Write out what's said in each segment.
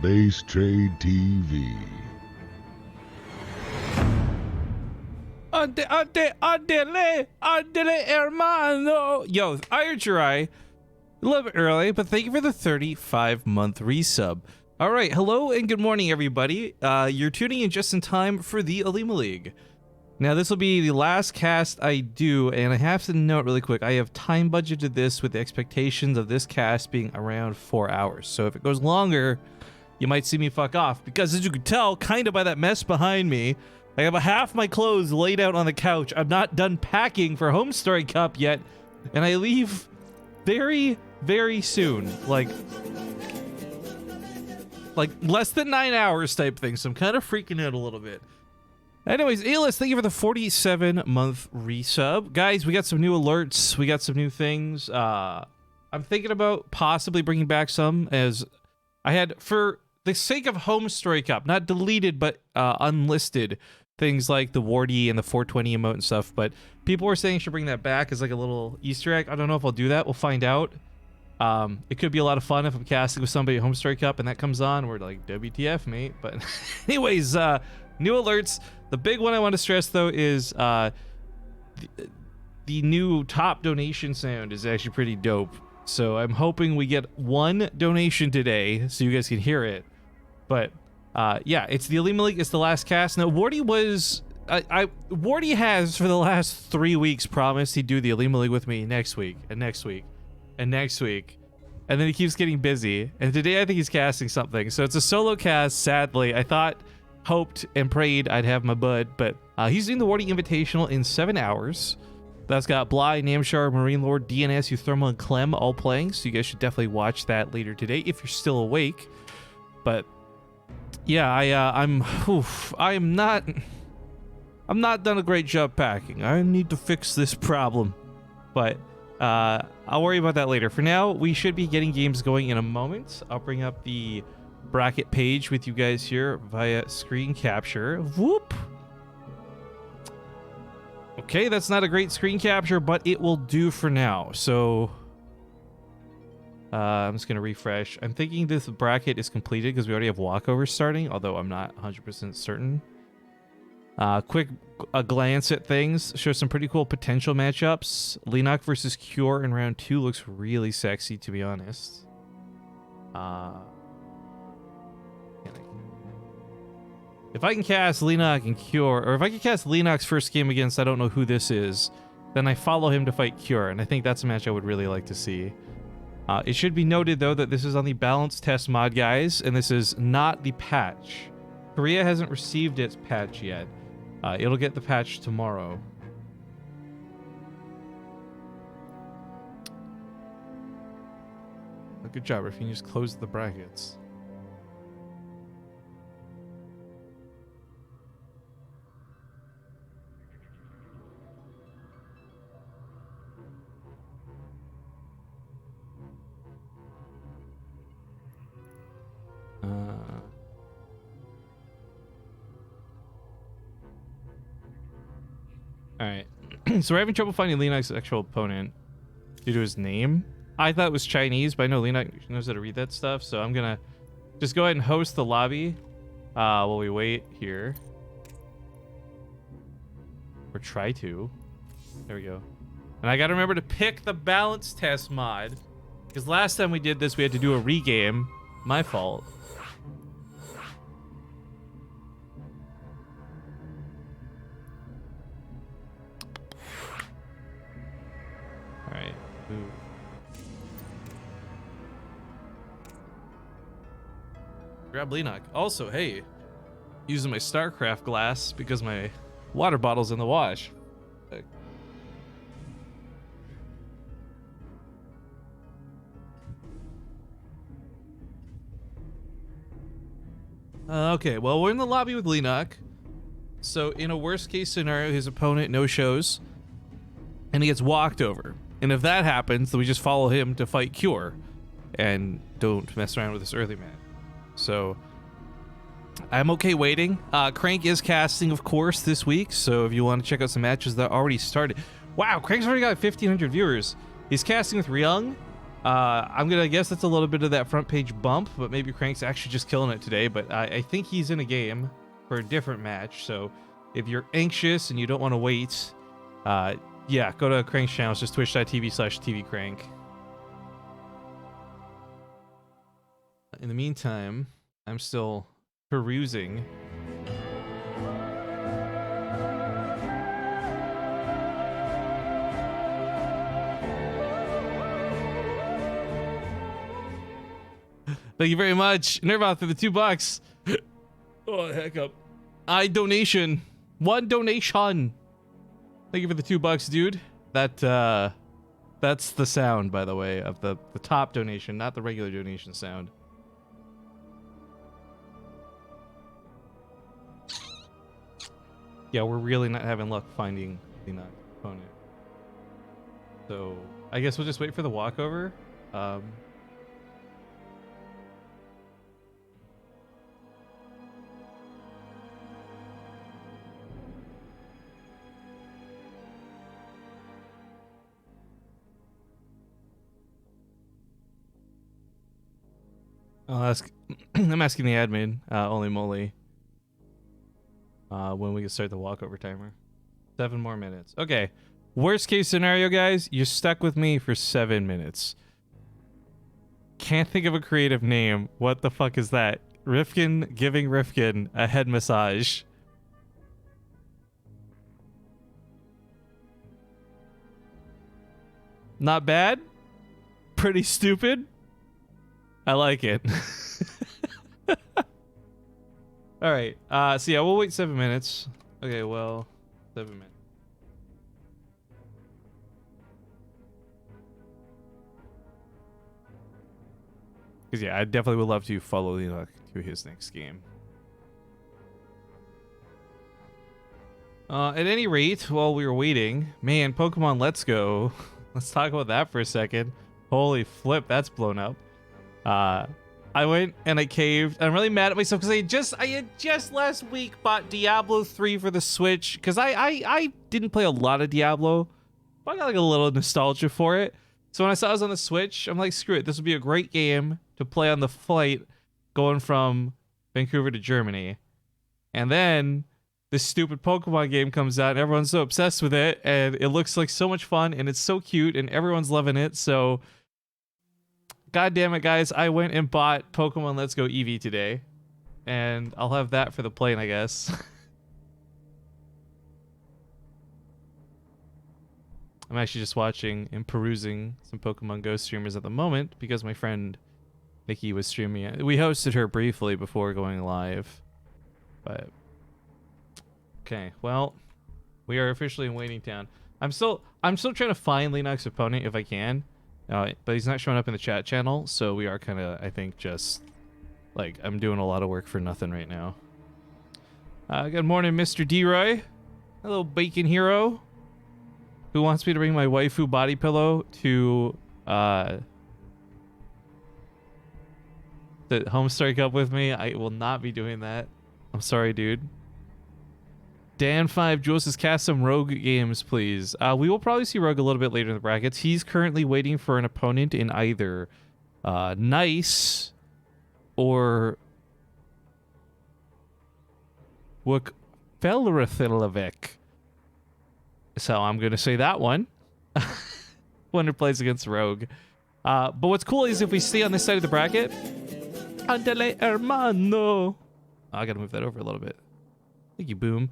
BaseTradeTV. Andele, hermano. Yo, I heard your eye. A little bit early, but thank you for the 35-month resub. All right, hello and good morning, everybody. You're tuning in just in time for the Olimoleague. Now, this will be the last cast I do, and I have to note really quick, I have time budgeted this with the expectations of this cast being around 4 hours. So if it goes longer, you might see me fuck off, because as you can tell, kind of by that mess behind me, I have half my clothes laid out on the couch. I'm not done packing for Home Story Cup yet, and I leave very, very soon. Like less than 9 hours type thing, so I'm kind of freaking out a little bit. Anyways, A-List, thank you for the 47-month resub. Guys, we got some new alerts. We got some new things. I'm thinking about possibly bringing back some, as I had, for the sake of Home Story Cup, not deleted, but unlisted, things like the Wardy and the 420 emote and stuff. But people were saying I should bring that back as like a little Easter egg. I don't know if I'll do that. We'll find out. It could be a lot of fun if I'm casting with somebody at Home Story Cup and that comes on. We're like, WTF, mate. But anyways, new alerts. The big one I want to stress, though, is the new top donation sound is actually pretty dope. So I'm hoping we get one donation today so you guys can hear it. But yeah, it's the Olimoleague. It's the last cast. Now, Wardy was... Wardy has, for the last 3 weeks, promised he'd do the Olimoleague with me next week, and next week, and next week. And then he keeps getting busy. And today I think he's casting something. So it's a solo cast, sadly. I hoped and prayed I'd have my bud, but he's doing the Wardy Invitational in 7 hours. That's got Bly, Namshar, Marine Lord, DNS, Euthermal, and Clem all playing, so you guys should definitely watch that later today if you're still awake. But yeah, I'm not done a great job packing. I need to fix this problem, but I'll worry about that later. For now, we should be getting games going in a moment. I'll bring up the bracket page with you guys here via screen capture. Whoop. Okay, that's not a great screen capture, but it will do for now. So I'm just gonna refresh. I'm thinking this bracket is completed because we already have walkovers starting, although I'm not 100% certain. Quick glance at things shows some pretty cool potential matchups. Leenock versus Cure in round 2 looks really sexy, to be honest. If I can cast Leenock and Cure, or if I can cast Leenock's first game against I don't know who this is, then I follow him to fight Cure, and I think that's a match I would really like to see. It should be noted, though, that this is on the balance test mod, guys, and this is not the patch. Korea hasn't received its patch yet. It'll get the patch tomorrow. Good job, if you just close the brackets. Alright, so we're having trouble finding Leenock's actual opponent due to his name. I thought it was Chinese, but I know Leenock knows how to read that stuff, so I'm gonna just go ahead and host the lobby while we wait here. Or try to. There we go. And I gotta remember to pick the balance test mod, because last time we did this, we had to do a regame. My fault. Alright, move. Grab Leenock. Also, hey, using my StarCraft glass because my water bottle's in the wash. Okay, well, we're in the lobby with Leenock. So in a worst case scenario, his opponent no shows and he gets walked over. And if that happens, then we just follow him to fight Cure and don't mess around with this early man. So I'm okay waiting. Crank is casting, of course, this week. So if you want to check out some matches that already started. Wow, Crank's already got 1,500 viewers. He's casting with Ryung. I'm gonna guess that's a little bit of that front page bump, but maybe Crank's actually just killing it today. But I think he's in a game for a different match. So if you're anxious and you don't want to wait, yeah, go to Crank's channel. It's just twitch.tv/tvcrank. In the meantime, I'm still perusing. Thank you very much, Nervoth, for the $2. Oh, heck up. Donation. One donation. Thank you for the $2, dude. That's the sound, by the way, of the top donation, not the regular donation sound. Yeah, we're really not having luck finding the opponent. So I guess we'll just wait for the walkover. I'll ask. I'm asking the admin, Olimoleague, when we can start the walkover timer. 7 more minutes. Okay. Worst case scenario, guys, you're stuck with me for 7 minutes. Can't think of a creative name. What the fuck is that? Rifkin giving Rifkin a head massage. Not bad. Pretty stupid. I like it. All right. So yeah, we'll wait 7 minutes. Okay, well, 7 minutes. Because yeah, I definitely would love to follow Enoch to his next game. At any rate, while we were waiting, man, Pokemon Let's Go. Let's talk about that for a second. Holy flip, that's blown up. I went and I caved. I'm really mad at myself because I had just last week bought Diablo 3 for the Switch because I didn't play a lot of Diablo, but I got like a little nostalgia for it. So when I saw it was on the Switch, I'm like, screw it. This would be a great game to play on the flight going from Vancouver to Germany. And then this stupid Pokemon game comes out and everyone's so obsessed with it and it looks like so much fun and it's so cute and everyone's loving it. So God damn it, guys. I went and bought Pokemon Let's Go Eevee today. And I'll have that for the plane, I guess. I'm actually just watching and perusing some Pokemon Go streamers at the moment because my friend Nikki was streaming it. We hosted her briefly before going live. But okay, well, we are officially in Waiting Town. I'm still trying to find Lennox's opponent if I can. But he's not showing up in the chat channel, so we are kind of, I think, just like I'm doing a lot of work for nothing right now. Good morning, Mr. D-Roy. Hello, Bacon Hero. Who wants me to bring my waifu body pillow to the Homestrike up with me? I will not be doing that. I'm sorry, dude. Dan5 Jules says, cast some Rogue games, please. We will probably see Rogue a little bit later in the brackets. He's currently waiting for an opponent in either Nice or Felrathilovec. So I'm going to say that one when it plays against Rogue. But what's cool is if we stay on this side of the bracket, Andale hermano. Oh, I got to move that over a little bit. Thank you, Boom.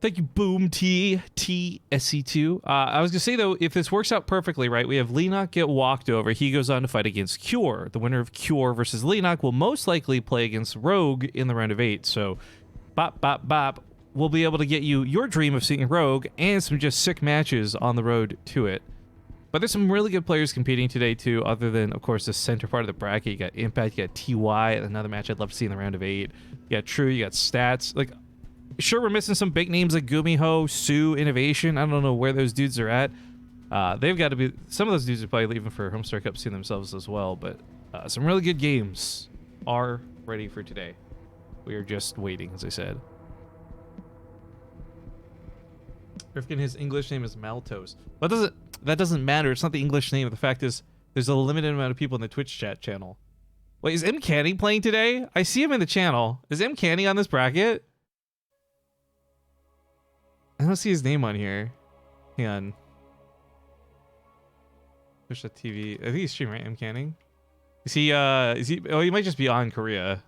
Thank you, Boom TSC2. I was going to say, though, if this works out perfectly, right, we have Leenock get walked over. He goes on to fight against Cure. The winner of Cure versus Leenock will most likely play against Rogue in the round of 8. So, bop, bop, bop. We'll be able to get you your dream of seeing Rogue and some just sick matches on the road to it. But there's some really good players competing today, too, other than, of course, the center part of the bracket. You got Impact, you got TY, another match I'd love to see in the round of 8. You got True, you got Stats. Like, sure, we're missing some big names like Gumiho, Sue, Innovation. I don't know where those dudes are at. They've got to be... Some of those dudes are probably leaving for Homestrike Cup soon themselves as well. But some really good games are ready for today. We are just waiting, as I said. Rifkin, his English name is Maltos. But that doesn't matter. It's not the English name. The fact is, There's a limited amount of people in the Twitch chat channel. Wait, is M Canny playing today? I see him in the channel. Is M Canny on this bracket? I don't see his name on here. Hang on. Twitch.tv. I think he's streaming, right? M Canning. Is he? Oh, he might just be on Korea.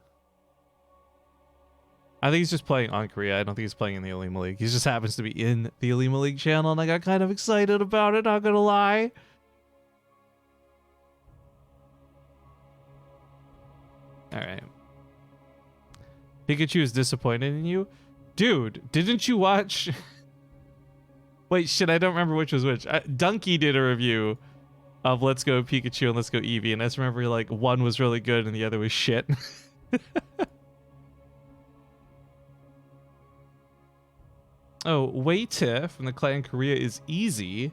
I think he's just playing on Korea. I don't think he's playing in the Olimoleague. He just happens to be in the Olimoleague channel, and I got kind of excited about it. Not gonna lie. All right. Pikachu is disappointed in you, dude. Didn't you watch? Wait, shit. I don't remember which was which. Donkey did a review of Let's Go Pikachu and Let's Go Eevee, and I just remember like one was really good and the other was shit. Oh, Waita from the clan Korea is easy.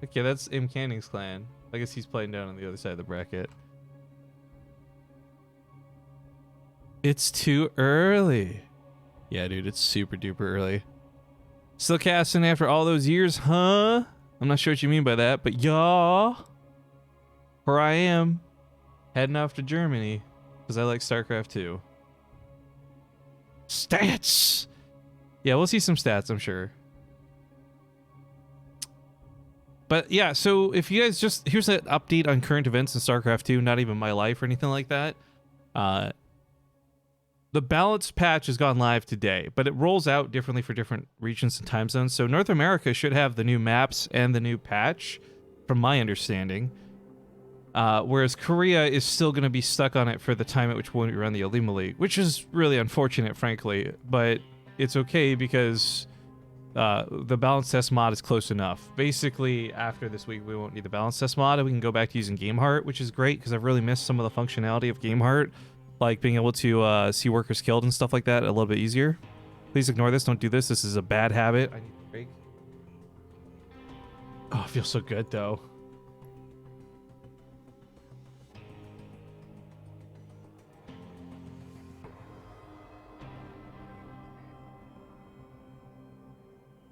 Okay, that's M Canning's clan. I guess he's playing down on the other side of the bracket. It's too early. Yeah, dude, it's super duper early. Still casting after all those years, huh? I'm not sure what you mean by that, but yeah. Here I am, heading off to Germany, because I like StarCraft 2. Stats! Yeah, we'll see some stats, I'm sure. But yeah, so if you guys just... Here's an update on current events in StarCraft 2, not even my life or anything like that. The balance patch has gone live today, but it rolls out differently for different regions and time zones. So North America should have the new maps and the new patch, from my understanding. Whereas Korea is still going to be stuck on it for the time at which we run the Olimoleague, which is really unfortunate, frankly. But it's okay because the balance test mod is close enough. Basically, after this week, we won't need the balance test mod, and we can go back to using GameHeart, which is great because I've really missed some of the functionality of GameHeart, like being able to see workers killed and stuff like that a little bit easier. Please ignore this. Don't do this. This is a bad habit. I need a break. Oh, it feels so good, though.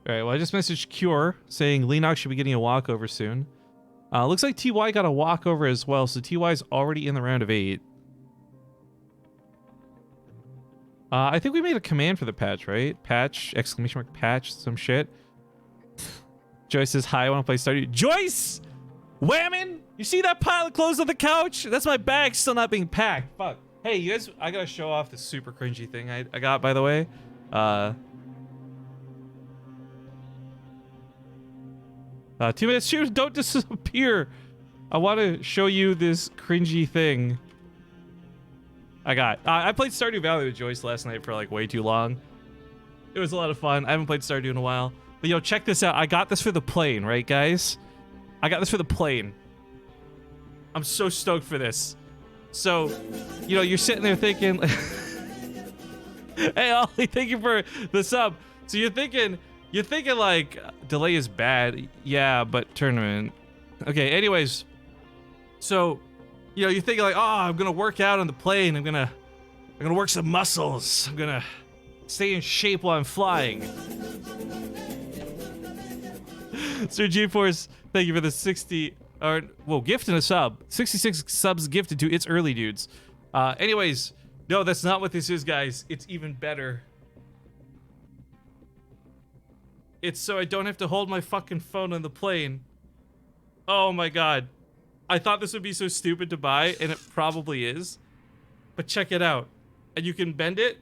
All right, well, I just messaged Cure saying Leenox should be getting a walkover soon. Looks like TY got a walkover as well, so TY's already in the round of 8. I think we made a command for the patch, right? Patch, exclamation mark, patch, some shit. Joyce says, hi, I want to play Stardew. Joyce! Whammon! You see that pile of clothes on the couch? That's my bag still not being packed. Fuck. Hey, you guys, I gotta show off this super cringy thing I got, by the way. 2 minutes, shoot, don't disappear. I want to show you this cringy thing I got. I played Stardew Valley with Joyce last night for like way too long. It was a lot of fun. I haven't played Stardew in a while. But yo, check this out. I got this for the plane, right, guys? I got this for the plane. I'm so stoked for this. So, you know, you're sitting there thinking... Hey, Ollie, thank you for the sub. So you're thinking like, delay is bad. Yeah, but tournament. Okay, anyways. So, you know, you're thinking like, oh, I'm gonna work out on the plane. I'm gonna work some muscles. I'm gonna stay in shape while I'm flying. Sir G-Force, thank you for the 60, or, whoa, gift and a sub. 66 subs gifted to It's Early Dudes. Anyways, no, that's not what this is, guys. It's even better. It's so I don't have to hold my fucking phone on the plane. Oh my god. I thought this would be so stupid to buy, and it probably is. But check it out. And you can bend it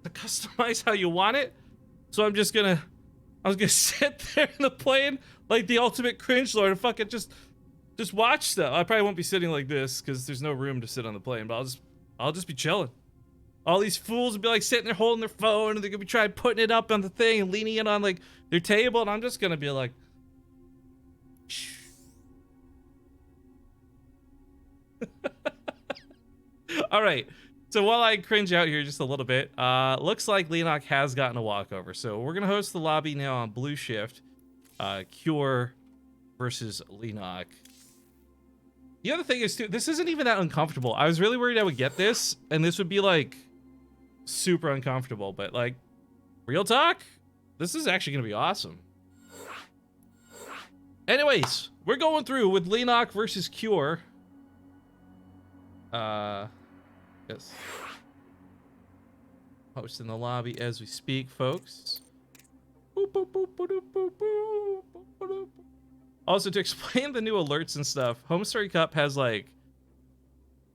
to customize how you want it. So I was gonna sit there in the plane like the ultimate cringe lord and fucking just watch stuff. I probably won't be sitting like this because there's no room to sit on the plane, but I'll just be chilling. All these fools will be like sitting there holding their phone, and they're gonna be trying putting it up on the thing and leaning it on like their table, and I'm just gonna be like, all right. So while I cringe out here just a little bit, looks like Leenox has gotten a walkover. So we're gonna host the lobby now on Blue Shift, Cure versus Leenox. The other thing is too, this isn't even that uncomfortable. I was really worried I would get this, and this would be like super uncomfortable, but like, real talk, this is actually gonna be awesome. Anyways, we're going through with Lenok versus Cure. Yes. Post in the lobby as we speak, folks. Also, to explain the new alerts and stuff, Home Story Cup has like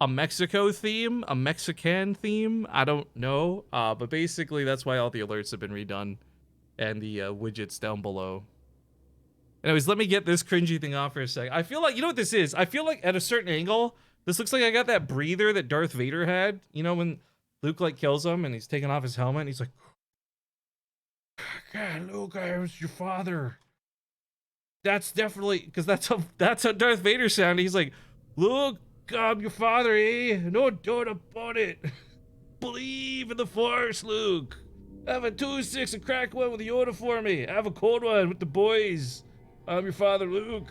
a Mexico theme, a Mexican theme. I don't know, but basically that's why all the alerts have been redone and the widgets down below. Anyways, let me get this cringy thing off for a sec. I feel like, you know what this is? I feel like at a certain angle, this looks like I got that breather that Darth Vader had. You know, when Luke like kills him and he's taking off his helmet and he's like, God, Luke, I was your father. That's definitely, because that's how Darth Vader sounded. He's like, Luke, I'm your father, eh? No doubt about it. Believe in the Force, Luke. Have a 2-6 and crack one with Yoda for me. Have a cold one with the boys. I'm your father, Luke.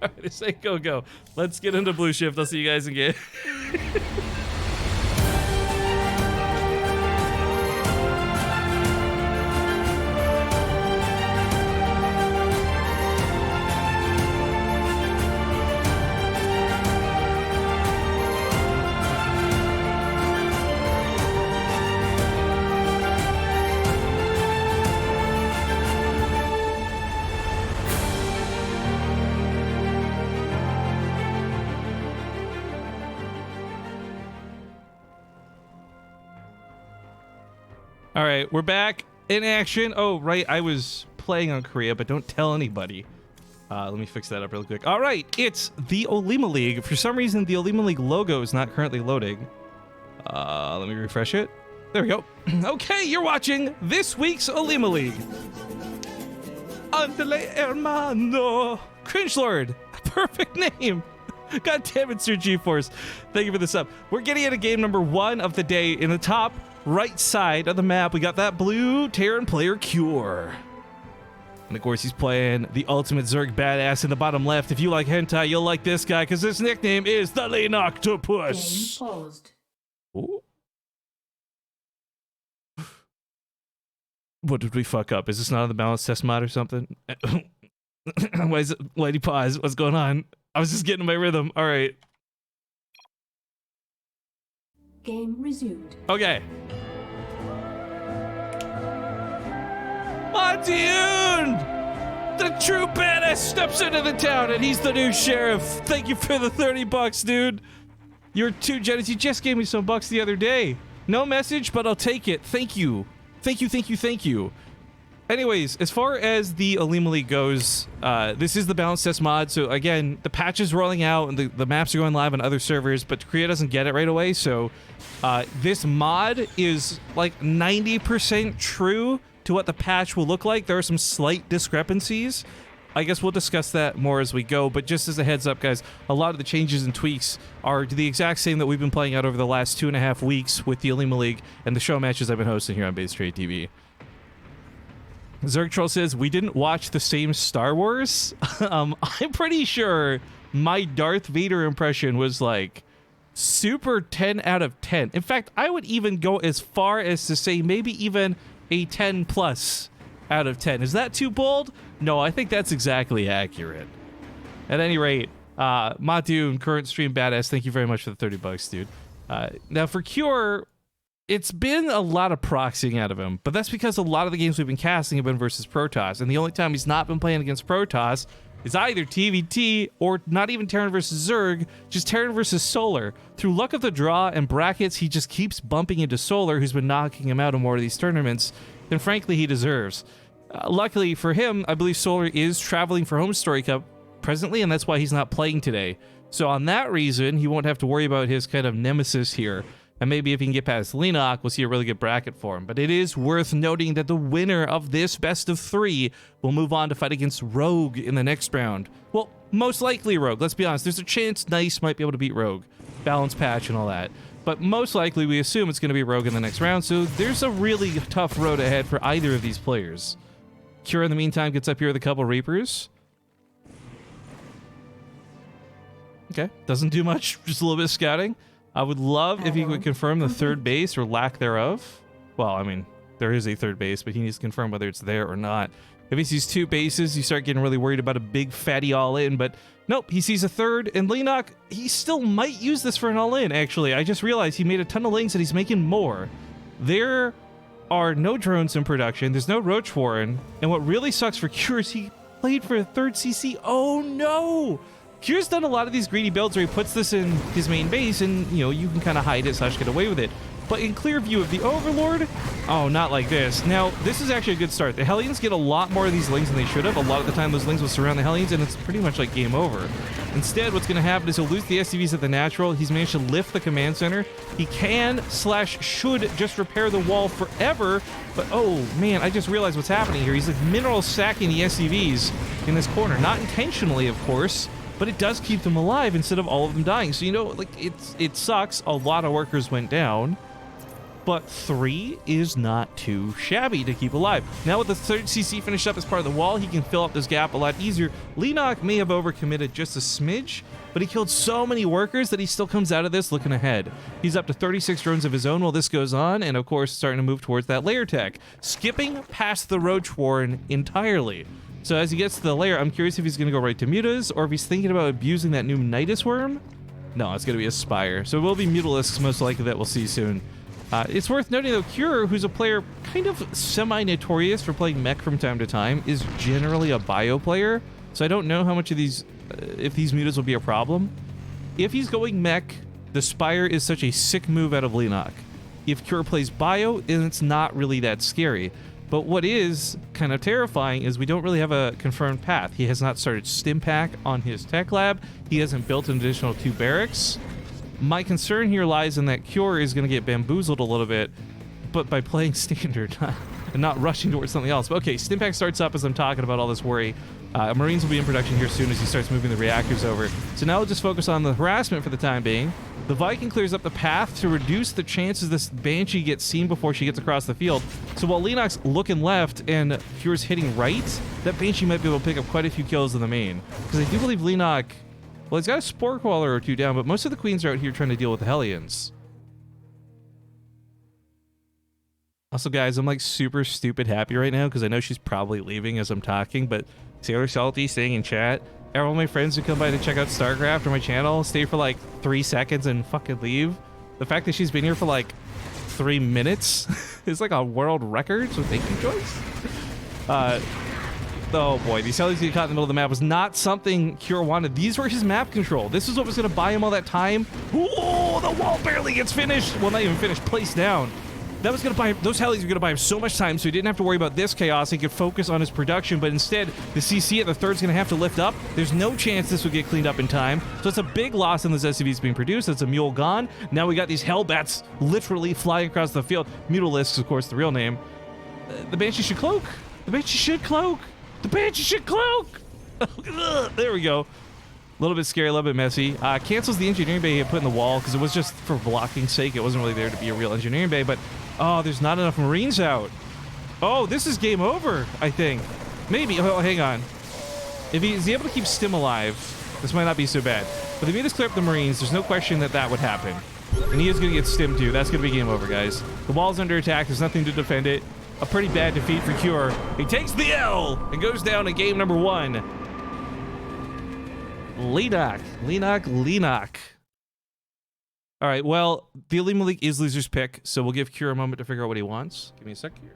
All right, say go. Let's get into Blue Shift. I'll see you guys again. All right, we're back in action. Oh, right, I was playing on Korea, but don't tell anybody. Let me fix that up real quick. All right, it's the Olimoleague. For some reason, the Olimoleague logo is not currently loading. Let me refresh it. There we go. Okay, you're watching this week's Olimoleague. Andale hermano. Cringe Lord. Perfect name. God damn it, Sir GeForce. Thank you for the sub. We're getting into game number 1 of the day. In the top right side of the map, we got that blue Terran player Cure. And of course, he's playing the ultimate Zerg badass in the bottom left. If you like hentai, you'll like this guy, because his nickname is the Lean Octopus. Game paused. Ooh. What did we fuck up? Is this not on the balance test mod or something? Why is it? Why'd you pause? What's going on? I was just getting my rhythm. All right. Game resumed. Okay. Montiun! The true badass steps into the town and he's the new sheriff. Thank you for the 30 bucks, dude. You're too generous. You just gave me some bucks the other day. No message, but I'll take it. Thank you. Thank you. Anyways, as far as the Olimoleague goes, this is the balance test mod. So again, the patch is rolling out and the maps are going live on other servers, but Korea doesn't get it right away. So this mod is like 90% true to what the patch will look like. There are some slight discrepancies. I guess we'll discuss that more as we go, but just as a heads up, guys, a lot of the changes and tweaks are the exact same that we've been playing out over the last 2.5 weeks with the Olimoleague and the show matches I've been hosting here on BaseTradeTV. Zerg Troll says, we didn't watch the same Star Wars? I'm pretty sure my Darth Vader impression was like super 10 out of 10. In fact, I would even go as far as to say maybe even a 10 plus out of 10. Is that too bold? No, I think that's exactly accurate. At any rate, Matun, current stream badass, thank you very much for the 30 bucks, dude. Now for Cure, it's been a lot of proxying out of him, but that's because a lot of the games we've been casting have been versus Protoss, and the only time he's not been playing against Protoss is either TVT or not even Terran versus Zerg, just Terran versus Solar. Through luck of the draw and brackets, he just keeps bumping into Solar, who's been knocking him out in more of these tournaments than frankly he deserves. Luckily for him, I believe Solar is traveling for Home Story Cup presently, and that's why he's not playing today. So on that reason, he won't have to worry about his kind of nemesis here. And maybe if he can get past Lenok, we'll see a really good bracket for him. But it is worth noting that the winner of this best of 3 will move on to fight against Rogue in the next round. Well, most likely Rogue. Let's be honest. There's a chance Nice might be able to beat Rogue. Balance patch and all that. But most likely, we assume it's going to be Rogue in the next round. So there's a really tough road ahead for either of these players. Cure, in the meantime, gets up here with a couple Reapers. Okay. Doesn't do much. Just a little bit of scouting. I would love if he would confirm the third base or lack thereof. Well, I mean, there is a third base, but he needs to confirm whether it's there or not. If he sees 2 bases, you start getting really worried about a big fatty all-in, but nope, he sees a 3rd, and Leenock, he still might use this for an all-in, actually. I just realized he made a ton of links and he's making more. There are no drones in production, there's no Roach Warren, and what really sucks for Cure is he played for a 3rd CC. Oh no! Cure's done a lot of these greedy builds where he puts this in his main base and, you know, you can kind of hide it / get away with it. But in clear view of the Overlord, oh, not like this. Now, this is actually a good start. The Hellions get a lot more of these lings than they should have. A lot of the time, those lings will surround the Hellions, and it's pretty much like game over. Instead, what's going to happen is he'll lose the SCVs at the natural. He's managed to lift the command center. He can / should just repair the wall forever. But, oh, man, I just realized what's happening here. He's like mineral sacking the SCVs in this corner. Not intentionally, of course, but it does keep them alive instead of all of them dying. So, you know, like, it sucks. A lot of workers went down. But 3 is not too shabby to keep alive. Now with the 3rd CC finished up as part of the wall, he can fill up this gap a lot easier. Leenock may have overcommitted just a smidge, but he killed so many workers that he still comes out of this looking ahead. He's up to 36 drones of his own while this goes on, and of course starting to move towards that lair tech, skipping past the Roach Warren entirely. So as he gets to the lair, I'm curious if he's going to go right to Mutas, or if he's thinking about abusing that new Nidus Worm. No, it's going to be a Spire. So it will be Mutalisks most likely that we'll see soon. It's worth noting, though, Cure, who's a player kind of semi-notorious for playing mech from time to time, is generally a bio player, so I don't know how much of these, if these mutas will be a problem. If he's going mech, the Spire is such a sick move out of Leenock. If Cure plays bio, then it's not really that scary. But what is kind of terrifying is we don't really have a confirmed path. He has not started Stimpack on his tech lab. He hasn't built an additional 2 barracks. My concern here lies in that Cure is going to get bamboozled a little bit, but by playing standard and not rushing towards something else. But okay, Stimpack starts up as I'm talking about all this worry. Marines will be in production here soon as he starts moving the reactors over. So now we'll just focus on the harassment for the time being. The Viking clears up the path to reduce the chances this Banshee gets seen before she gets across the field. So while Leenock's looking left and Cure's hitting right, that Banshee might be able to pick up quite a few kills in the main. Because I do believe Leenock... Well, he's got a Spore Crawler or 2 down, but most of the Queens are out here trying to deal with the Hellions. Also, guys, I'm like super stupid happy right now because I know she's probably leaving as I'm talking, but Sailor Salty saying in chat, all my friends who come by to check out StarCraft or my channel stay for like 3 seconds and fucking leave. The fact that she's been here for like 3 minutes is like a world record, so thank you, Joyce. Oh boy, these Hellions getting caught in the middle of the map was not something Cure wanted. These were his map control. This is what was going to buy him all that time. Ooh, the wall barely gets finished. Well, not even finished, placed down. That was going to buy him, those Hellions were going to buy him so much time so he didn't have to worry about this chaos. He could focus on his production, but instead, the CC at the 3rd is going to have to lift up. There's no chance this would get cleaned up in time. So it's a big loss in this SCVs being produced. It's a mule gone. Now we got these Hellbats literally flying across the field. Mutalisks, of course, the real name. The Banshee should cloak. The Banshee should cloak. The Banshee should cloak! There we go. A little bit scary, a little bit messy. Cancels the engineering bay he had put in the wall because it was just for blocking sake. It wasn't really there to be a real engineering bay, but oh, there's not enough Marines out. Oh, this is game over, I think. Maybe. Oh, hang on. If he's able to keep Stim alive, this might not be so bad. But if he just clear up the Marines, there's no question that that would happen. And he is going to get Stim too. That's going to be game over, guys. The wall's under attack. There's nothing to defend it. A pretty bad defeat for Cure. He takes the L and goes down to game number 1. Leenock. All right, well, the Olimoleague is loser's pick, so we'll give Cure a moment to figure out what he wants. Give me a sec here.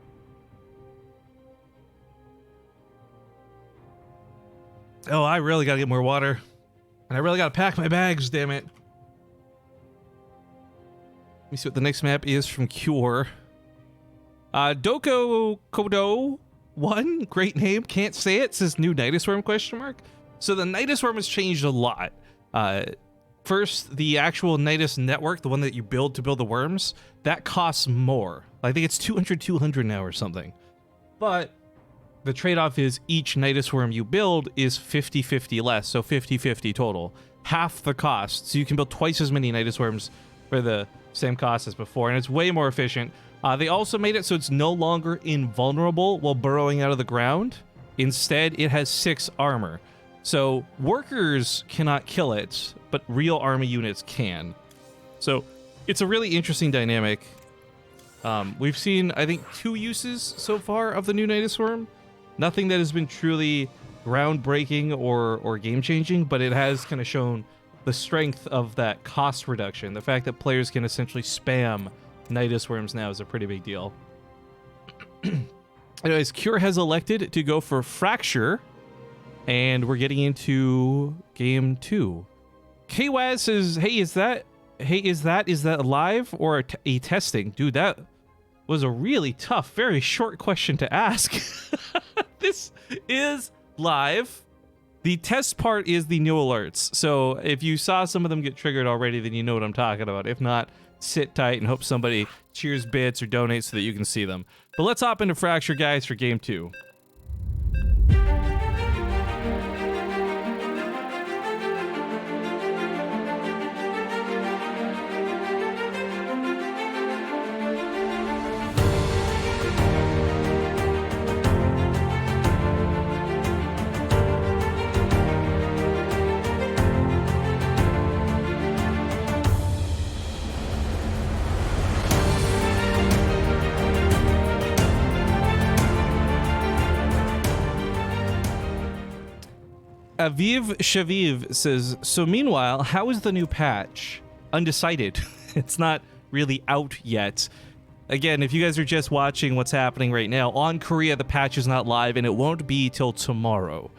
Oh, I really got to get more water. And I really got to pack my bags, damn it. Let me see what the next map is from Cure. Doko Kodo 1, great name, can't say it, says new Nidus Worm question mark. So the Nidus Worm has changed a lot. First, the actual Nidus network, the one that you build to build the worms, that costs more. I think it's 200 now or something. But the trade-off is each Nidus Worm you build is 50-50 less, so 50-50 total. Half the cost, so you can build twice as many Nidus Worms for the same cost as before, and it's way more efficient. They also made it so it's no longer invulnerable while burrowing out of the ground. Instead, it has 6 armor. So workers cannot kill it, but real army units can. So it's a really interesting dynamic. We've seen, I think, 2 uses so far of the new Nidus Worm. Nothing that has been truly groundbreaking or game-changing, but it has kind of shown the strength of that cost reduction. The fact that players can essentially spam Nidus Worms now is a pretty big deal. Anyways, Cure has elected to go for Fracture, and we're getting into game 2. KWaz says, hey, is that live or a testing? Dude, that was a really tough, very short question to ask. This is live. The test part is the new alerts. So if you saw some of them get triggered already, then you know what I'm talking about. If not, sit tight and hope somebody cheers bits or donates so that you can see them. But let's hop into Fracture, guys, for game 2. Aviv Shaviv says, so meanwhile, how is the new patch? Undecided. It's not really out yet. Again, if you guys are just watching what's happening right now, on Korea, the patch is not live, and it won't be till tomorrow.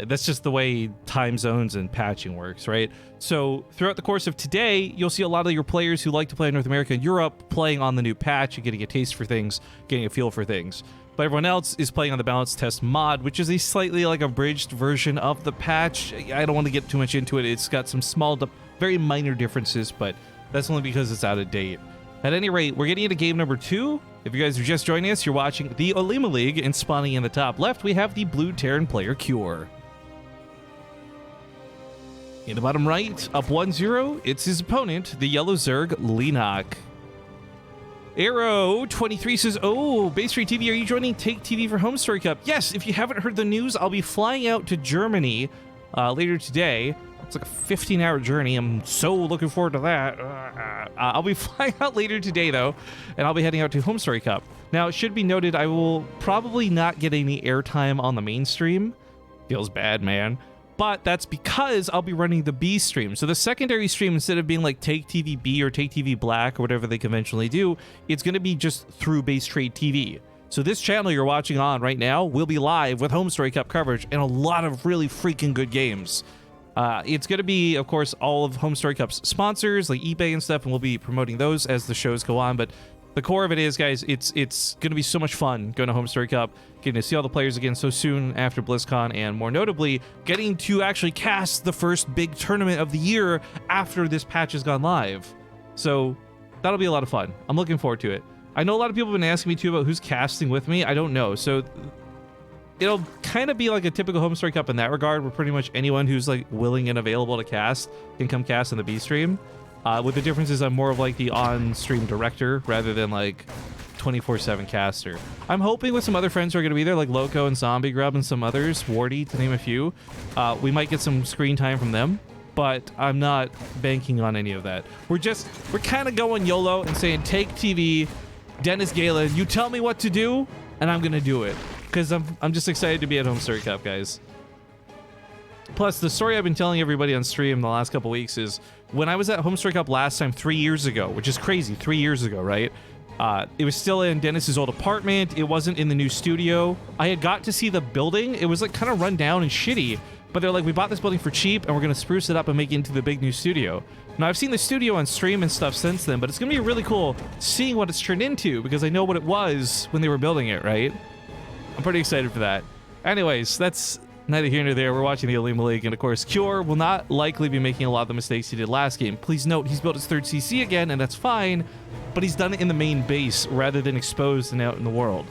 That's just the way time zones and patching works, right? So throughout the course of today, you'll see a lot of your players who like to play in North America and Europe playing on the new patch and getting a taste for things, getting a feel for things. But everyone else is playing on the balance test mod, which is a slightly like abridged version of the patch. I don't want to get too much into it. It's got some small, very minor differences, but that's only because it's out of date. At any rate, we're getting into game number 2. If you guys are just joining us, you're watching the Olimoleague, and spawning in the top left, we have the blue Terran player Cure. In the bottom right, up 1-0, it's his opponent, the yellow Zerg Leenock. Arrow23 says, oh, BaseTradeTV, are you joining Take TV for Home Story Cup? Yes, if you haven't heard the news, I'll be flying out to Germany later today. It's like a 15-hour journey. I'm so looking forward to that. I'll be flying out later today, though, and I'll be heading out to Home Story Cup. Now, it should be noted, I will probably not get any airtime on the main stream. Feels bad, man. But that's because I'll be running the B stream. So the secondary stream, instead of being like Take TV B or Take TV Black or whatever they conventionally do, it's going to be just through BaseTradeTV. So this channel you're watching on right now will be live with Home Story Cup coverage and a lot of really freaking good games. It's going to be, of course, all of Home Story Cup's sponsors, like eBay and stuff, and we'll be promoting those as the shows go on. But the core of it is, guys, it's going to be so much fun going to Home Story Cup, getting to see all the players again so soon after BlizzCon, and more notably, getting to actually cast the first big tournament of the year after this patch has gone live. So that'll be a lot of fun. I'm looking forward to it. I know a lot of people have been asking me, too, about who's casting with me. I don't know. So it'll kind of be like a typical Home Story Cup in that regard, where pretty much anyone who's like willing and available to cast can come cast in the B stream. With the difference is I'm more of like the on-stream director rather than like 24/7 caster. I'm hoping with some other friends who are going to be there, like Loco and Zombie Grub and some others, Wardy to name a few, we might get some screen time from them, but I'm not banking on any of that. We're kind of going YOLO and saying, Take TV, Dennis Galen, you tell me what to do, and I'm going to do it. Because I'm just excited to be at Home Story Cup, guys. Plus, the story I've been telling everybody on stream the last couple weeks is when I was at Home Story Cup last time 3 years ago, which is crazy, 3 years ago, right? It was still in Dennis's old apartment. It wasn't in the new studio. I had got to see the building. It was like kind of run down and shitty, but they're like, we bought this building for cheap and we're going to spruce it up and make it into the big new studio. Now, I've seen the studio on stream and stuff since then, but it's going to be really cool seeing what it's turned into because I know what it was when they were building it, right? I'm pretty excited for that. Anyways, that's neither here nor there. We're watching the Olimoleague, and of course, Cure will not likely be making a lot of the mistakes he did last game. Please note, he's built his third CC again, and that's fine, but he's done it in the main base rather than exposed and out in the world.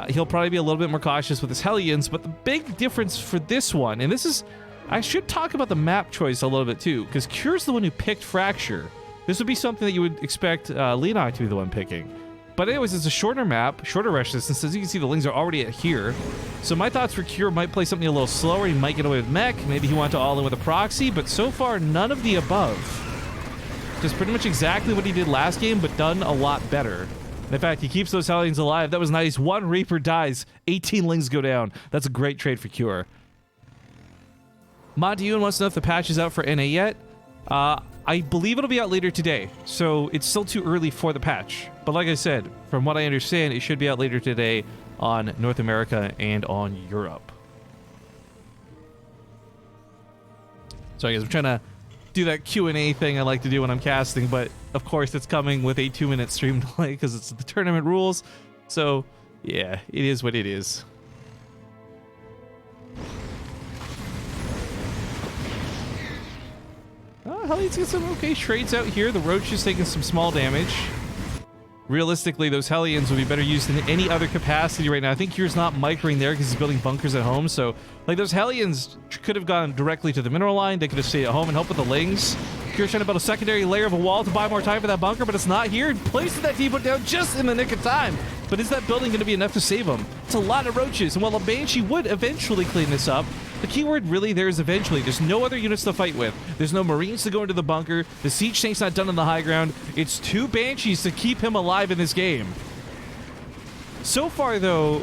He'll probably be a little bit more cautious with his Hellions, but the big difference for this one, and this is... I should talk about the map choice a little bit too, because Cure's the one who picked Fracture. This would be something that you would expect Leenock to be the one picking. But anyways, it's a shorter map, shorter rush distance. As you can see, the Lings are already at here. So my thoughts for Cure might play something a little slower. He might get away with mech. Maybe he wanted to all in with a proxy, but so far, none of the above. Just pretty much exactly what he did last game, but done a lot better. In fact, he keeps those Hellions alive. That was nice. 1 Reaper dies. 18 Lings go down. That's a great trade for Cure. Montayun wants to know if the patch is out for NA yet. I believe it'll be out later today, so it's still too early for the patch. But like I said, from what I understand, it should be out later today on North America and on Europe. So I guess I'm trying to do that Q&A thing I like to do when I'm casting, but of course it's coming with a 2-minute stream delay because it's the tournament rules. So yeah, it is what it is. Hellions get some okay trades out here. The Roach is taking some small damage. Realistically, those Hellions would be better used in any other capacity right now. I think Cure's not microing there because he's building bunkers at home. So, like, those Hellions could have gone directly to the mineral line. They could have stayed at home and helped with the Lings. Cure's trying to build a secondary layer of a wall to buy more time for that bunker, but it's not here. Placing that T-put down just in the nick of time. But is that building going to be enough to save him? It's a lot of Roaches. And while a Banshee would eventually clean this up, the keyword really there is eventually. There's no other units to fight with. There's no Marines to go into the bunker. The siege tank's not done on the high ground. It's 2 Banshees to keep him alive in this game. So far, though,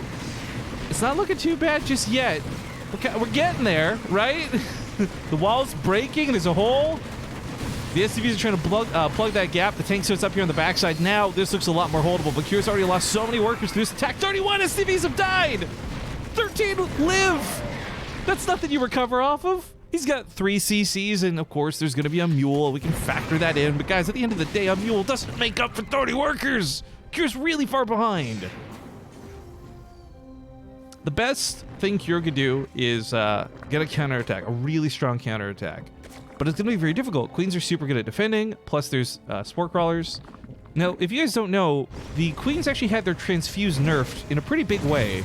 it's not looking too bad just yet. Okay, we're getting there, right? The wall's breaking. There's a hole. The SCVs are trying to plug that gap. The tank sits up here on the backside. Now, this looks a lot more holdable. But Cure's already lost so many workers through this attack. 31 SCVs have died! 13 live! That's nothing you recover off of. He's got 3 CCs, and of course, there's going to be a mule. We can factor that in. But guys, at the end of the day, a mule doesn't make up for 30 workers. Cure's really far behind. The best thing Cure could do is get a counterattack, a really strong counterattack. But it's going to be very difficult. Queens are super good at defending, plus there's Spore Crawlers. Now, if you guys don't know, the Queens actually had their Transfuse nerfed in a pretty big way.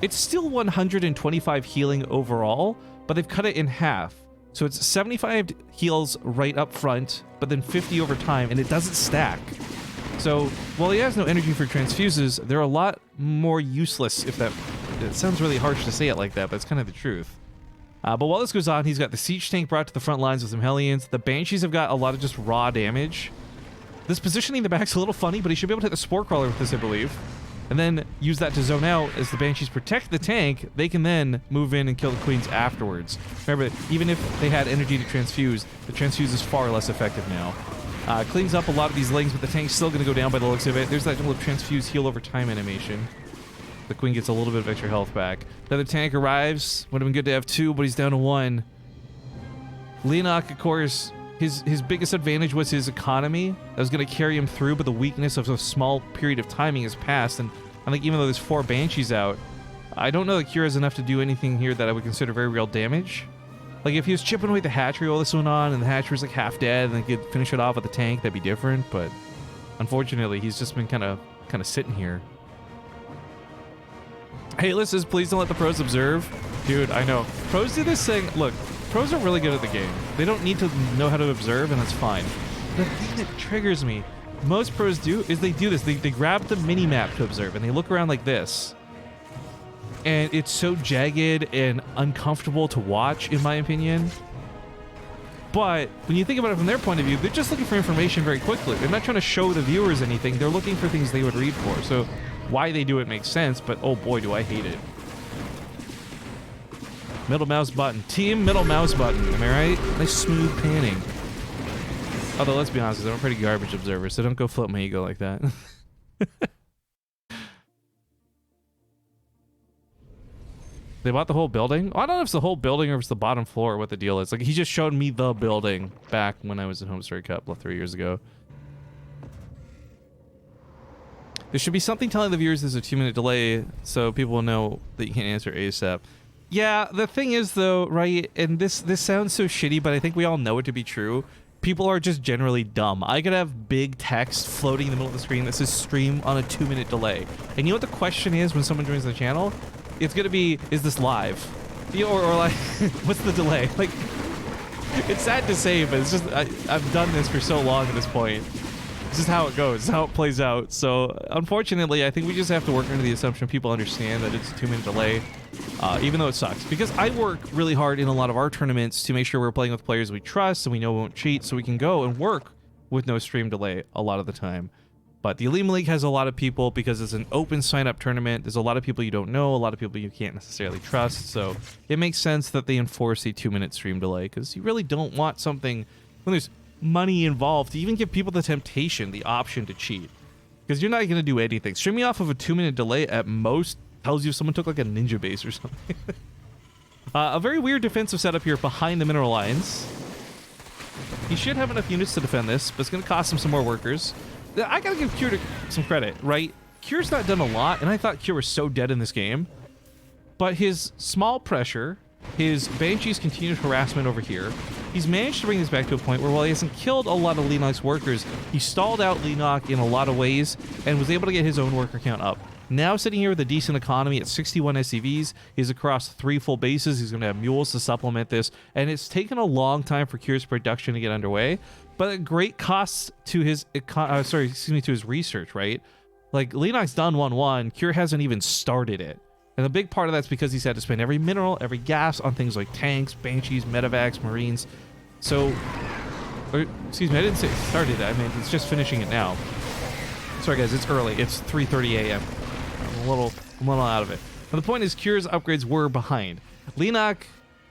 It's still 125 healing overall, but they've cut it in half. So it's 75 heals right up front, but then 50 over time, and it doesn't stack. So while he has no energy for transfuses, they're a lot more useless if that... It sounds really harsh to say it like that, but it's kind of the truth. But while this goes on, he's got the Siege Tank brought to the front lines with some Hellions. The Banshees have got a lot of just raw damage. This positioning in the back's a little funny, but he should be able to hit the Spore Crawler with this, I believe. And then use that to zone out. As the Banshees protect the tank, they can then move in and kill the Queens afterwards. Remember, even if they had energy to transfuse, the transfuse is far less effective now. Cleans up a lot of these Lings, but the tank's still going to go down by the looks of it. There's that little transfuse heal over time animation. The Queen gets a little bit of extra health back. The other tank arrives. Would have been good to have 2, but he's down to 1. Leonok, of course, his biggest advantage was his economy. That was going to carry him through, but the weakness of a small period of timing has passed. And I think even though there's 4 Banshees out, I don't know that Cure has enough to do anything here that I would consider very real damage. Like, if he was chipping away the hatchery while this went on, and the hatchery's like half dead, and they could finish it off with the tank, that'd be different. But unfortunately, he's just been kind of sitting here. Hey, listen, please don't let the pros observe. Dude, I know. Pros do this thing. Look, pros are really good at the game. They don't need to know how to observe, and that's fine. The thing that triggers me, most pros do, is they do this. They grab the mini-map to observe, and they look around like this. And it's so jagged and uncomfortable to watch, in my opinion. But when you think about it from their point of view, they're just looking for information very quickly. They're not trying to show the viewers anything. They're looking for things they would read for. So why they do it makes sense, but oh boy, do I hate it. Middle mouse button. Team middle mouse button. Am I right? Nice smooth panning. Although, let's be honest, I'm a pretty garbage observer, so don't go float my ego like that. They bought the whole building? Oh, I don't know if it's the whole building or if it's the bottom floor or what the deal is. Like, he just showed me the building back when I was in Home Story Cup 3 years ago. There should be something telling the viewers there's a 2-minute delay so people will know that you can't answer ASAP. Yeah, the thing is, though, right, and this sounds so shitty, but I think we all know it to be true. People are just generally dumb. I could have big text floating in the middle of the screen that says stream on a 2-minute delay. And you know what the question is when someone joins the channel? It's gonna be, is this live? Or like, what's the delay? Like, it's sad to say, but it's just, I've done this for so long at this point. This is how it goes. This is how it plays out. So, unfortunately, I think we just have to work under the assumption people understand that it's a 2-minute delay, even though it sucks. Because I work really hard in a lot of our tournaments to make sure we're playing with players we trust and we know won't cheat, so we can go and work with no stream delay a lot of the time. But the Olimoleague has a lot of people because it's an open sign-up tournament. There's a lot of people you don't know, a lot of people you can't necessarily trust. So it makes sense that they enforce a 2-minute stream delay because you really don't want something when there's money involved to even give people the temptation, the option to cheat. Because you're not going to do anything. Streaming off of a 2-minute delay at most tells you if someone took like a ninja base or something. A very weird defensive setup here behind the mineral lines. He should have enough units to defend this, but it's going to cost him some more workers. I gotta give Cure some credit, right? Cure's not done a lot, and I thought Cure was so dead in this game. But his small pressure, his Banshee's continued harassment over here, he's managed to bring this back to a point where while he hasn't killed a lot of Leenock's workers, he stalled out Leenock in a lot of ways and was able to get his own worker count up. Now sitting here with a decent economy at 61 SCVs, he's across 3 full bases, he's going to have mules to supplement this, and it's taken a long time for Cure's production to get underway. But at great costs to his to his research, right? Like, Leenock's done 1-1, Cure hasn't even started it. And a big part of that's because he's had to spend every mineral, every gas on things like tanks, Banshees, medevacs, Marines. So, excuse me, I didn't say it started it, I mean, it's just finishing it now. Sorry guys, it's early, it's 3:30 a.m. I'm a little out of it. But the point is, Cure's upgrades were behind. Leenock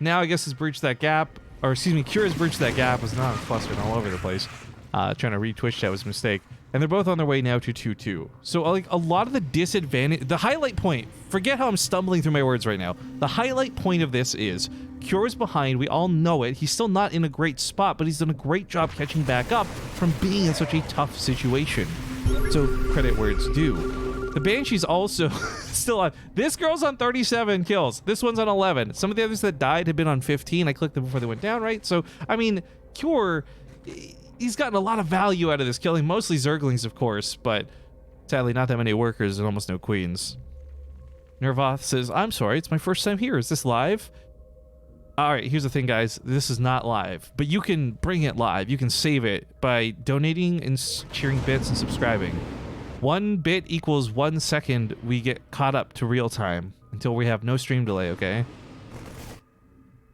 now, I guess, has breached that gap. Or excuse me, Cure has breached that gap, was not clustering all over the place. Trying to retwitch that was a mistake. And they're both on their way now to 2-2. So like a lot of the disadvantage, the highlight point, forget how I'm stumbling through my words right now. The highlight point of this is Cure is behind, we all know it. He's still not in a great spot, but he's done a great job catching back up from being in such a tough situation. So credit where it's due. The Banshee's also still on. This girl's on 37 kills. This one's on 11. Some of the others that died had been on 15. I clicked them before they went down, right? So, I mean, Cure, he's gotten a lot of value out of this, killing mostly Zerglings, of course, but sadly not that many workers and almost no queens. Nervoth says, I'm sorry, it's my first time here. Is this live? All right, here's the thing, guys. This is not live, but you can bring it live. You can save it by donating and cheering bits and subscribing. 1 bit equals 1 second we get caught up to real time until we have no stream delay, okay?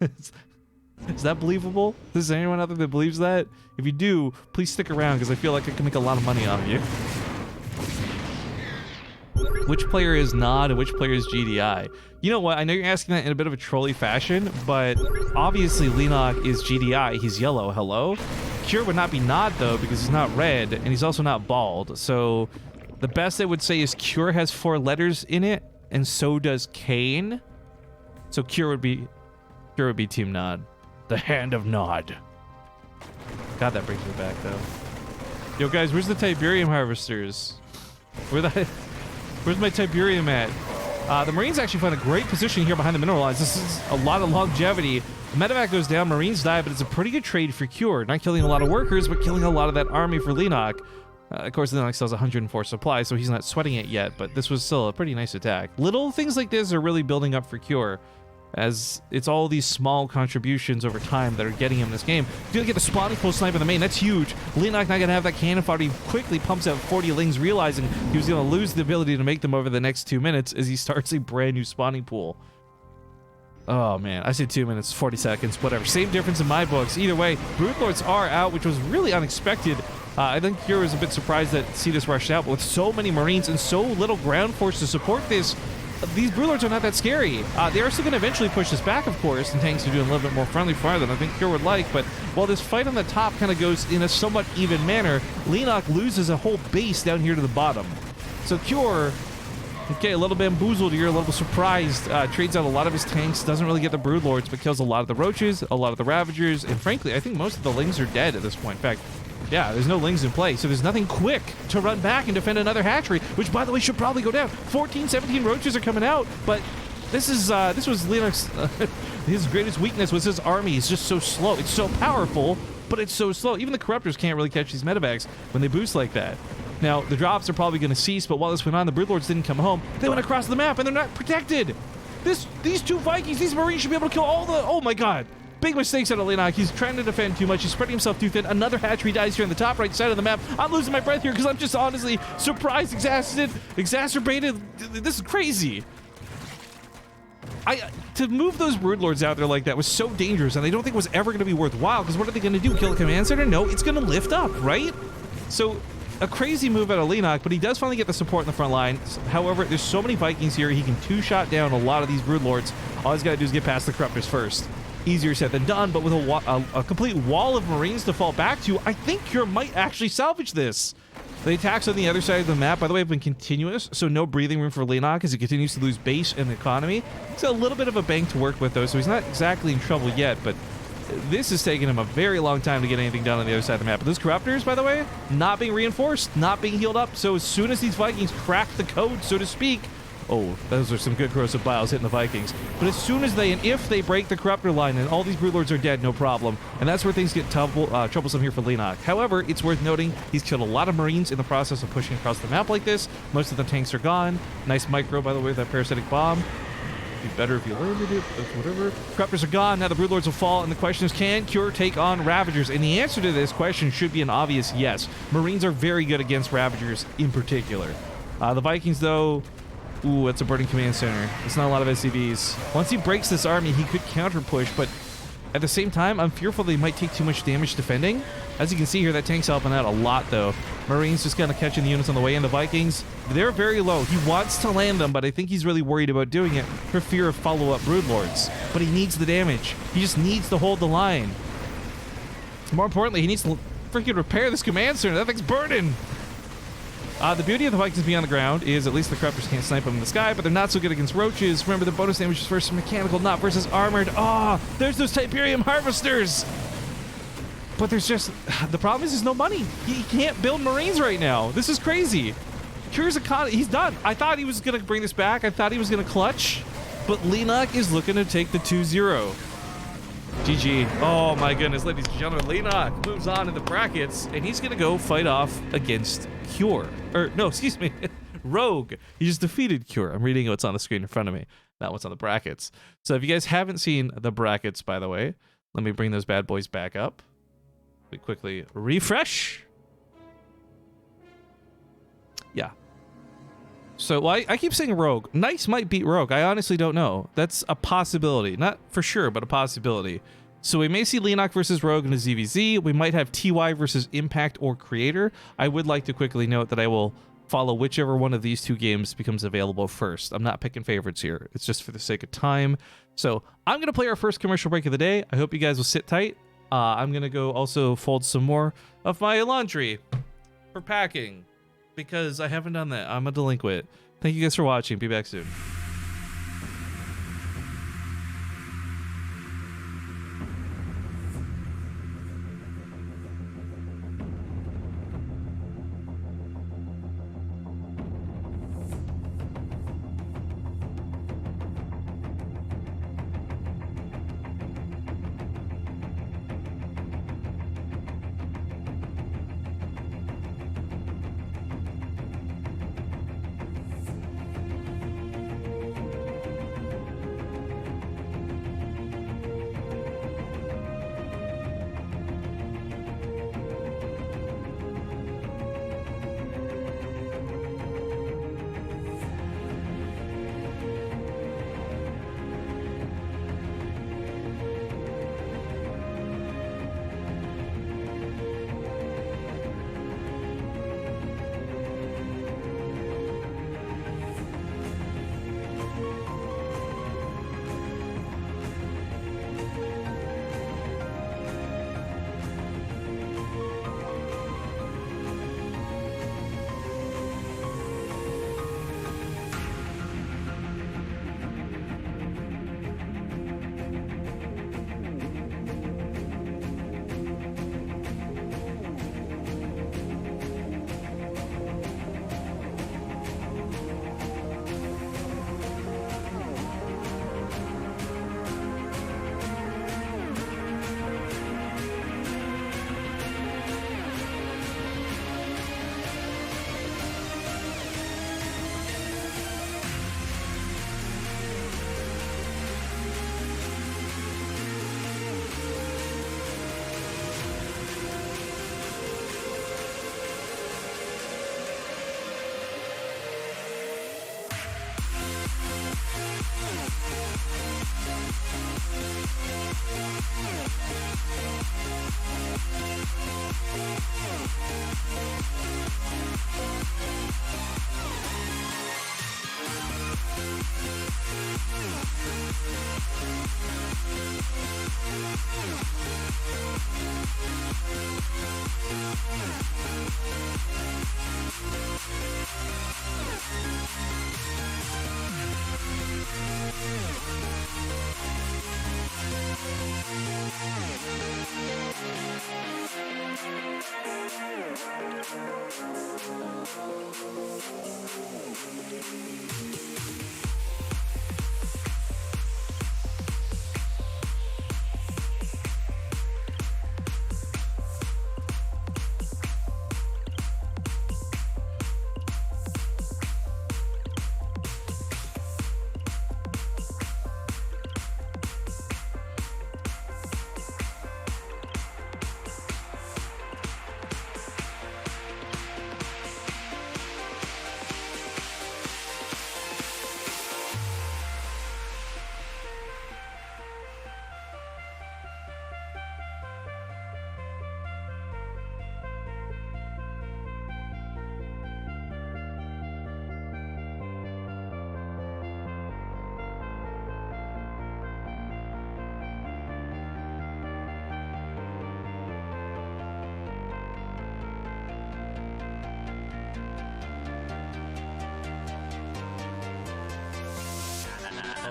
Is that believable? Is there anyone out there that believes that? If you do, please stick around because I feel like I can make a lot of money off of you. Which player is Nod and which player is GDI? You know what? I know you're asking that in a bit of a trolly fashion, but obviously Leenock is GDI. He's yellow. Hello? Cure would not be Nod, though, because he's not red, and he's also not bald. So the best I would say is Cure has 4 letters in it, and so does Kane. So Cure would be Team Nod. The Hand of Nod. God, that brings me back, though. Yo, guys, where's the Tiberium harvesters? Where's my Tiberium at? The Marines actually find a great position here behind the mineral lines. This is a lot of longevity. Medevac goes down, Marines die, but it's a pretty good trade for Cure. Not killing a lot of workers, but killing a lot of that army for Leenock. Of course, Leenock still has 104 supply, so he's not sweating it yet, but this was still a pretty nice attack. Little things like this are really building up for Cure, as it's all these small contributions over time that are getting him this game. He's gonna get the spawning pool snipe in the main. That's huge. Leenock not gonna have that cannon fodder. He quickly pumps out 40 lings, realizing he was gonna lose the ability to make them over the next 2 minutes as he starts a brand new spawning pool. Oh man, I say 2 minutes, 40 seconds, whatever. Same difference in my books. Either way, Broodlords are out, which was really unexpected. I think Cure was a bit surprised to see this rushed out, but with so many Marines and so little ground force to support this, these Broodlords are not that scary. They are still going to eventually push this back, of course, and tanks are doing a little bit more friendly fire than I think Cure would like, but while this fight on the top kind of goes in a somewhat even manner, Leenock loses a whole base down here to the bottom. So Cure, okay, a little bamboozled here, a little surprised, trades out a lot of his tanks, doesn't really get the Broodlords, but kills a lot of the Roaches, a lot of the Ravagers, and frankly, I think most of the Lings are dead at this point. In fact, yeah, there's no Lings in play, so there's nothing quick to run back and defend another hatchery, which, by the way, should probably go down. 14, 17 Roaches are coming out, but this was Leenock's, his greatest weakness was his army. It's just so slow. It's so powerful, but it's so slow. Even the Corruptors can't really catch these medevacs when they boost like that. Now, the drops are probably going to cease, but while this went on, the Broodlords didn't come home. They went across the map, and they're not protected. These 2 Vikings, these Marines should be able to kill all the... Oh, my God. Big mistakes out of Leenock. He's trying to defend too much. He's spreading himself too thin. Another hatchery dies here on the top right side of the map. I'm losing my breath here because I'm just honestly surprised, exacerbated. This is crazy. To move those Broodlords out there like that was so dangerous, and I don't think it was ever going to be worthwhile, because what are they going to do? Kill a command center? No, it's going to lift up, right? So a crazy move out of Olimoleague, but he does finally get the support in the front line. However, there's so many Vikings here, he can two-shot down a lot of these Broodlords. All he's got to do is get past the Corruptors first. Easier said than done, but with a complete wall of Marines to fall back to, I think Cure might actually salvage this. The attacks on the other side of the map, by the way, have been continuous, so no breathing room for Olimoleague as he continues to lose base and economy. He's got a little bit of a bank to work with, though, so he's not exactly in trouble yet, but this is taking him a very long time to get anything done on the other side of the map. But those Corruptors, by the way, not being reinforced, not being healed up, so as soon as these Vikings crack the code, so to speak, oh, those are some good corrosive biles hitting the Vikings. But as soon as they, and if they break the Corruptor line, and all these Broodlords are dead, no problem. And that's where things get troublesome here for Olimoleague. However, it's worth noting, he's killed a lot of Marines in the process of pushing across the map like this. Most of the tanks are gone. Nice micro, by the way, with that parasitic bomb. Be better if you landed it, but whatever. Corruptors are gone, now the Broodlords will fall, and the question is, can Cure take on Ravagers? And the answer to this question should be an obvious yes. Marines are very good against Ravagers in particular. The Vikings, though, ooh, that's a burning command center. It's not a lot of SCVs. Once he breaks this army, he could counter push, but at the same time, I'm fearful they might take too much damage defending. As you can see here, that tank's helping out a lot, though. Marines just kind of catching the units on the way in. The Vikings, they're very low. He wants to land them, but I think he's really worried about doing it for fear of follow-up Broodlords. But he needs the damage. He just needs to hold the line. More importantly, he needs to freaking repair this command center. That thing's burning. The beauty of the Vikings being on the ground is at least the Corruptors can't snipe them in the sky, but they're not so good against roaches. Remember, the bonus damage is versus mechanical, not versus armored. Oh, there's those Tiberium Harvesters. But there's just, the problem is there's no money. He can't build Marines right now. This is crazy. Cure's economy, he's done. I thought he was going to bring this back. I thought he was going to clutch, but Olimoleague is looking to take the 2-0. GG. Oh my goodness, ladies and gentlemen, Olimoleague moves on in the brackets, and he's going to go fight off against Cure. Or, no, excuse me, Rogue. He just defeated Cure. I'm reading what's on the screen in front of me, not what's on the brackets. So if you guys haven't seen the brackets, by the way, let me bring those bad boys back up. We quickly refresh. Yeah. So well, I keep saying Rogue. Nice might beat Rogue. I honestly don't know. That's a possibility. Not for sure, but a possibility. So we may see Olimoleague versus Rogue in a ZVZ. We might have TY versus Impact or Creator. I would like to quickly note that I will follow whichever one of these two games becomes available first. I'm not picking favorites here. It's just for the sake of time. So I'm going to play our first commercial break of the day. I hope you guys will sit tight. I'm going to go also fold some more of my laundry for packing because I haven't done that. I'm a delinquent. Thank you guys for watching. Be back soon.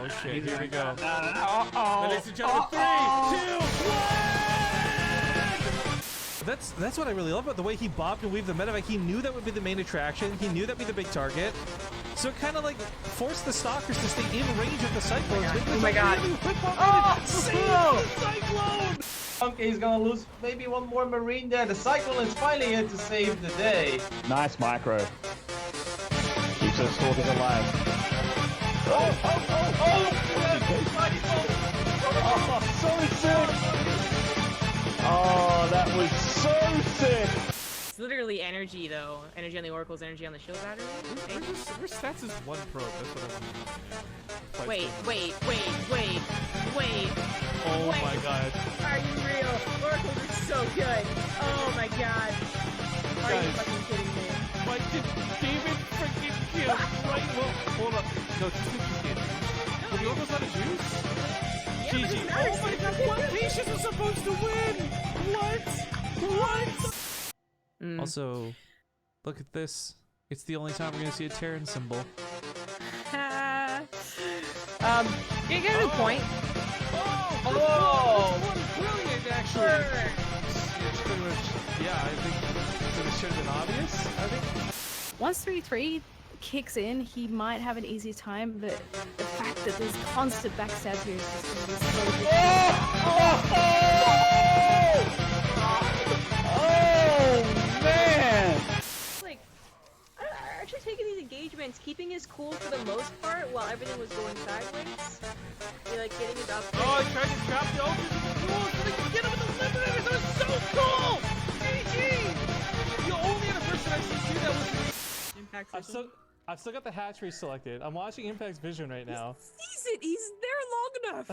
Oh shit, here we go. Uh-oh. Ladies and gentlemen, 3, 2, 1! That's what I really love about the way he bobbed and weaved the medevac. He knew that would be the main attraction. He knew that'd be the big target. So it kind of like forced the stalkers to stay in range of the cyclones. Oh my god. Save the cyclone! Okay, he's gonna lose maybe one more marine there. The cyclone is finally here to save the day. Nice micro. Keeps those stalkers alive. Oh! Oh, so sick! Oh, that was so sick! It's literally energy, though. Energy on the oracles, energy on the shield battery. Where's stats is 1 probe? That's what I want to know. Wait. Oh Wait. my god. Are you real? Oracles are so good. Oh my god. Are you Guys. fucking kidding me? Why did David freaking kill? Right, well, hold up. No, just think he's dead. Well, the oracle's not a juice? Yeah, but GG. it's Oh my god, what Patience was supposed to win? What? Also, look at this. It's the only time we're gonna see a Terran symbol. You get a point. Oh! Brilliant, actually. It's pretty much, yeah, I think it should have been obvious, I think. Once 3-3 kicks in, he might have an easier time, but the fact that there's constant backstab here is just going to be so difficult. Oh, man! Like, actually taking these engagements, keeping his cool for the most part while everything was going sideways. Like getting his up. Oh, he tried to trap the ultras in the tools so they could get him in the liberators. That was so cool! GG! The only other person I've seen do that was Impact I've still got the hatchery selected. I'm watching Impact's vision right now. sees it. He's there long enough.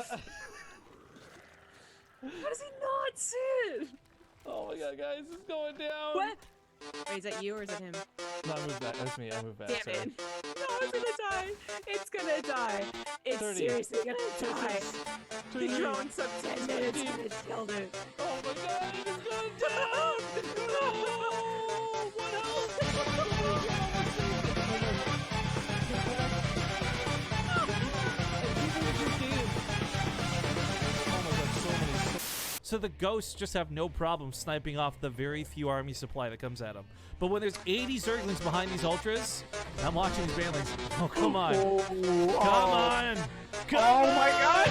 How does he not see it? Oh my god, guys, it's going down. What? Wait, is that you or is that him? No, I moved back. That's me. I moved back. Damn Sorry. it. No, it's gonna die. It's gonna die. It's 30. seriously gonna die. The 20. drone sub 10 minutes and it killed it. Oh my god, it is going down! No! What else? So the ghosts just have no problem sniping off the very few army supply that comes at them. But when there's 80 Zerglings behind these ultras, I'm watching these banelings. Oh, come on. Come on! Oh my god!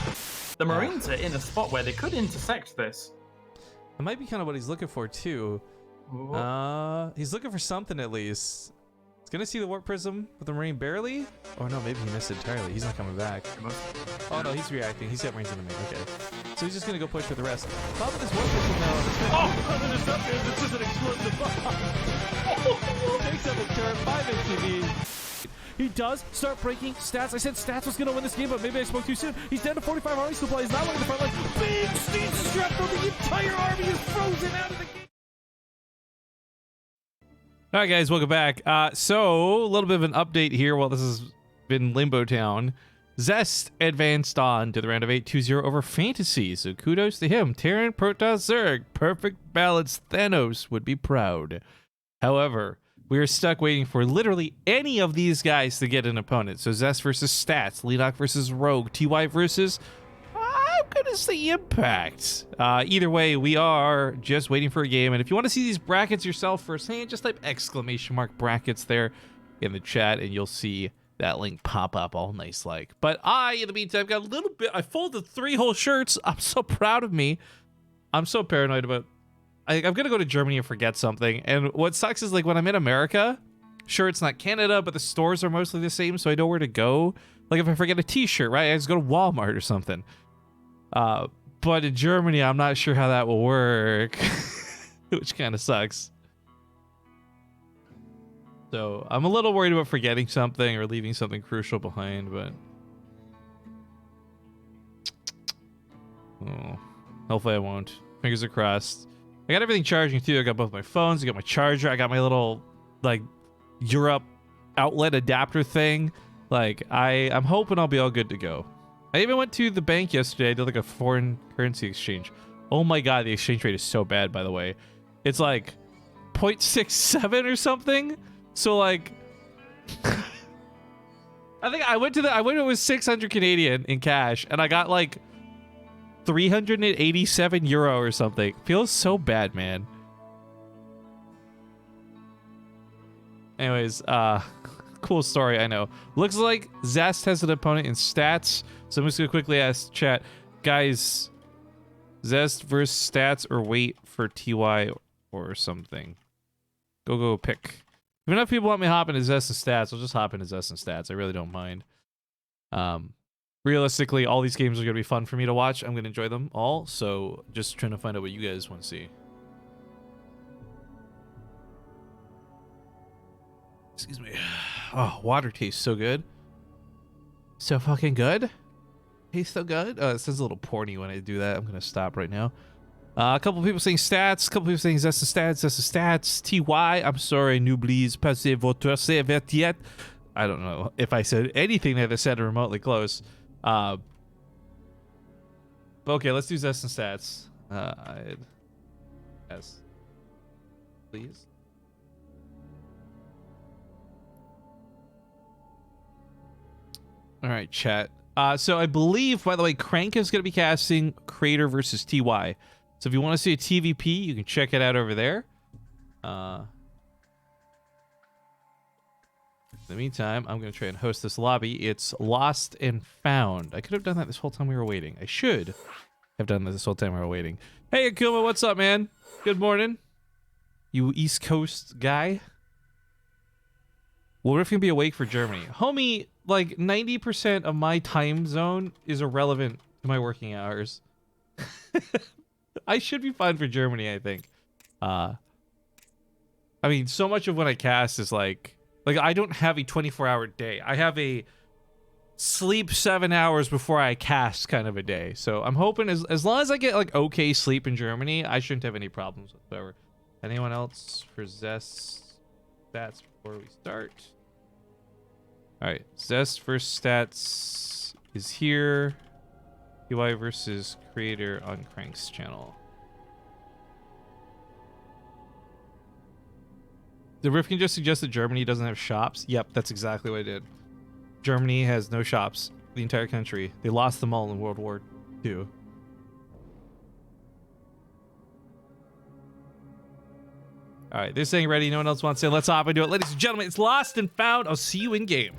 Booyah! The Marines are in a spot where they could intersect this. That might be kind of what he's looking for, too. He's looking for something, at least. He's gonna see the warp prism with the Marine barely? Oh no, maybe he missed it entirely. He's not coming back. Oh no, he's reacting. He's got Marines in the main. Okay. So he's just gonna go push for the rest. Problem with this warp prism now. Oh! The disruptors, it's just an explosive bomb! Takes out the turret, 5 ATV. He does start breaking stats. I said stats was going to win this game, but maybe I spoke too soon. He's down to 45 army supply. He's not winning the front line. Big stage strap though. The entire army is frozen out of the game. All right, guys, welcome back. So a little bit of an update here while this has been Limbo Town. Zest advanced on to the round of 8, 2-0 over Fantasy, so kudos to him. Terran, Protoss, Zerg, perfect balance. Thanos would be proud. However, we are stuck waiting for literally any of these guys to get an opponent. So Zest versus Stats, Ledoc versus Rogue, TY versus, I'm gonna say Impact. Either way, we are just waiting for a game, and if you want to see these brackets yourself firsthand, just type ! brackets there in the chat, and you'll see that link pop up all nice like. But in the meantime, got a little bit, I folded 3 whole shirts. I'm so proud of me. I'm so paranoid about, I'm gonna go to Germany and forget something. And what sucks is, like, when I'm in America, sure, it's not Canada, but the stores are mostly the same, so I know where to go. Like, if I forget a t-shirt, right, I just go to Walmart or something. But in Germany, I'm not sure how that will work, which kind of sucks. So I'm a little worried about forgetting something or leaving something crucial behind, but hopefully I won't. Fingers are crossed. I got everything charging too. I got both my phones, I got my charger, I got my little, like, Europe outlet adapter thing. Like, I'm hoping I'll be all good to go. I even went to the bank yesterday. I did like a foreign currency exchange. Oh my god, the exchange rate is so bad, by the way. It's like 0.67 or something. So, like, I think I went it was 600 Canadian in cash, and I got like 387 euro or something. Feels so bad, man. Anyways, cool story, I know. Looks like Zest has an opponent in Stats, so I'm just gonna quickly ask chat, guys, Zest versus Stats or wait for TY or something? Go pick. If enough people want me to hop into Zest and Stats, I'll just hop into Zest and Stats. I really don't mind. Realistically, all these games are going to be fun for me to watch. I'm going to enjoy them all, so just trying to find out what you guys want to see. Excuse me. Oh, water tastes so good. So fucking good. Tastes so good. It says a little porny when I do that. I'm going to stop right now. A couple people saying Stats, a couple people saying Zest and Stats, TY, I'm sorry, n'oubliez pas votre serviette. I don't know if I said anything that I said remotely close. But okay, let's do Zest and Stats. Yes. Please. All right, chat. So I believe, by the way, Crank is going to be casting Creator versus TY. So if you want to see a TVP, you can check it out over there. In the meantime, I'm going to try and host this lobby. It's Lost and Found. I could have done that this whole time we were waiting. I should have done this whole time we were waiting. Hey, Akuma, what's up, man? Good morning. You East Coast guy. What if you can be awake for Germany? Homie, like 90% of my time zone is irrelevant to my working hours. I should be fine for Germany, I think. I mean, so much of when I cast is like I don't have a 24-hour day. I have a sleep 7 hours before I cast kind of a day. So I'm hoping as long as I get like okay sleep in Germany, I shouldn't have any problems whatsoever. Anyone else for Zest Stats before we start? All right, Zest versus Stats is here. UI versus Creator on Crank's channel. The Rifkin just suggested Germany doesn't have shops. Yep, that's exactly what I did. Germany has no shops. The entire country. They lost them all in World War II. All right, this thing ready. No one else wants to say. Let's hop into it. Ladies and gentlemen, it's Lost and Found. I'll see you in game.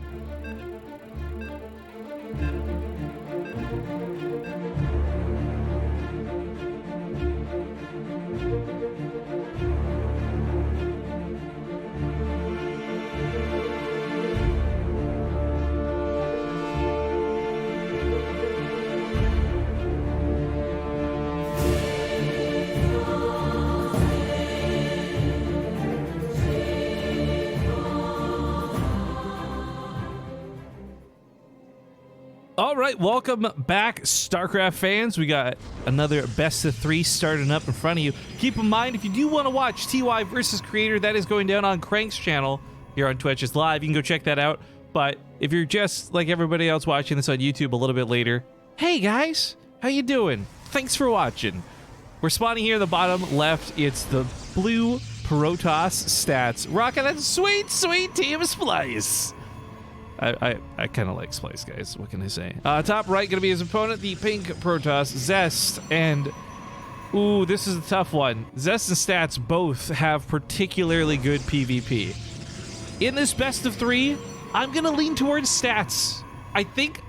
All right, welcome back, StarCraft fans. We got another best of 3 starting up in front of you. Keep in mind, if you do want to watch TY versus Creator, that is going down on Crank's channel here on Twitch. It's live. You can go check that out. But if you're just like everybody else watching this on YouTube a little bit later, hey guys, how you doing? Thanks for watching. We're spawning here in the bottom left. It's the blue Protoss stats. Rocking that sweet, sweet team Splice. I kind of like Splice, guys. What can I say? Top right, going to be his opponent, the pink Protoss, Zest. And, ooh, this is a tough one. Zest and Stats both have particularly good PvP. In this best of 3, I'm going to lean towards Stats. I think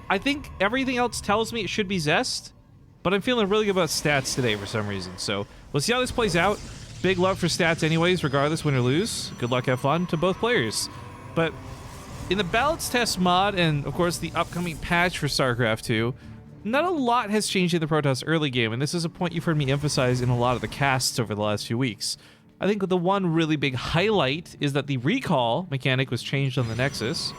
everything else tells me it should be Zest, but I'm feeling really good about Stats today for some reason. So let's see how this plays out. Big love for Stats anyways, regardless, win or lose. Good luck, have fun to both players. But in the balance test mod, and of course the upcoming patch for StarCraft 2, not a lot has changed in the Protoss early game, and this is a point you've heard me emphasize in a lot of the casts over the last few weeks. I think the one really big highlight is that the recall mechanic was changed on the Nexus.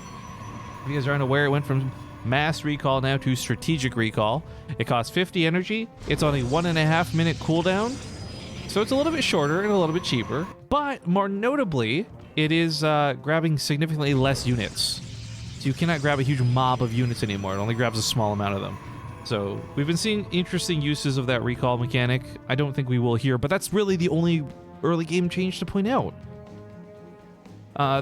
If you guys aren't aware, it went from mass recall now to strategic recall. It costs 50 energy. It's on a 1.5 minute cooldown, so it's a little bit shorter and a little bit cheaper. But more notably, it is grabbing significantly less units. So you cannot grab a huge mob of units anymore. It only grabs a small amount of them. So we've been seeing interesting uses of that recall mechanic. I don't think we will here, but that's really the only early game change to point out.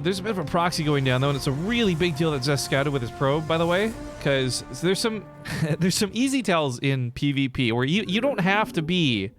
There's a bit of a proxy going down though, and it's a really big deal that Zest scouted with his probe, by the way, because there's some there's some easy tells in PvP where you don't have to be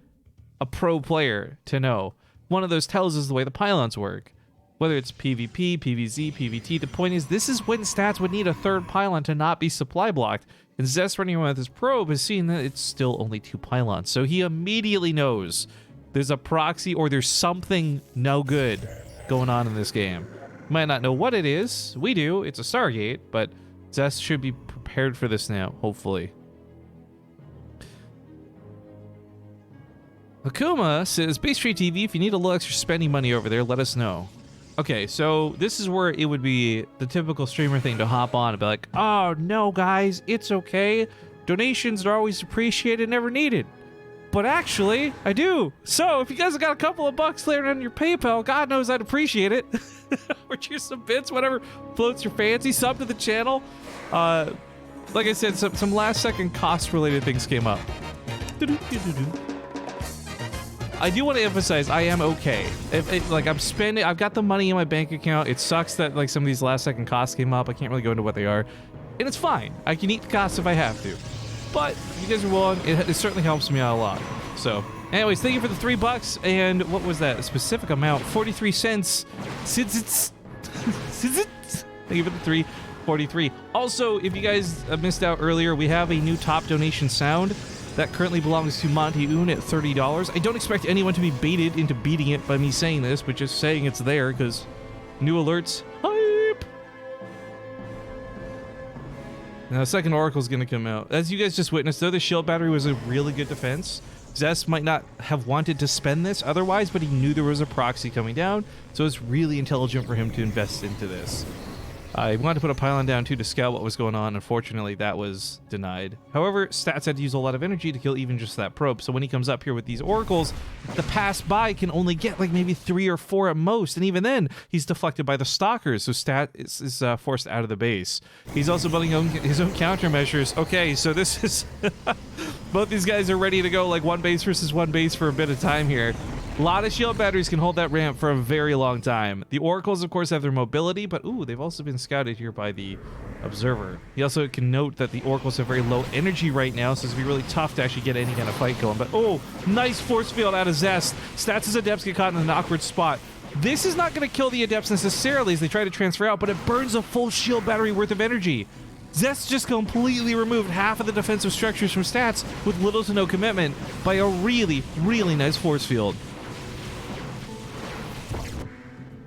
a pro player to know. One of those tells is the way the pylons work. Whether it's PvP, PvZ, PvT, the point is this is when Stats would need a third pylon to not be supply blocked. And Zest running around with his probe has seen that it's still only 2 pylons. So he immediately knows there's a proxy or there's something no good going on in this game. Might not know what it is. We do. It's a Stargate, but Zest should be prepared for this now, hopefully. Akuma says, BaseTradeTV, if you need a little extra spending money over there, let us know. Okay, so this is where it would be the typical streamer thing to hop on and be like, oh, no, guys, it's okay. Donations are always appreciated, never needed. But actually, I do. So if you guys have got a couple of bucks laying on your PayPal, God knows I'd appreciate it. Or cheers some bits, whatever floats your fancy. Sub to the channel. Like I said, some last-second cost-related things came up. I do want to emphasize I am okay. Like I'm spending, I've got the money in my bank account. It sucks that like some of these last-second costs came up. I can't really go into what they are, and it's fine. I can eat the costs if I have to. But if you guys are willing, it certainly helps me out a lot. So, anyways, thank you for the $3. And what was that? A specific amount? 43 cents. Thank you for the 3.43. Also, if you guys missed out earlier, we have a new top donation sound that currently belongs to Monty Un at $30. I don't expect anyone to be baited into beating it by me saying this, but just saying it's there because new alerts. Hype! Now, the second Oracle is going to come out. As you guys just witnessed, though, the shield battery was a really good defense. Zest might not have wanted to spend this otherwise, but he knew there was a proxy coming down, so it's really intelligent for him to invest into this. I wanted to put a pylon down too to scout what was going on. Unfortunately, that was denied. However, Stats had to use a lot of energy to kill even just that probe. So when he comes up here with these oracles, the pass by can only get like maybe 3 or 4 at most. And even then, he's deflected by the stalkers. So Stat is forced out of the base. He's also building his own countermeasures. Okay, so this is... both these guys are ready to go like one base versus one base for a bit of time here. A lot of shield batteries can hold that ramp for a very long time. The oracles, of course, have their mobility, but ooh, they've also been scouted here by the observer. He also can note that the oracles have very low energy right now, so it's going to be really tough to actually get any kind of fight going. But oh, nice force field out of Zest. Stats as Adepts get caught in an awkward spot. This is not going to kill the Adepts necessarily as they try to transfer out, but it burns a full shield battery worth of energy. Zest just completely removed half of the defensive structures from Stats with little to no commitment by a really, really nice force field.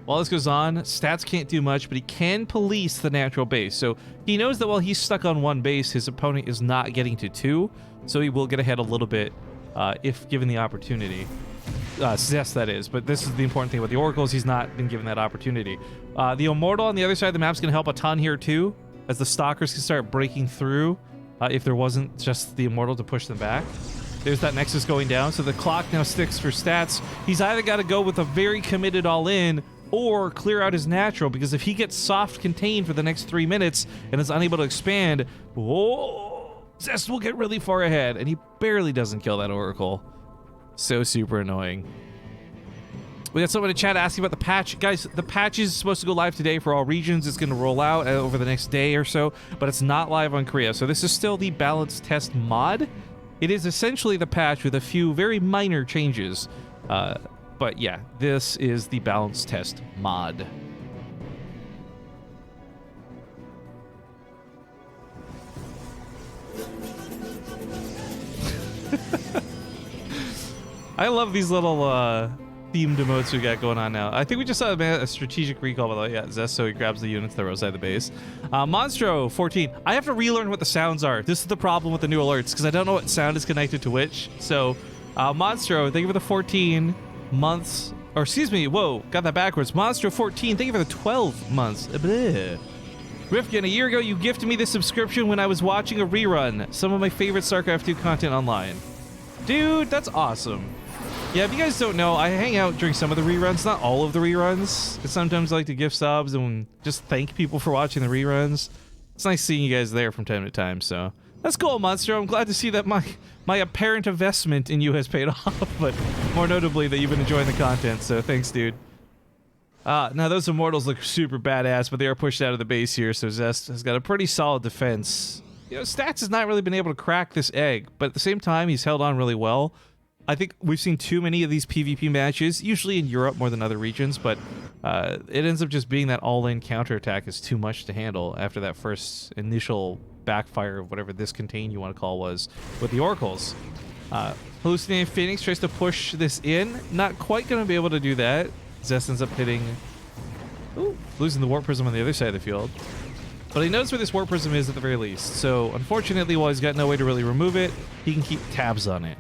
While this goes on, Stats can't do much, but he can police the natural base. So he knows that while he's stuck on one base, his opponent is not getting to 2, so he will get ahead a little bit if given the opportunity. Zest, that is. But this is the important thing about the oracles. He's not been given that opportunity. The Immortal on the other side of the map is going to help a ton here too, as the stalkers can start breaking through if there wasn't just the Immortal to push them back. There's that Nexus going down, so the clock now sticks for Stats. He's either got to go with a very committed all-in or clear out his natural, because if he gets soft contained for the next 3 minutes and is unable to expand, whoa, Zest will get really far ahead, and he barely doesn't kill that Oracle. So super annoying. We got someone in chat asking about the patch. Guys, the patch is supposed to go live today for all regions. It's going to roll out over the next day or so, but it's not live on Korea. So this is still the balance test mod. It is essentially the patch with a few very minor changes. But yeah, this is the balance test mod. I love these little themed emotes we got going on now. I think we just saw a strategic recall, by the way. Yeah, Zest, so he grabs the units that are outside the base. Monstro 14. I have to relearn what the sounds are. This is the problem with the new alerts, because I don't know what sound is connected to which. So, Monstro, thank you for the 14 months. Or excuse me, whoa, got that backwards. Monstro 14, thank you for the 12 months. Bleh. Rifkin, a year ago you gifted me this subscription when I was watching a rerun. Some of my favorite StarCraft 2 content online. Dude, that's awesome. Yeah, if you guys don't know, I hang out during some of the reruns, not all of the reruns. Because sometimes I like to gift subs and just thank people for watching the reruns. It's nice seeing you guys there from time to time, so. That's cool, Monstro. I'm glad to see that my apparent investment in you has paid off, but more notably that you've been enjoying the content, so thanks, dude. Now those Immortals look super badass, but they are pushed out of the base here, so Zest has got a pretty solid defense. You know, Stats has not really been able to crack this egg, but at the same time, he's held on really well. I think we've seen too many of these PvP matches, usually in Europe more than other regions, but it ends up just being that all-in counterattack is too much to handle after that first initial backfire of whatever this contain you want to call was with the Oracles. Hallucinating Phoenix tries to push this in. Not quite going to be able to do that. Zest ends up hitting... Ooh, losing the Warp Prism on the other side of the field. But he knows where this Warp Prism is at the very least. So, unfortunately, while he's got no way to really remove it, he can keep tabs on it.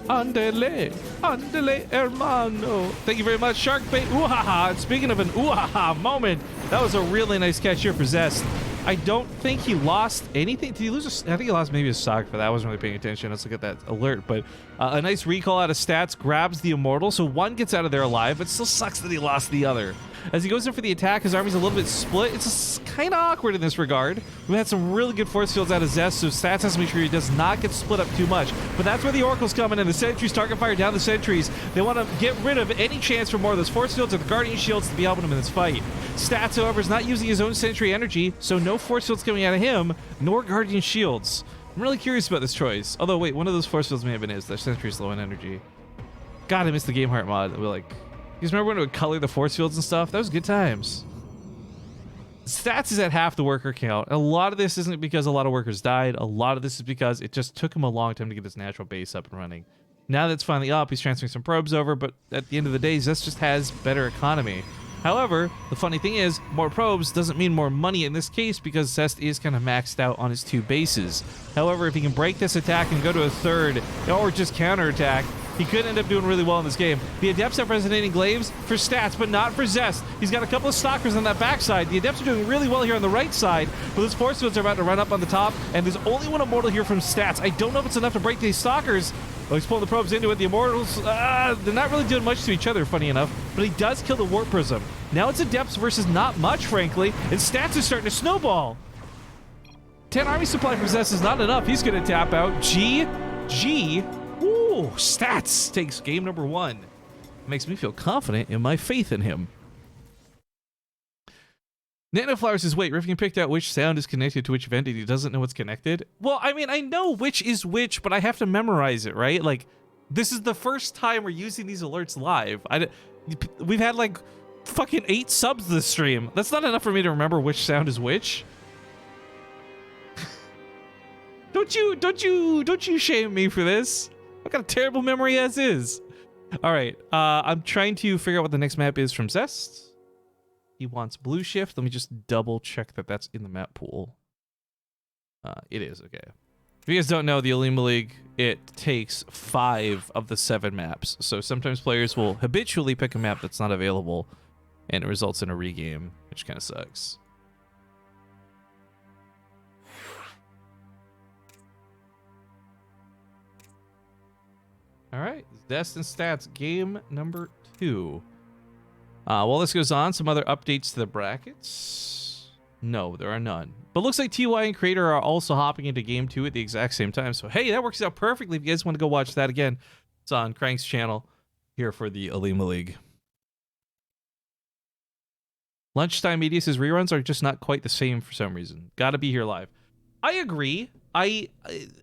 Andele, andele, hermano. Thank you very much, Sharkbait. Ooh-ha-ha. Speaking of an ooh-ha-ha moment, that was a really nice catch here for Zest. I don't think he lost anything. Did he lose I think he lost maybe a sock for that. I wasn't really paying attention. Let's look at that alert. But a nice recall out of Stats, grabs the Immortal, so one gets out of there alive, but still sucks that he lost the other. As he goes in for the attack, his army's a little bit split. It's kind of awkward in this regard. We had some really good force fields out of Zest, so Stats has to make sure he does not get split up too much. But that's where the Oracle's coming in. The sentries target fire down the sentries. They want to get rid of any chance for more of those force fields or the Guardian Shields to be helping him in this fight. Stats, however, is not using his own sentry energy, so no force fields coming out of him, nor Guardian Shields. I'm really curious about this choice. Although, wait, one of those force fields may have been his. That sentry's low in energy. God, I missed the Game Heart mod. We're like... You guys remember when it would color the force fields and stuff? That was good times. Stats is at half the worker count. A lot of this isn't because a lot of workers died. A lot of this is because it just took him a long time to get his natural base up and running. Now that it's finally up, he's transferring some probes over, but at the end of the day, Zest just has better economy. However, the funny thing is, more probes doesn't mean more money in this case because Zest is kind of maxed out on his 2 bases. However, if he can break this attack and go to a third, or just counterattack, he could end up doing really well in this game. The Adepts have Resonating Glaives for Stats, but not for Zest. He's got a couple of Stalkers on that backside. The Adepts are doing really well here on the right side, but those force fields are about to run up on the top, and there's only one Immortal here from Stats. I don't know if it's enough to break these Stalkers. Oh, he's pulling the probes into it. The Immortals, they're not really doing much to each other, funny enough, but he does kill the Warp Prism. Now it's Adepts versus not much, frankly, and Stats is starting to snowball. 10 army supply from Zest is not enough. He's going to tap out. GG. Ooh, Stats takes game number 1. Makes me feel confident in my faith in him. Nanoflower says, wait, Rifkin picked out which sound is connected to which event and he doesn't know what's connected? Well, I mean, I know which is which, but I have to memorize it, right? Like, this is the first time we're using these alerts live. We've had, like, fucking 8 subs this stream. That's not enough for me to remember which sound is which. Don't you shame me for this. I've got a terrible memory as is. All right, I'm trying to figure out what the next map is from Zest. He wants Blue Shift. Let me just double check that that's in the map pool. It is, okay. If you guys don't know, the Olimoleague, it takes 5 of the 7 maps. So sometimes players will habitually pick a map that's not available, and it results in a regame, which kind of sucks. All right, Zest and Stats, game number 2. While this goes on, some other updates to the brackets. No, there are none. But looks like TY and Creator are also hopping into game 2 at the exact same time. So, hey, that works out perfectly. If you guys want to go watch that again, it's on Crank's channel here for the Olimoleague. Lunchtime media says reruns are just not quite the same for some reason. Gotta be here live. I agree. I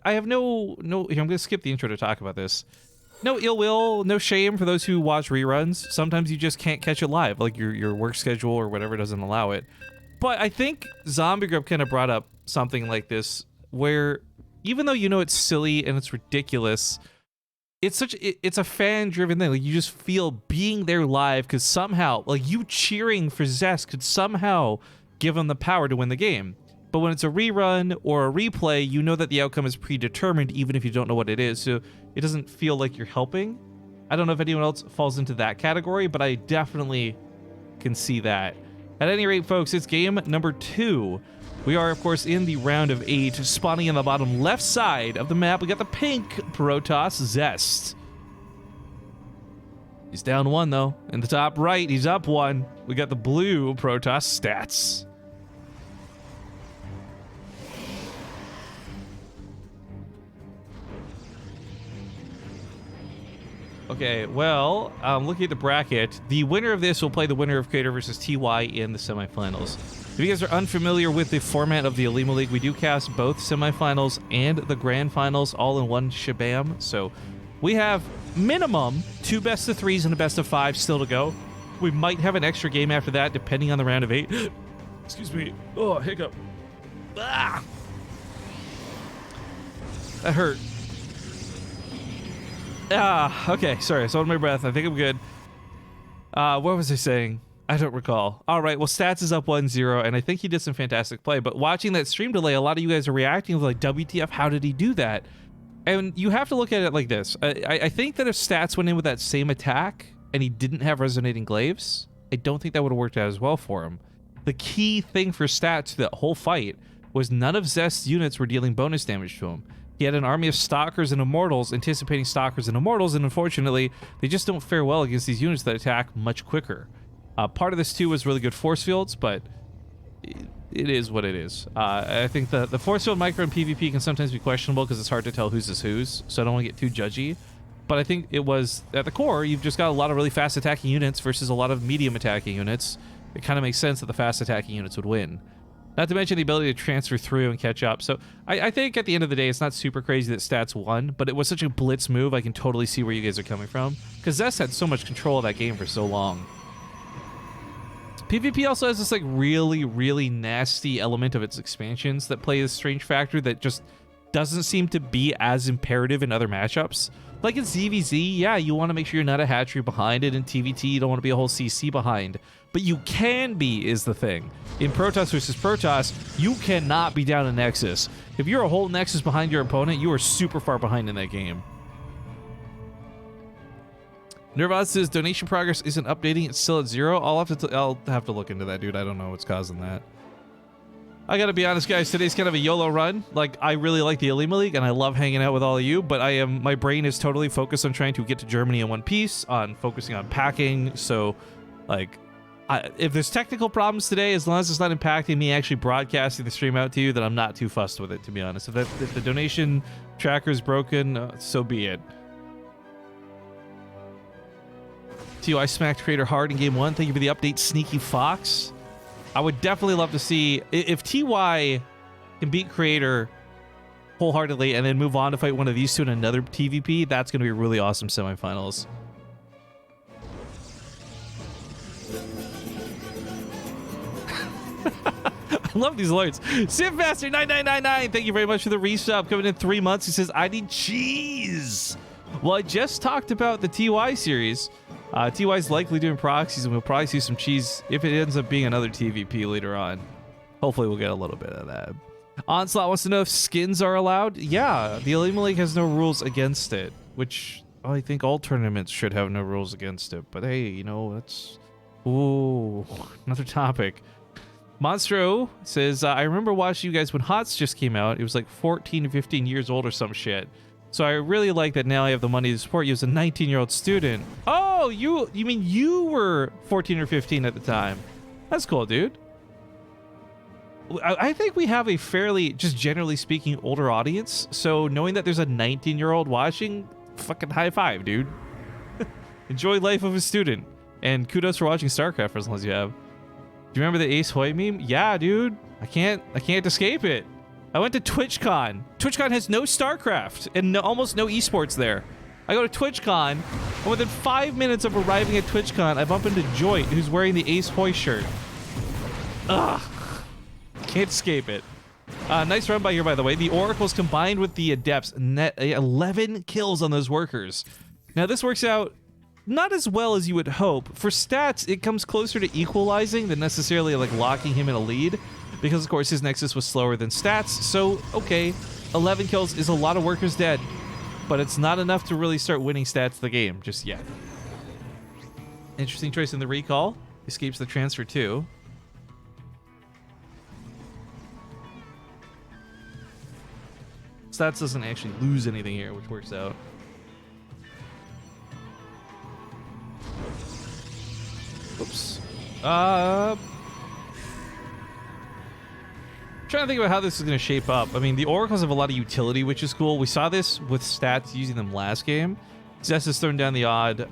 have no. I'm gonna skip the intro to talk about this. No ill will, no shame for those who watch reruns. Sometimes you just can't catch it live, like your work schedule or whatever doesn't allow it. But I think Zombie Grub kind of brought up something like this, where even though you know it's silly and it's ridiculous, it's a fan-driven thing. Like, you just feel being there live because somehow, like, you cheering for Zest could somehow give them the power to win the game. But when it's a rerun or a replay, you know that the outcome is predetermined even if you don't know what it is, so it doesn't feel like you're helping. I don't know if anyone else falls into that category, but I definitely can see that. At any rate, folks, it's game number 2. We are, of course, in the round of 8, spawning in the bottom left side of the map. We got the pink Protoss Zest. He's down 1, though. In the top right, he's up 1. We got the blue Protoss Stats. Okay, well, looking at the bracket, the winner of this will play the winner of Creator versus TY in the semifinals. If you guys are unfamiliar with the format of the Olimoleague, we do cast both semifinals and the grand finals all in one shabam. So we have minimum 2 best of 3s and a best of 5 still to go. We might have an extra game after that, depending on the round of 8. Excuse me. Oh, hiccup. Ah! That hurt. Okay, sorry, I swallowed my breath. I think I'm good. What was I saying? I don't recall. All right, well, Stats is up 1-0, and I think he did some fantastic play, but watching that stream delay, a lot of you guys are reacting like, WTF, how did he do that? And you have to look at it like this. I think that if Stats went in with that same attack, and he didn't have Resonating Glaives, I don't think that would have worked out as well for him. The key thing for Stats that whole fight was none of Zest's units were dealing bonus damage to him. He had an army of Stalkers and Immortals, anticipating Stalkers and Immortals, and unfortunately, they just don't fare well against these units that attack much quicker. Part of this, too, was really good force fields, but it is what it is. I think the force field micro in PvP can sometimes be questionable because it's hard to tell whose is whose, so I don't want to get too judgy. But I think it was, at the core, you've just got a lot of really fast attacking units versus a lot of medium attacking units. It kind of makes sense that the fast attacking units would win. Not to mention the ability to transfer through and catch up. So I think at the end of the day, it's not super crazy that Stats won, but it was such a blitz move, I can totally see where you guys are coming from. Because Zest had so much control of that game for so long. PvP also has this like really, really nasty element of its expansions that play a strange factor that just doesn't seem to be as imperative in other matchups. Like in ZVZ, yeah, you want to make sure you're not a hatchery behind it. In TVT, you don't want to be a whole CC behind. But you can be, is the thing. In Protoss versus Protoss, you cannot be down a Nexus. If you're a whole Nexus behind your opponent, you are super far behind in that game. Nervaz says donation progress isn't updating, it's still at 0. I'll have to look into that, dude. I don't know what's causing that. I gotta be honest, guys, today's kind of a YOLO run. Like, I really like the Olimoleague and I love hanging out with all of you, but my brain is totally focused on trying to get to Germany in one piece, on focusing on packing. So, like, if there's technical problems today, as long as it's not impacting me actually broadcasting the stream out to you, then I'm not too fussed with it, to be honest. If the donation tracker is broken, so be it. I smacked Creator hard in game 1. Thank you for the update, Sneaky Fox. I would definitely love to see if TY can beat Creator wholeheartedly and then move on to fight one of these two in another TVP. That's going to be really awesome semifinals. I love these alerts. Simfaster9999, thank you very much for the resub. Coming in 3 months. He says, I need cheese. Well, I just talked about the TY series. TY's likely doing proxies, and we'll probably see some cheese if it ends up being another TVP later on. Hopefully we'll get a little bit of that. Onslaught wants to know if skins are allowed. Yeah, the Olimoleague has no rules against it, which I think all tournaments should have no rules against it. But hey, you know, that's... Ooh, another topic. Monstro says, I remember watching you guys when HOTS just came out. It was like 14 or 15 years old or some shit. So I really like that now I have the money to support you as a 19-year-old student. Oh, you mean you were 14 or 15 at the time? That's cool, dude. I think we have a fairly, just generally speaking, older audience. So knowing that there's a 19-year-old watching, fucking high five, dude. Enjoy life of a student. And kudos for watching StarCraft for as long as you have. Do you remember the Ace Hoy meme? Yeah, dude. I can't escape it. I went to TwitchCon. TwitchCon has no StarCraft and almost no esports there. I go to TwitchCon, and within 5 minutes of arriving at TwitchCon, I bump into Joyt, who's wearing the Ace Hoy shirt. Ugh. Can't escape it. Nice run by here, by the way. The Oracles combined with the Adepts, net 11 kills on those workers. Now, this works out not as well as you would hope. For stats, it comes closer to equalizing than necessarily like locking him in a lead, because of course his Nexus was slower than stats. So, okay, 11 kills is a lot of workers dead, but it's not enough to really start winning stats the game just yet. Interesting choice in the recall. Escapes the transfer too. Stats doesn't actually lose anything here, which works out. Oops. Trying to think about how this is going to shape up. I mean, the Oracles have a lot of utility, which is cool. We saw this with stats using them last game. Zest has thrown down the odd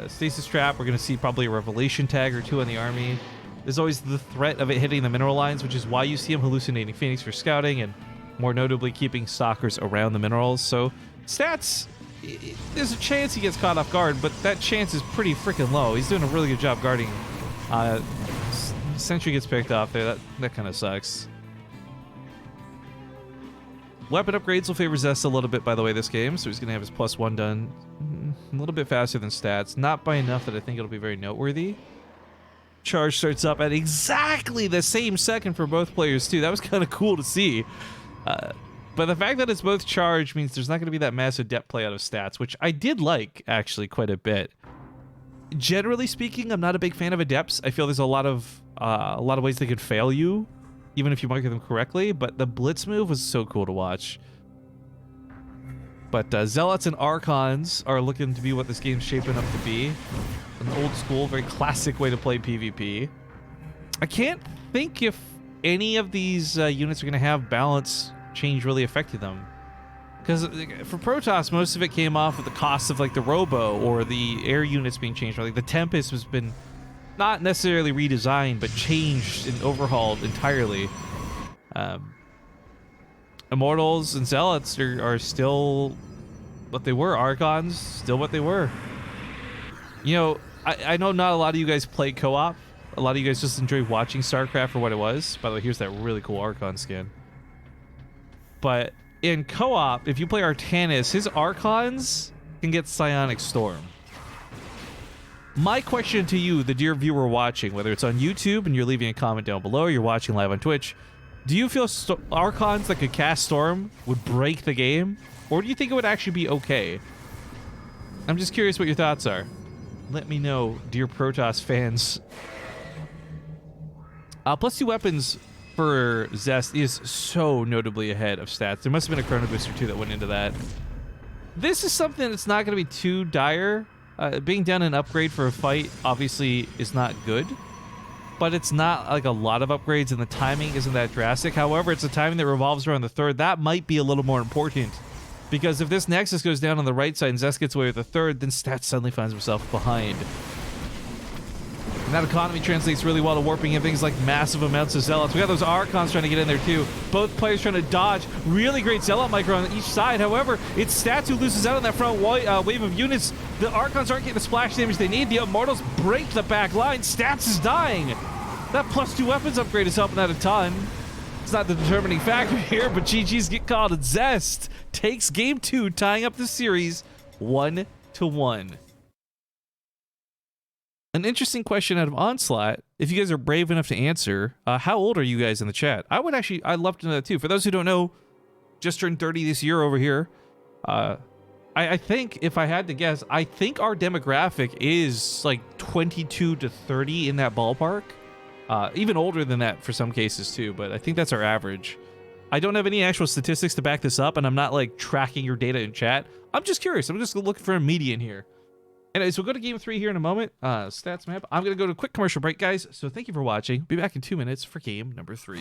stasis trap. We're going to see probably a revelation tag or two on the army. There's always the threat of it hitting the mineral lines, which is why you see him hallucinating Phoenix for scouting and more notably keeping stalkers around the minerals. So stats, there's a chance he gets caught off guard, but that chance is pretty freaking low. He's doing a really good job guarding. Sentry gets picked off there. That kind of sucks. Weapon upgrades will favor Zest a little bit, by the way, this game, so he's going to have his +1 done a little bit faster than stats. Not by enough that I think it'll be very noteworthy. Charge starts up at exactly the same second for both players, too. That was kind of cool to see. But the fact that it's both charge means there's not going to be that massive depth play out of stats, which I did like, actually, quite a bit. Generally speaking, I'm not a big fan of adepts. I feel there's a lot of ways they could fail you, even if you market them correctly, but the blitz move was so cool to watch. But Zealots and Archons are looking to be what this game's shaping up to be. An old school, very classic way to play PvP. I can't think if any of these units are going to have balance change really affecting them. Because for Protoss, most of it came off of the cost of like the Robo or the air units being changed. Or, like the Tempest has been not necessarily redesigned, but changed and overhauled entirely. Immortals and Zealots are still what they were. Archons, still what they were. You know, I know not a lot of you guys play co-op. A lot of you guys just enjoy watching StarCraft for what it was. By the way, here's that really cool Archon skin. But in co-op, if you play Artanis, his Archons can get Psionic Storm. My question to you, the dear viewer watching, whether it's on YouTube and you're leaving a comment down below, or you're watching live on Twitch, do you feel Archons that could cast Storm would break the game? Or do you think it would actually be okay? I'm just curious what your thoughts are. Let me know, dear Protoss fans. +2 weapons for Zest is so notably ahead of stats. There must have been a Chrono Booster too that went into that. This is something that's not going to be too dire. Being down an upgrade for a fight obviously is not good, but it's not like a lot of upgrades and the timing isn't that drastic. However, it's a timing that revolves around the third. That might be a little more important, because if this Nexus goes down on the right side and Zest gets away with the third, then Stats suddenly finds himself behind. And that economy translates really well to warping in things like massive amounts of Zealots. We got those Archons trying to get in there too. Both players trying to dodge. Really great Zealot micro on each side. However, it's Stats who loses out on that front wave of units. The Archons aren't getting the splash damage they need. The Immortals break the back line. Stats is dying. That +2 weapons upgrade is helping out a ton. It's not the determining factor here, but GG's get called. And Zest takes game 2, tying up the series 1-1. An interesting question out of Onslaught, if you guys are brave enough to answer, how old are you guys in the chat? I'd love to know that too. For those who don't know, just turned 30 this year over here. I think, if I had to guess, I think our demographic is like 22 to 30 in that ballpark. Even older than that for some cases too, but I think that's our average. I don't have any actual statistics to back this up, and I'm not like tracking your data in chat. I'm just curious. I'm just looking for a median here. Anyways, we'll go to game 3 here in a moment. Stats map. I'm going to go to a quick commercial break, guys. So thank you for watching. Be back in 2 minutes for game number 3.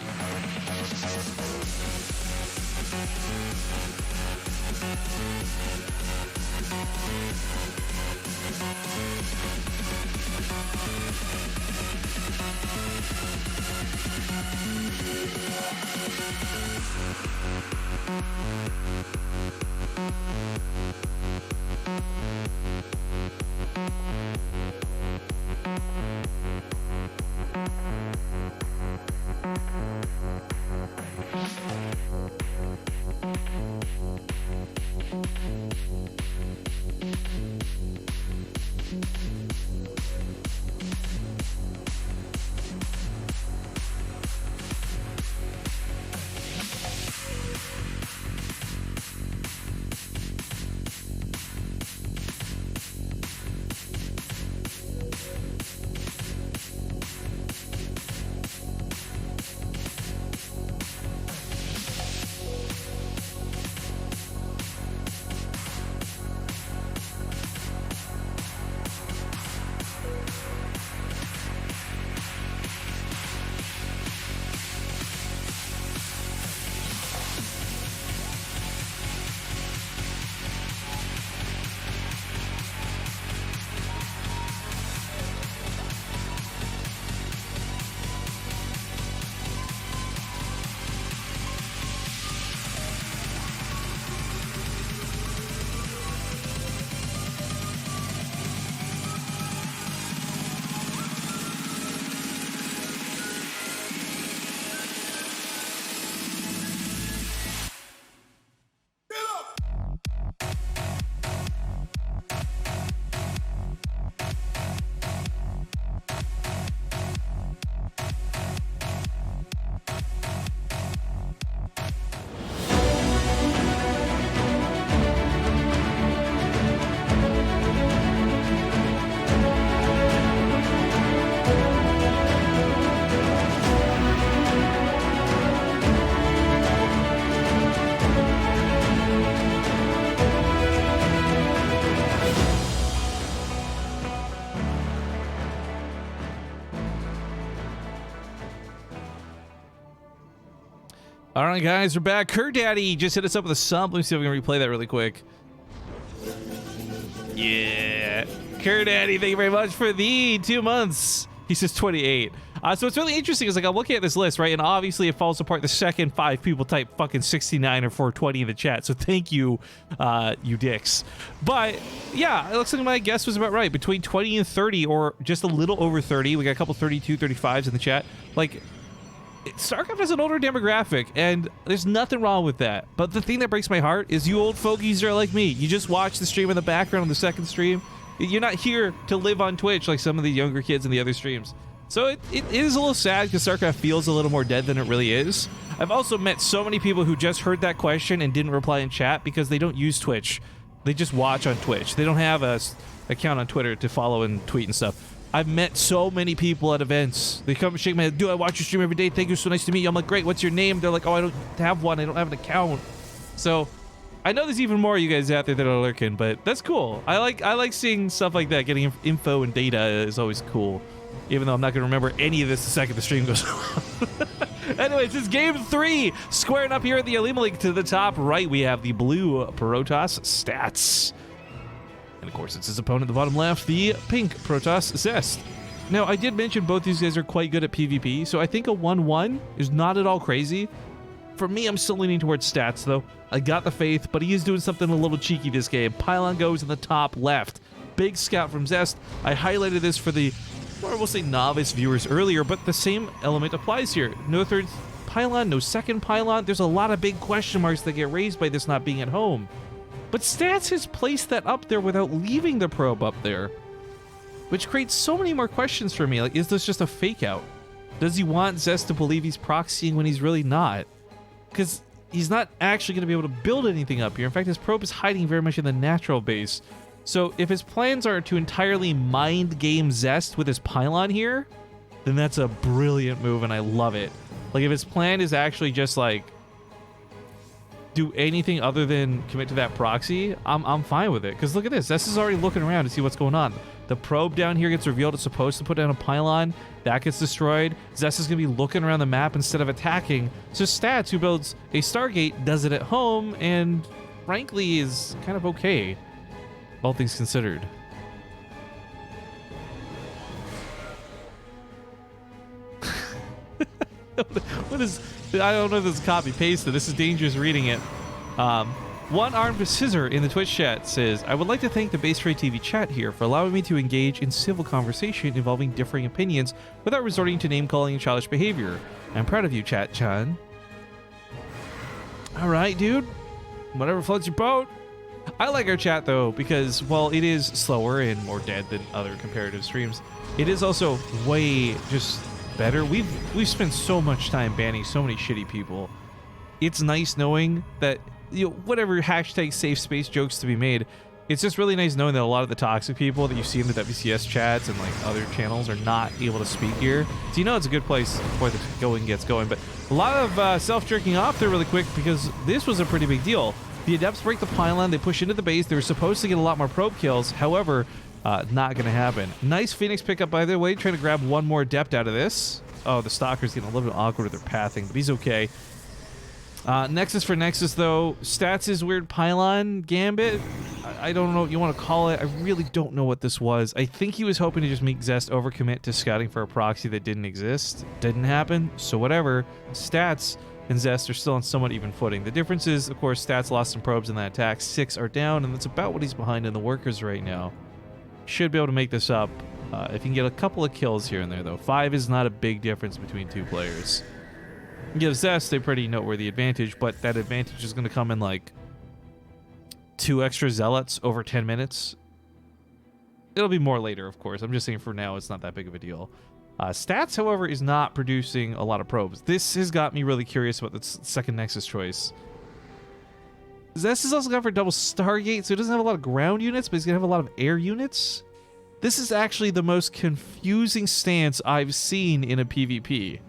All right, guys, we're back. Cur Daddy just hit us up with a sub. Let me see if we can replay that really quick. Yeah. Cur Daddy, thank you very much for the 2 months. He says 28. So what's really interesting is, like, I'm looking at this list, right? And obviously it falls apart the second 5 people type fucking 69 or 420 in the chat. So thank you, you dicks. But yeah, it looks like my guess was about right. Between 20 and 30, or just a little over 30. We got a couple 32, 35s in the chat. Like, StarCraft has an older demographic, and there's nothing wrong with that. But the thing that breaks my heart is you old fogies are like me. You just watch the stream in the background on the second stream. You're not here to live on Twitch like some of the younger kids in the other streams. So it is a little sad because StarCraft feels a little more dead than it really is. I've also met so many people who just heard that question and didn't reply in chat because they don't use Twitch. They just watch on Twitch. They don't have a account on Twitter to follow and tweet and stuff. I've met so many people at events. They come and shake my head. Dude, I watch your stream every day. Thank you. So nice to meet you. I'm like, great. What's your name? They're like, oh, I don't have one. I don't have an account. So I know there's even more of you guys out there that are lurking, but that's cool. I like seeing stuff like that. Getting info and data is always cool. Even though I'm not going to remember any of this the second the stream goes on. Anyways, it's game 3. Squaring up here at the Olimoleague. To the top right, we have the blue Protoss stats. And of course, it's his opponent at the bottom left, the pink Protoss Zest. Now, I did mention both these guys are quite good at PvP, so I think a 1-1 is not at all crazy. For me, I'm still leaning towards stats, though. I got the faith, but he is doing something a little cheeky this game. Pylon goes in the top left. Big scout from Zest. I highlighted this for the, or we'll say novice viewers earlier, but the same element applies here. No third pylon, no second pylon. There's a lot of big question marks that get raised by this not being at home. But Stats has placed that up there without leaving the probe up there, which creates so many more questions for me. Like, is this just a fake out? Does he want Zest to believe he's proxying when he's really not? Because he's not actually going to be able to build anything up here. In fact, his probe is hiding very much in the natural base. So if his plans are to entirely mind game Zest with his pylon here, then that's a brilliant move and I love it. Like, if his plan is actually just like do anything other than commit to that proxy, I'm fine with it. Because look at this. Zest is already looking around to see what's going on. The probe down here gets revealed. It's supposed to put down a pylon. That gets destroyed. Zest is going to be looking around the map instead of attacking. So Stats, who builds a Stargate, does it at home and frankly is kind of okay, all things considered. What is... I don't know if this is copy-pasted. This is dangerous reading it. One Armed Scissor in the Twitch chat says, I would like to thank the BaseTradeTV chat here for allowing me to engage in civil conversation involving differing opinions without resorting to name-calling and childish behavior. I'm proud of you, chat-chan. Alright, dude. Whatever floats your boat. I like our chat, though, because while it is slower and more dead than other comparative streams, it is also way just better. We've spent so much time banning so many shitty people. It's nice knowing that, you know, whatever hashtag safe space jokes to be made, it's just really nice knowing that a lot of the toxic people that you see in the WCS chats and like other channels are not able to speak here. So you know it's a good place before the going gets going. But a lot of self-jerking off there really quick because this was a pretty big deal. The Adepts break the pylon, they push into the base. They were supposed to get a lot more probe kills. However, not going to happen. Nice Phoenix pickup, by the way, trying to grab one more Adept out of this. Oh, the Stalker's getting a little bit awkward with their pathing, but he's okay. Nexus for Nexus, though. Stats' weird pylon gambit. I don't know what you want to call it. I really don't know what this was. I think he was hoping to just make Zest overcommit to scouting for a proxy that didn't exist. Didn't happen, so whatever. Stats and Zest are still on somewhat even footing. The difference is, of course, Stats lost some probes in that attack. 6 are down, and that's about what he's behind in the workers right now. Should be able to make this up if he can get a couple of kills here and there, though. 5 is not a big difference between two players. Gives Zest a pretty noteworthy advantage, but that advantage is going to come in like 2 extra Zealots over 10 minutes. It'll be more later, of course. I'm just saying for now it's not that big of a deal. Stats, however, is not producing a lot of probes. This has got me really curious about the second Nexus choice. Zest is also got for double Stargate, so he doesn't have a lot of ground units, but he's going to have a lot of air units. This is actually the most confusing stance I've seen in a PvP.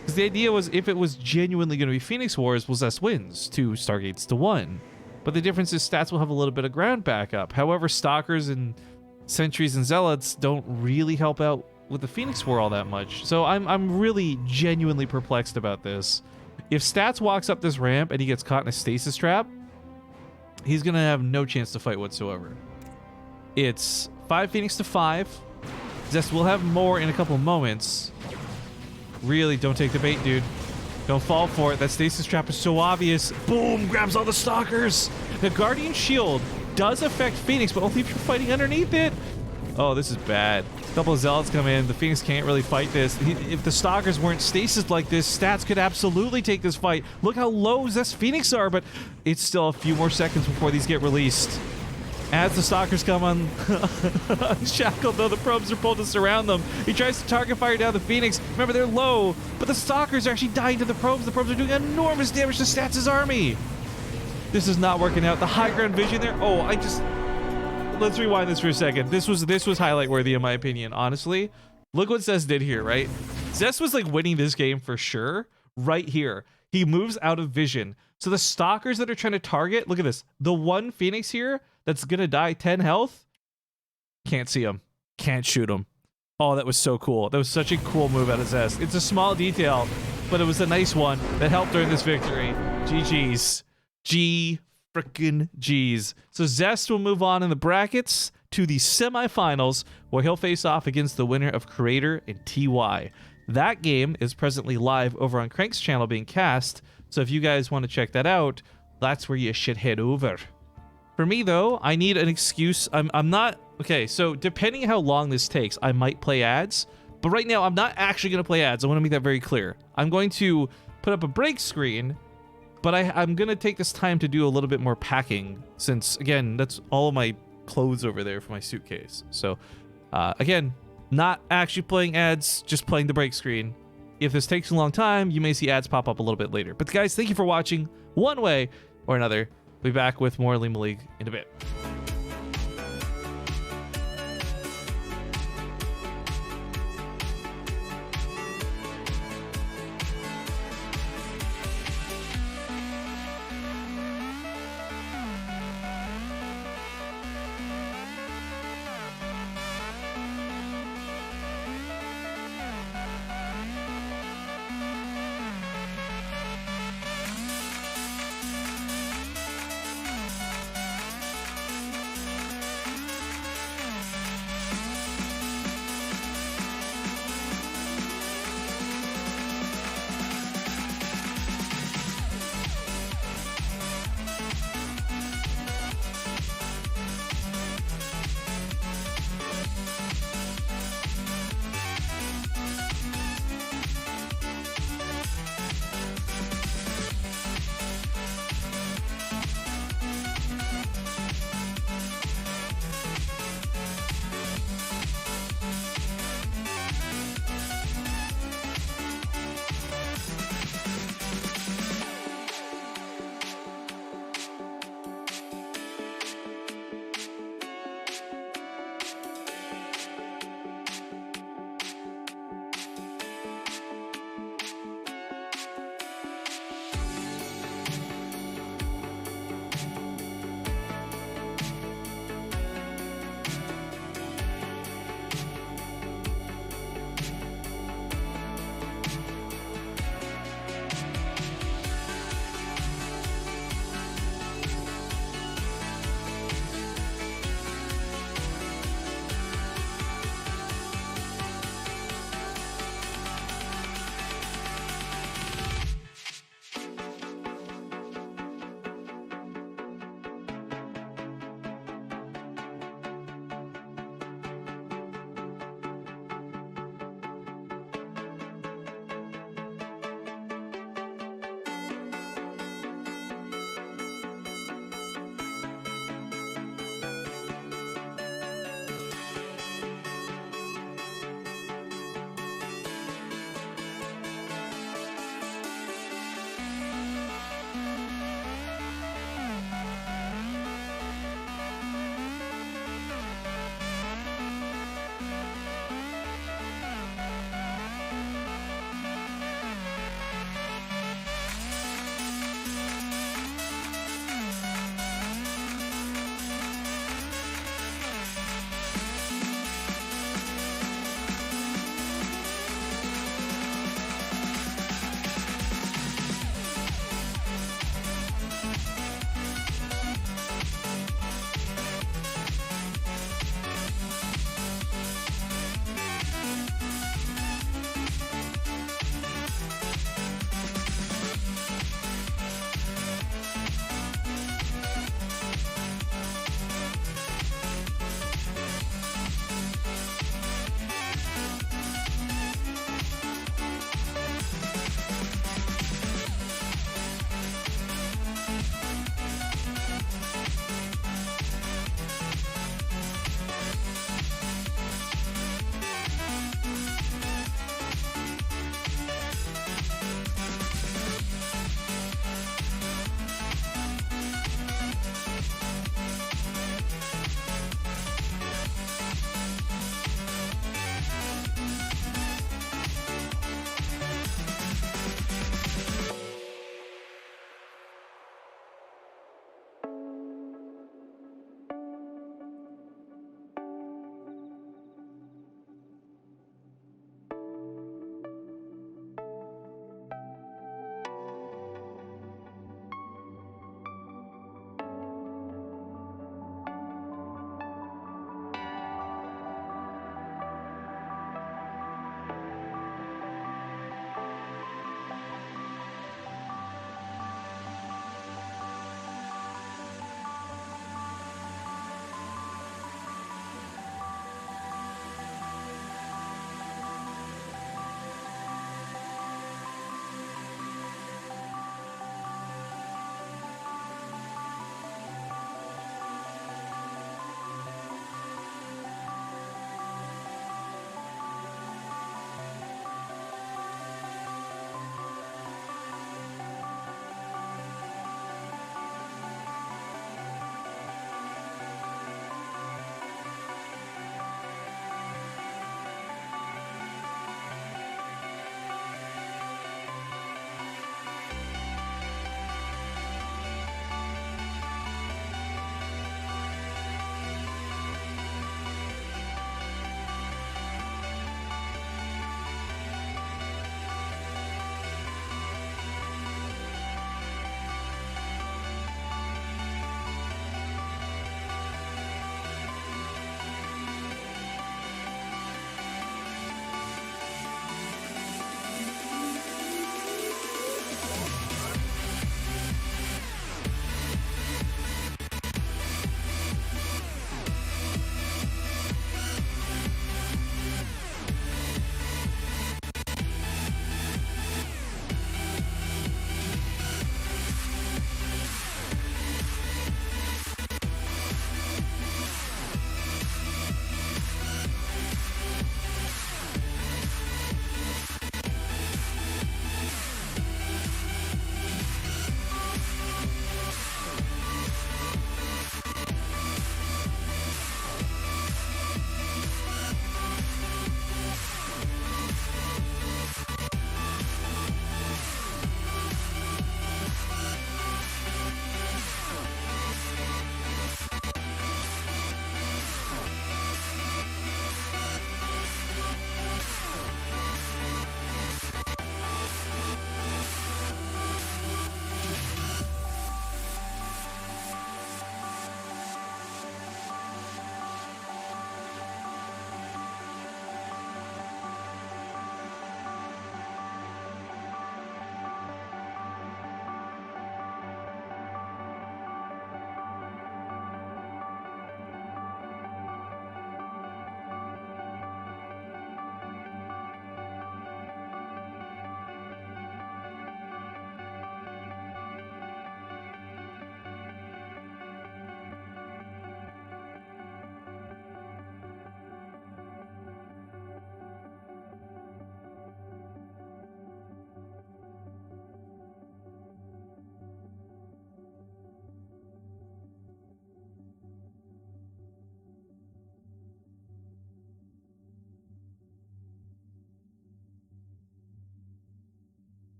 Because the idea was if it was genuinely going to be Phoenix Wars, well, Zest wins 2 Stargates to 1. But the difference is Stats will have a little bit of ground backup. However, Stalkers and Sentries and Zealots don't really help out with the Phoenix War all that much. So I'm really genuinely perplexed about this. If Stats walks up this ramp and he gets caught in a stasis trap, he's going to have no chance to fight whatsoever. It's 5 Phoenix to 5. Zest will have more in a couple of moments. Really, don't take the bait, dude. Don't fall for it. That stasis trap is so obvious. Boom! Grabs all the Stalkers. The Guardian Shield does affect Phoenix, but only if you're fighting underneath it. Oh, this is bad. A couple of Zealots come in. The Phoenix can't really fight this. If the Stalkers weren't stasis like this, Stats could absolutely take this fight. Look how low Zest Phoenix are, but it's still a few more seconds before these get released. As the Stalkers come unshackled, though, the probes are pulled to surround them. He tries to target fire down the Phoenix. Remember, they're low, but the Stalkers are actually dying to the probes. The probes are doing enormous damage to Stats' army. This is not working out. The high ground vision there. Oh, let's rewind this for a second. This was highlight worthy in my opinion, honestly. Look what Zest did here, right? Zest was like winning this game for sure right here. He moves out of vision. So the Stalkers that are trying to target, look at this. The one Phoenix here that's gonna die 10 health, can't see him, can't shoot him. Oh, that was so cool. That was such a cool move out of Zest. It's a small detail, but it was a nice one that helped during this victory. GG's. Frickin' G's. So Zest will move on in the brackets to the semifinals, where he'll face off against the winner of Creator and TY. That game is presently live over on Crank's channel being cast, so if you guys want to check that out, that's where you should head over. For me, though, I need an excuse. I'm not... Okay, so depending how long this takes, I might play ads, but right now I'm not actually going to play ads. I want to make that very clear. I'm going to put up a break screen, but I'm going to take this time to do a little bit more packing, since, again, that's all of my clothes over there for my suitcase. So, again, not actually playing ads, just playing the break screen. If this takes a long time, you may see ads pop up a little bit later. But guys, thank you for watching one way or another. We'll be back with more Olimoleague in a bit.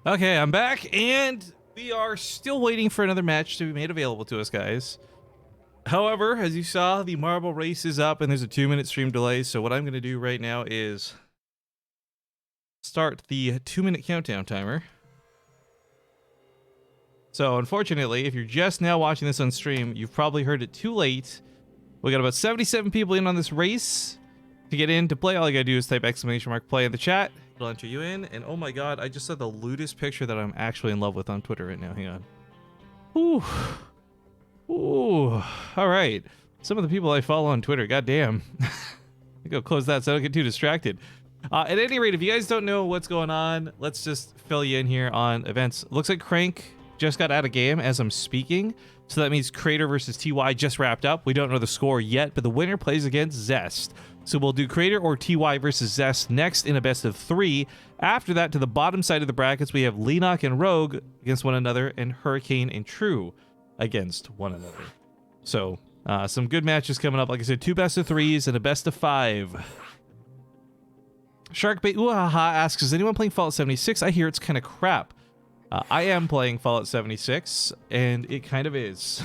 Okay, I'm back, and we are still waiting for another match to be made available to us, guys. However, as you saw, the marble race is up, and there's a 2-minute stream delay, so what I'm going to do right now is start the 2-minute countdown timer. So, unfortunately, if you're just now watching this on stream, you've probably heard it too late. We got about 77 people in on this race. To get in to play, all you gotta do is type !play in the chat. It'll enter you in, and oh my god, I just saw the lewdest picture that I'm actually in love with on Twitter right now. Hang on. Ooh. Ooh. Alright. Some of the people I follow on Twitter, goddamn. I go close that so I don't get too distracted. At any rate, if you guys don't know what's going on, let's just fill you in here on events. Looks like Crank just got out of game as I'm speaking. So that means Crater versus TY just wrapped up. We don't know the score yet, but the winner plays against Zest. So we'll do Crater or TY versus Zest next in a best of 3. After that, to the bottom side of the brackets, we have Lenok and Rogue against one another, and Hurricane and True against one another. So some good matches coming up. Like I said, 2 best of 3s and a best of 5. Sharkbait Oohaha asks, is anyone playing Fallout 76? I hear it's kind of crap. I am playing Fallout 76, and it kind of is.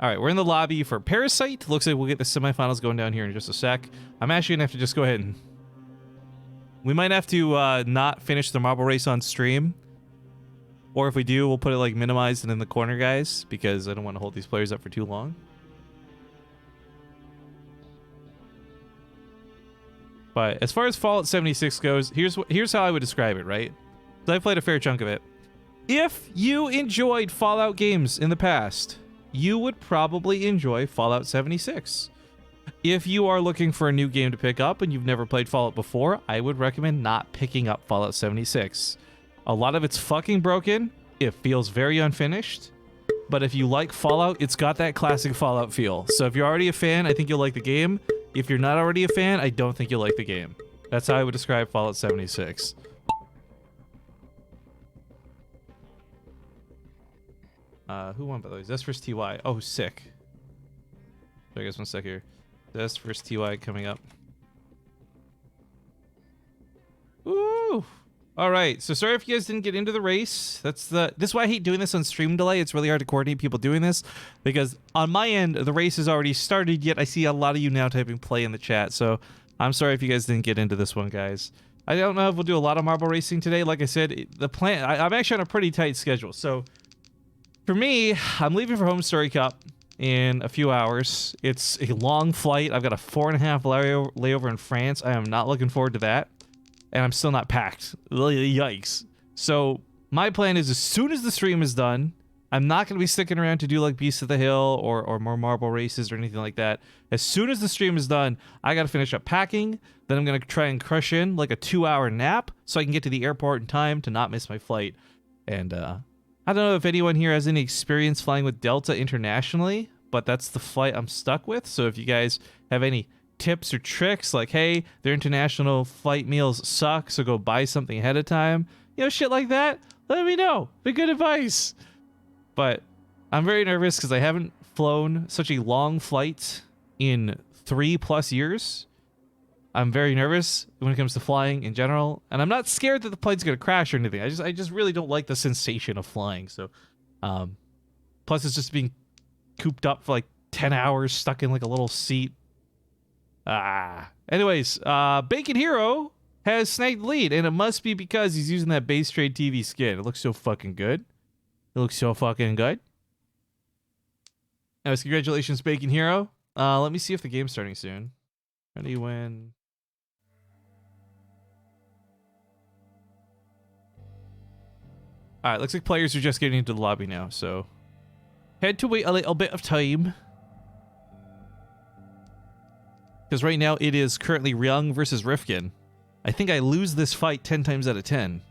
Alright, we're in the lobby for Parasite. Looks like we'll get the semifinals going down here in just a sec. I'm actually going to have to just go ahead and... We might have to not finish the marble race on stream. Or if we do, we'll put it like minimized and in the corner, guys, because I don't want to hold these players up for too long. But as far as Fallout 76 goes, here's how I would describe it, right? So I played a fair chunk of it. If you enjoyed Fallout games in the past, you would probably enjoy Fallout 76. If you are looking for a new game to pick up and you've never played Fallout before, I would recommend not picking up Fallout 76. A lot of it's fucking broken. It feels very unfinished. But if you like Fallout, it's got that classic Fallout feel. So if you're already a fan, I think you'll like the game. If you're not already a fan, I don't think you'll like the game. That's how I would describe Fallout 76. Who won, by the way? Zest vs. TY. Oh, sick. So I guess 1 sec here. Zest vs. TY coming up. Ooh! Alright, so sorry if you guys didn't get into the race. This is why I hate doing this on stream delay. It's really hard to coordinate people doing this, because on my end, the race has already started, yet I see a lot of you now typing play in the chat, so I'm sorry if you guys didn't get into this one, guys. I don't know if we'll do a lot of marble racing today. Like I said, the plan, I'm actually on a pretty tight schedule. So for me, I'm leaving for Home Story Cup in a few hours. It's a long flight. I've got a 4.5 layover in France. I am not looking forward to that. And I'm still not packed. Yikes. So my plan is, as soon as the stream is done, I'm not going to be sticking around to do like Beast of the Hill or more marble races or anything like that. As soon as the stream is done, I got to finish up packing. Then I'm going to try and crush in like a 2-hour nap so I can get to the airport in time to not miss my flight. And I don't know if anyone here has any experience flying with Delta internationally, but that's the flight I'm stuck with. So if you guys have any tips or tricks, like, hey, their international flight meals suck, so go buy something ahead of time, you know, shit like that, let me know. Be good advice. But I'm very nervous because I haven't flown such a long flight in 3+ years. I'm very nervous when it comes to flying in general, and I'm not scared that the plane's gonna crash or anything. I just really don't like the sensation of flying. So plus it's just being cooped up for like 10 hours stuck in like a little seat. Anyways, Bacon Hero has snagged the lead, and it must be because he's using that BaseTradeTV skin. It looks so fucking good. It looks so fucking good. Anyways, congratulations, Bacon Hero. Let me see if the game's starting soon. Ready when... Alright, looks like players are just getting into the lobby now, so... Had to wait a little bit of time. Because right now it is currently Ryung versus Rifkin. I think I lose this fight 10 times out of 10.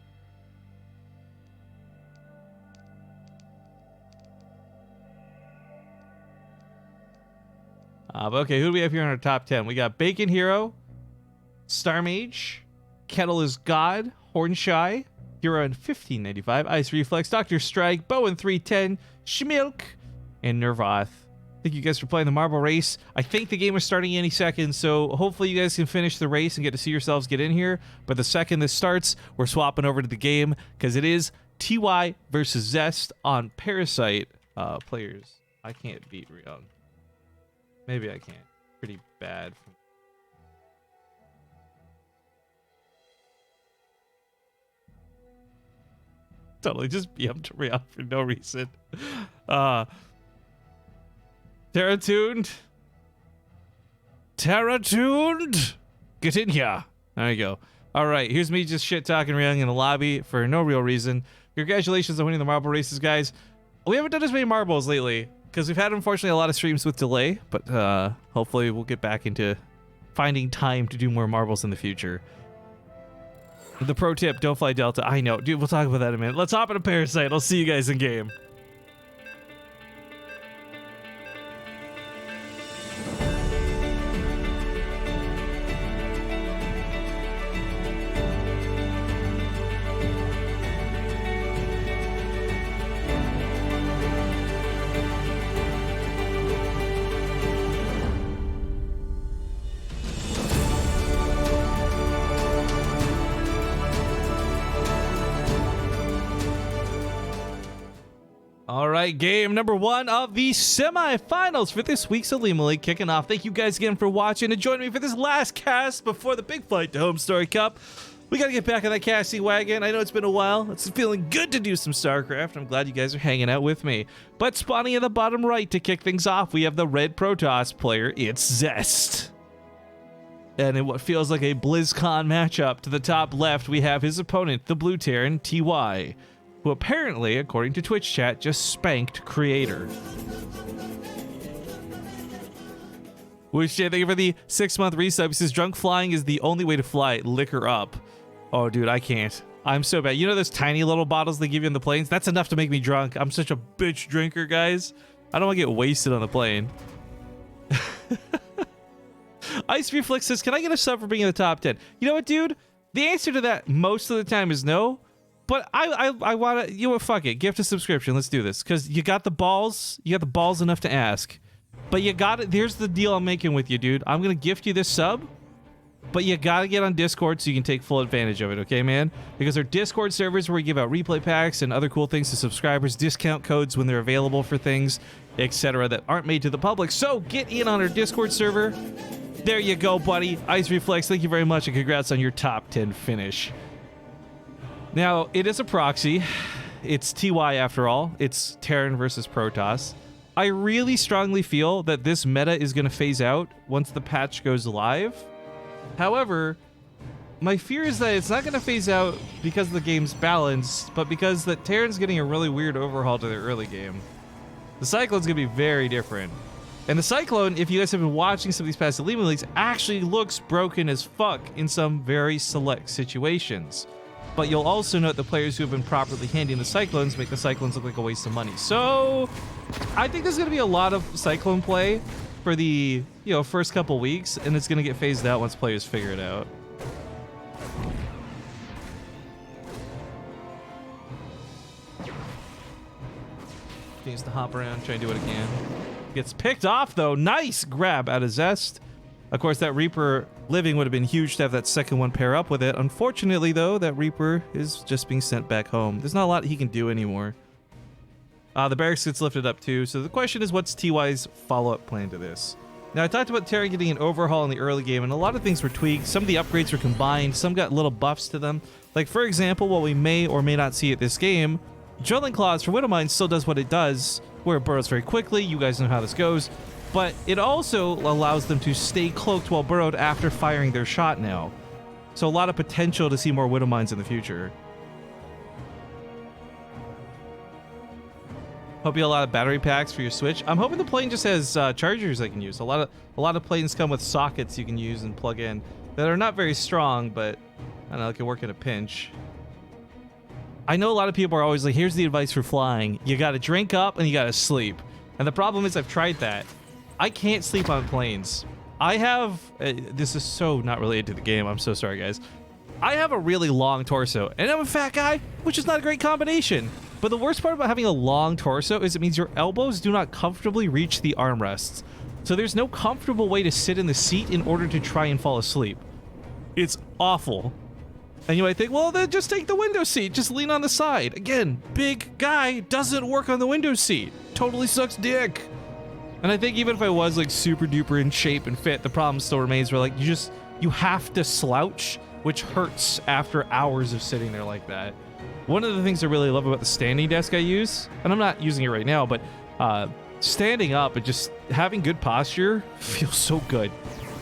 But okay, who do we have here in our top 10? We got Bacon Hero, Star Mage, Kettle is God, Hornshy, Hero in 1595, Ice Reflex, Dr. Strike, Bowen 310, Schmilk, and Nervoth Thank you guys for playing the marble race. I think the game is starting any second, so hopefully you guys can finish the race and get to see yourselves get in here. But the second this starts, we're swapping over to the game because it is TY versus Zest on Parasite players. I can't beat Ryung. Maybe I can't. Pretty bad. Totally just BM'd Ryung for no reason. Terra-tuned. Terra-tuned. Get in here. There you go. All right, here's me just shit-talking Ryung in the lobby for no real reason. Congratulations on winning the marble races, guys. We haven't done as many marbles lately because we've had, unfortunately, a lot of streams with delay, but hopefully we'll get back into finding time to do more marbles in the future. The pro tip, don't fly Delta. I know. Dude, we'll talk about that in a minute. Let's hop into Parasite. I'll see you guys in game. All right, game number 1 of the semifinals for this week's Olimoleague kicking off. Thank you guys again for watching and joining me for this last cast before the big flight to Home Story Cup. We got to get back on that casting wagon. I know it's been a while. It's feeling good to do some StarCraft. I'm glad you guys are hanging out with me. But spawning in the bottom right to kick things off, we have the red Protoss player. It's Zest. And in what feels like a BlizzCon matchup, to the top left, we have his opponent, the blue Terran, TY, who apparently, according to Twitch chat, just spanked Creator. Wish thank you for the 6-month resub. He says, drunk flying is the only way to fly. Liquor up. Oh, dude, I can't. I'm so bad. You know those tiny little bottles they give you in the planes? That's enough to make me drunk. I'm such a bitch drinker, guys. I don't want to get wasted on the plane. Ice Reflex says, can I get a sub for being in the top 10? You know what, dude? The answer to that most of the time is no. But I want to, you know what, fuck it. Gift a subscription. Let's do this. Because you got the balls. You got the balls enough to ask. But you got it. Here's the deal I'm making with you, dude. I'm going to gift you this sub. But you got to get on Discord so you can take full advantage of it, okay, man? Because our Discord servers where we give out replay packs and other cool things to subscribers, discount codes when they're available for things, etc. that aren't made to the public. So get in on our Discord server. There you go, buddy. Ice Reflex, thank you very much, and congrats on your top 10 finish. Now, it is a proxy. It's TY after all. It's Terran versus Protoss. I really strongly feel that this meta is going to phase out once the patch goes live. However, my fear is that it's not going to phase out because the game's balanced, but because the Terran's getting a really weird overhaul to their early game. The Cyclone's going to be very different. And the Cyclone, if you guys have been watching some of these past Olimoleagues, actually looks broken as fuck in some very select situations. But you'll also note the players who have been properly handling the Cyclones make the Cyclones look like a waste of money. So I think there's going to be a lot of Cyclone play for the first couple weeks, and it's going to get phased out once players figure it out. Needs to hop around, try and do what it can. Gets picked off though. Nice grab out of Zest. Of course, that Reaper living would have been huge to have that second one pair up with it. Unfortunately, though, that Reaper is just being sent back home. There's not a lot he can do anymore. The barracks gets lifted up too. So the question is, what's TY's follow-up plan to this? Now, I talked about Terra getting an overhaul in the early game, and a lot of things were tweaked. Some of the upgrades were combined. Some got little buffs to them. Like, for example, what we may or may not see at this game, Drilling Claws for Widowmine still does what it does, where it burrows very quickly. You guys know how this goes. But it also allows them to stay cloaked while burrowed after firing their shot now. So a lot of potential to see more Widowmines in the future. Hope you have a lot of battery packs for your Switch. I'm hoping the plane just has chargers I can use. A lot of planes come with sockets you can use and plug in that are not very strong, but I don't know, it can work in a pinch. I know a lot of people are always like, here's the advice for flying. You got to drink up and you got to sleep. And the problem is I've tried that. I can't sleep on planes. I have, this is so not related to the game. I'm so sorry, guys. I have a really long torso, and I'm a fat guy, which is not a great combination. But the worst part about having a long torso is it means your elbows do not comfortably reach the armrests. So there's no comfortable way to sit in the seat in order to try and fall asleep. It's awful. And you might think, well, then just take the window seat. Just lean on the side. Again, big guy doesn't work on the window seat. Totally sucks dick. And I think even if I was like super duper in shape and fit, the problem still remains where like you have to slouch, which hurts after hours of sitting there like that. One of the things I really love about the standing desk I use, and I'm not using it right now, but standing up and just having good posture feels so good.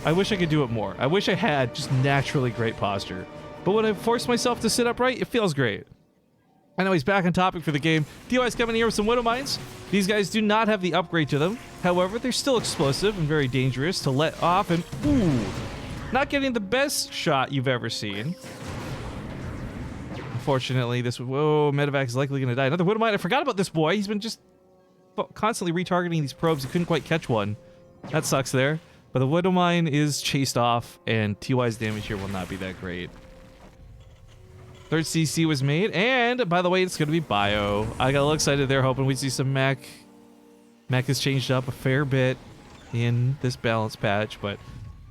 I wish I could do it more. I wish I had just naturally great posture. But when I force myself to sit upright, it feels great. I know he's back on topic for the game. TY's coming here with some Widow Mines. These guys do not have the upgrade to them. However, they're still explosive and very dangerous to let off, and ooh, not getting the best shot you've ever seen. Unfortunately, this medevac is likely going to die. Another Widow Mine. I forgot about this boy. He's been just constantly retargeting these probes. He couldn't quite catch one. That sucks there. But the Widow Mine is chased off, and TY's damage here will not be that great. Third CC was made, and by the way, it's going to be bio. I got a little excited there, hoping we'd see some mech. Mech has changed up a fair bit in this balance patch, but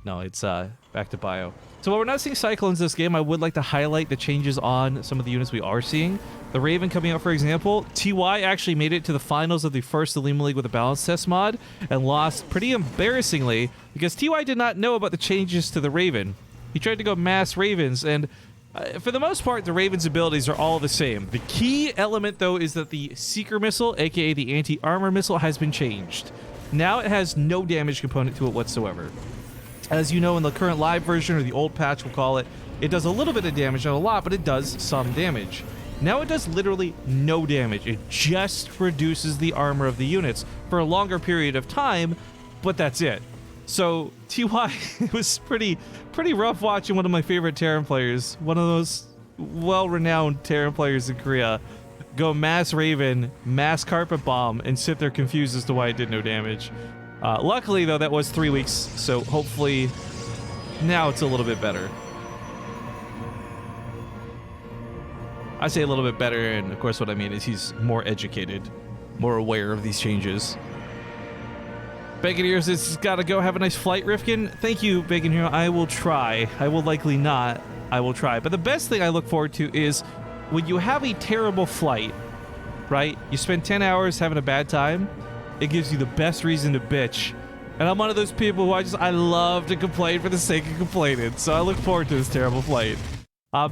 no, it's back to bio. So while we're not seeing Cyclones this game, I would like to highlight the changes on some of the units we are seeing. The Raven coming out, for example. TY actually made it to the finals of the first Olimoleague with a balance test mod and lost pretty embarrassingly because TY did not know about the changes to the Raven. He tried to go mass Ravens, and for the most part, the Raven's abilities are all the same. The key element, though, is that the Seeker missile, aka the anti-armor missile, has been changed. Now it has no damage component to it whatsoever. As you know, in the current live version, or the old patch we'll call it, it does a little bit of damage, not a lot, but it does some damage. Now it does literally no damage. It just reduces the armor of the units for a longer period of time, but that's it. So TY, it was pretty rough watching one of my favorite Terran players, one of those well-renowned Terran players in Korea, go mass Raven, mass Carpet Bomb, and sit there confused as to why it did no damage. Luckily, though, that was 3 weeks, so hopefully now it's a little bit better. I say a little bit better, and of course what I mean is he's more educated, more aware of these changes. Bacon Ears has got to go. Have a nice flight, Rifkin. Thank you, Bacon Hero. I will try. I will likely not. I will try. But the best thing I look forward to is when you have a terrible flight, right? You spend 10 hours having a bad time. It gives you the best reason to bitch. And I'm one of those people who I love to complain for the sake of complaining. So I look forward to this terrible flight.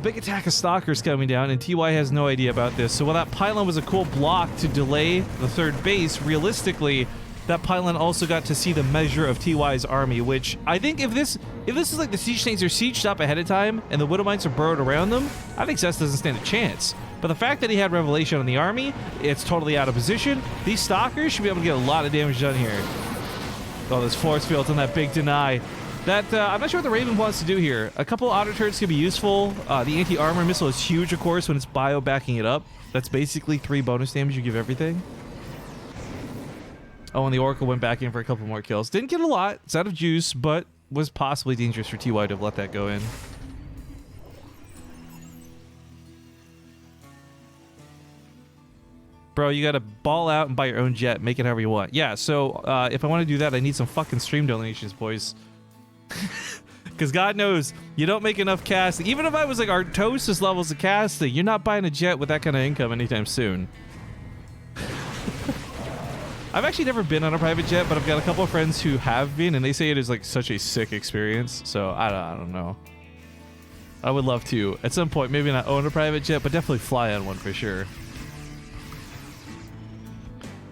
Big attack of Stalkers coming down, and TY has no idea about this. So while that pylon was a cool block to delay the third base, realistically, that pylon also got to see the measure of TY's army, which I think if this is like the siege tanks are sieged up ahead of time and the Widow Mines are burrowed around them, I think Zest doesn't stand a chance. But the fact that he had Revelation on the army, it's totally out of position. These Stalkers should be able to get a lot of damage done here. Oh, this force field on that big deny. That, I'm not sure what the Raven wants to do here. A couple auto turrets could be useful. The anti-armor missile is huge, of course, when it's bio backing it up. That's basically 3 bonus damage you give everything. Oh, and the Oracle went back in for a couple more kills. Didn't get a lot. It's out of juice, but was possibly dangerous for TY to have let that go in. Bro, you gotta ball out and buy your own jet. Make it however you want. Yeah, so if I want to do that, I need some fucking stream donations, boys. Because God knows, you don't make enough casting. Even if I was like Artosis levels of casting, you're not buying a jet with that kind of income anytime soon. I've actually never been on a private jet, but I've got a couple of friends who have been, and they say it is like such a sick experience. So I don't know. I would love to, at some point, maybe not own a private jet, but definitely fly on one for sure.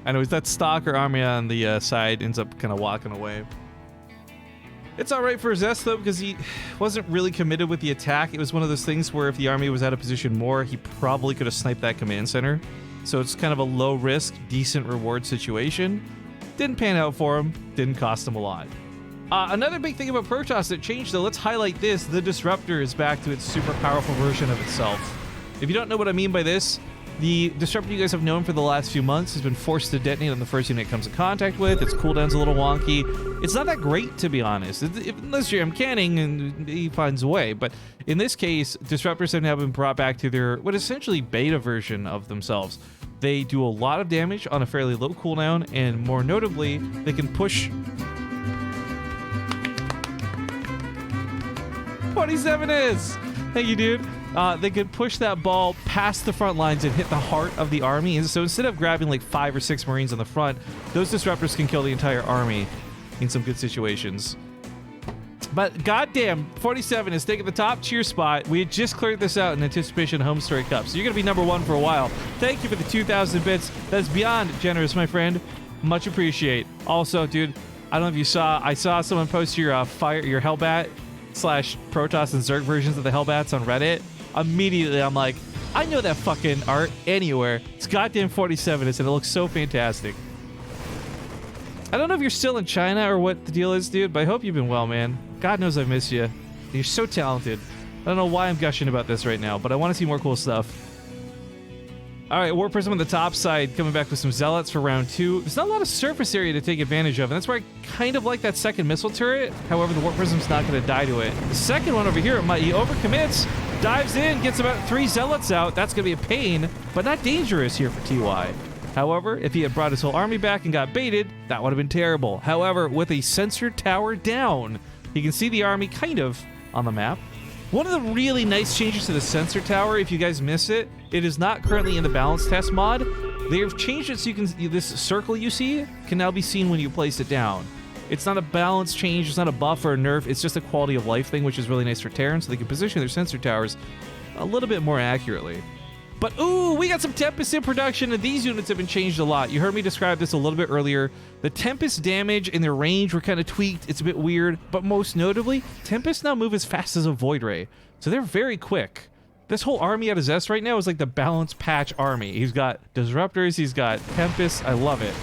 Anyways, that Stalker army on the side ends up kind of walking away. It's alright for Zest, though, because he wasn't really committed with the attack. It was one of those things where if the army was out of position more, he probably could have sniped that command center. So it's kind of a low-risk, decent reward situation. Didn't pan out for him. Didn't cost him a lot. Another big thing about Protoss that changed, though, let's highlight this. The Disruptor is back to its super powerful version of itself. If you don't know what I mean by this, the Disruptor you guys have known for the last few months has been forced to detonate on the first unit it comes in contact with. Its cooldown's a little wonky. It's not that great, to be honest, unless you're canning and he finds a way. But in this case, Disruptors have now been brought back to their, what essentially beta version of themselves. They do a lot of damage on a fairly low cooldown, and more notably, they can push... 27 is! Thank you, dude. They could push that ball past the front lines and hit the heart of the army. And so instead of grabbing like 5 or 6 Marines on the front, those disruptors can kill the entire army in some good situations. But goddamn, 47 is taking the top tier spot. We had just cleared this out in anticipation of Home Story Cup, so you're going to be number 1 for a while. Thank you for the 2,000 bits. That's beyond generous, my friend. Much appreciate. Also, dude, I don't know if you saw, I saw someone post your your Hellbat / Protoss and Zerg versions of the Hellbats on Reddit. Immediately, I'm like, I know that fucking art anywhere. It's goddamn 47, and it looks so fantastic. I don't know if you're still in China or what the deal is, dude, but I hope you've been well, man. God knows I miss you. You're so talented. I don't know why I'm gushing about this right now, but I want to see more cool stuff. All right, War Prism on the top side, coming back with some Zealots for round 2. There's not a lot of surface area to take advantage of, and that's where I kind of like that second missile turret. However, the War Prism's not going to die to it. The second one over here, he overcommits, dives in, gets about 3 Zealots out. That's going to be a pain, but not dangerous here for TY. However, if he had brought his whole army back and got baited, that would have been terrible. However, with a sensor tower down, you can see the army kind of on the map. One of the really nice changes to the sensor tower, if you guys miss it, it is not currently in the balance test mod. They have changed it so you can, this circle you see can now be seen when you place it down. It's not a balance change, it's not a buff or a nerf, it's just a quality of life thing, which is really nice for Terran, so they can position their sensor towers a little bit more accurately. But ooh, we got some Tempest in production, and these units have been changed a lot. You heard me describe this a little bit earlier. The Tempest damage and their range were kind of tweaked. It's a bit weird, but most notably, Tempest now move as fast as a Void Ray. So they're very quick. This whole army at his S right now is like the balanced patch army. He's got Disruptors, he's got Tempest. I love it.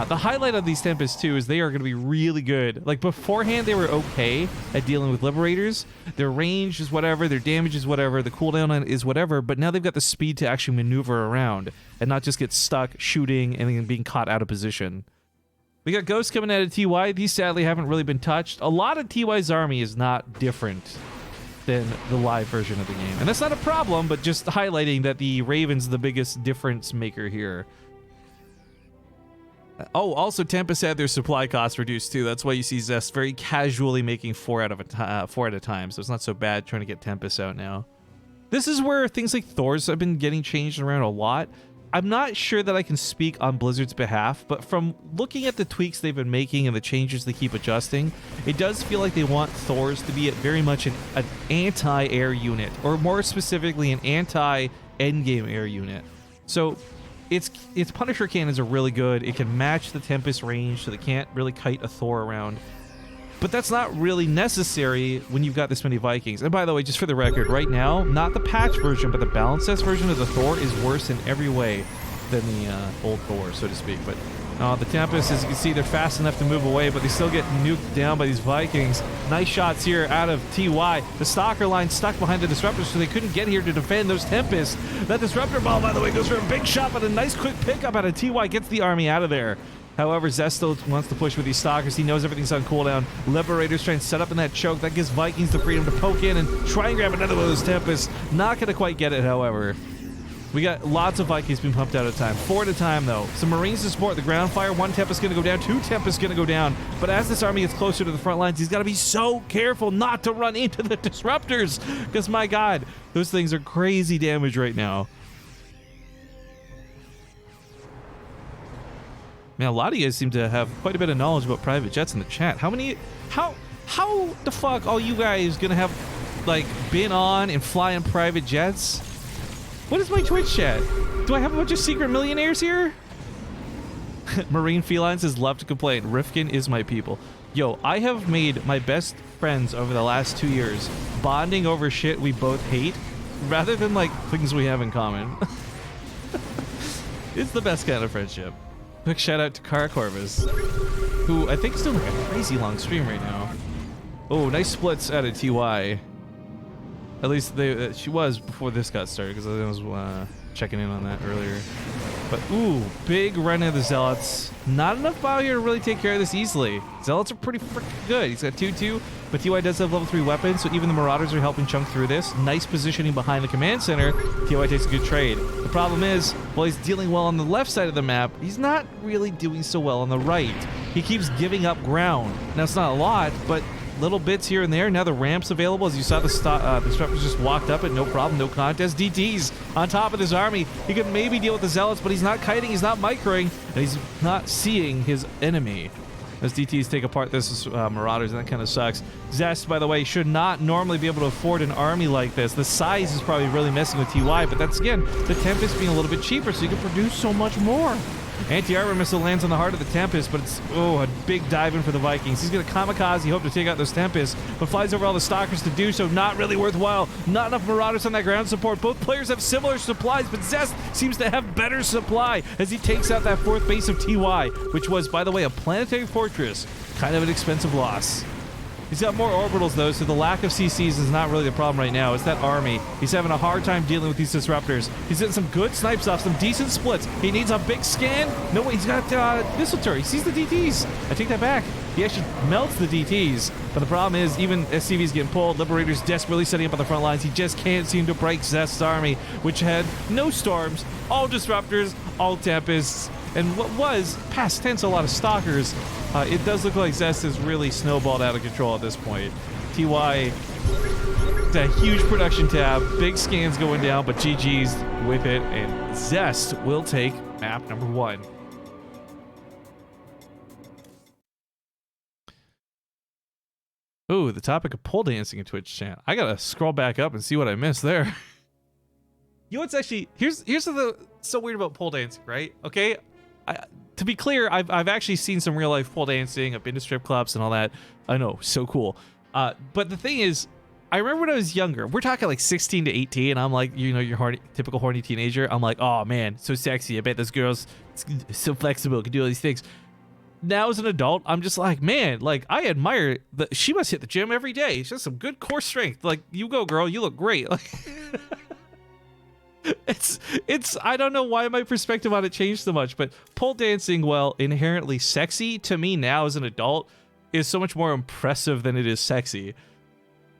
The highlight of these Tempests, too, is they are going to be really good. Like, beforehand, they were okay at dealing with Liberators. Their range is whatever, their damage is whatever, the cooldown is whatever, but now they've got the speed to actually maneuver around and not just get stuck shooting and then being caught out of position. We got Ghosts coming out of TY. These, sadly, haven't really been touched. A lot of TY's army is not different than the live version of the game. And that's not a problem, but just highlighting that the Raven's the biggest difference maker here. Oh, also Tempest had their supply costs reduced too. That's why you see Zest very casually making 4 at a time. So it's not so bad trying to get Tempest out now. This is where things like Thor's have been getting changed around a lot. I'm not sure that I can speak on Blizzard's behalf, but from looking at the tweaks they've been making and the changes they keep adjusting, it does feel like they want Thor's to be very much an anti-air unit, or more specifically an anti-endgame air unit. So its Punisher cannons are really good. It can match the Tempest range, so they can't really kite a Thor around. But that's not really necessary when you've got this many Vikings. And by the way, just for the record, right now, not the patch version, but the balance test version of the Thor is worse in every way than the old Thor, so to speak. But the Tempest, as you can see, they're fast enough to move away, but they still get nuked down by these Vikings. Nice shots here out of TY. The Stalker line stuck behind the Disruptor, so they couldn't get here to defend those Tempests. That Disruptor ball, by the way, goes for a big shot, but a nice quick pickup out of TY gets the army out of there. However, Zest still wants to push with these Stalkers. He knows everything's on cooldown. Liberators trying to set up in that choke. That gives Vikings the freedom to poke in and try and grab another one of those Tempests. Not going to quite get it, however. We got lots of Vikings being pumped out at a time. 4 at a time, though. Some Marines to support the ground fire. 1 Tempest going to go down. 2 Tempests going to go down. But as this army gets closer to the front lines, he's got to be so careful not to run into the Disruptors. Because, my God, those things are crazy damage right now. Man, a lot of you guys seem to have quite a bit of knowledge about private jets in the chat. How the fuck are you guys gonna have, like, been on and flying private jets? What is my Twitch chat? Do I have a bunch of secret millionaires here? Marine Feline says, love to complain. Rifkin is my people. Yo, I have made my best friends over the last 2 years bonding over shit we both hate rather than, like, things we have in common. It's the best kind of friendship. Quick shout out to Cara Corvus, who I think is doing like a crazy long stream right now. Oh, nice splits out of TY. At least she was before this got started, because I was checking in on that earlier. But ooh, big run of the Zealots. Not enough Bao here to really take care of this easily. Zealots are pretty freaking good. He's got 2-2. but TY does have level 3 weapons, so even the Marauders are helping chunk through this. Nice positioning behind the command center. TY takes a good trade. The problem is, while he's dealing well on the left side of the map, he's not really doing so well on the right. He keeps giving up ground. Now, it's not a lot, but little bits here and there. Now the ramp's available. As you saw, the Disruptors just walked up it, no problem, no contest. DT's on top of his army. He could maybe deal with the Zealots, but he's not kiting, he's not microing, and he's not seeing his enemy. As DTs take apart this Marauders, and that kind of sucks. Zest, by the way, should not normally be able to afford an army like this. The size is probably really messing with TY, but that's, again, the Tempest being a little bit cheaper, so you can produce so much more. Anti-armor missile lands on the heart of the Tempest, but it's, a big dive in for the Vikings. He's going to kamikaze, hope to take out those Tempests, but flies over all the Stalkers to do so. Not really worthwhile. Not enough Marauders on that ground support. Both players have similar supplies, but Zest seems to have better supply as he takes out that 4th base of TY, which was, by the way, a planetary fortress. Kind of an expensive loss. He's got more orbitals, though, so the lack of CCs is not really the problem right now. It's that army. He's having a hard time dealing with these Disruptors. He's getting some good snipes off, some decent splits. He needs a big scan. No, wait, he's got missile turret. He sees the DTs. I take that back. He actually melts the DTs. But the problem is, even SCV's getting pulled. Liberators desperately setting up on the front lines. He just can't seem to break Zest's army, which had no storms, all Disruptors, all Tempests, and what was, past tense, a lot of Stalkers. It does look like Zest is really snowballed out of control at this point. TY, it's a huge production tab, big scans going down, but GG's with it, and Zest will take map number 1. Ooh, the topic of pole dancing in Twitch chat. I gotta scroll back up and see what I missed there. You know what's actually, here's the so weird about pole dancing, right? Okay, to be clear, I've actually seen some real life pole dancing. I've been to strip clubs and all that. I know, so cool. But the thing is, I remember when I was younger, we're talking like 16 to 18, and I'm like, you know, your typical horny teenager. I'm like, oh man, so sexy. I bet this girl's so flexible, can do all these things. Now as an adult, I'm just like, man, like I admire that she must hit the gym every day. She has some good core strength. Like, you go, girl, you look great. Like, it's I don't know why my perspective on it changed so much, but pole dancing, while inherently sexy to me now as an adult, is so much more impressive than it is sexy.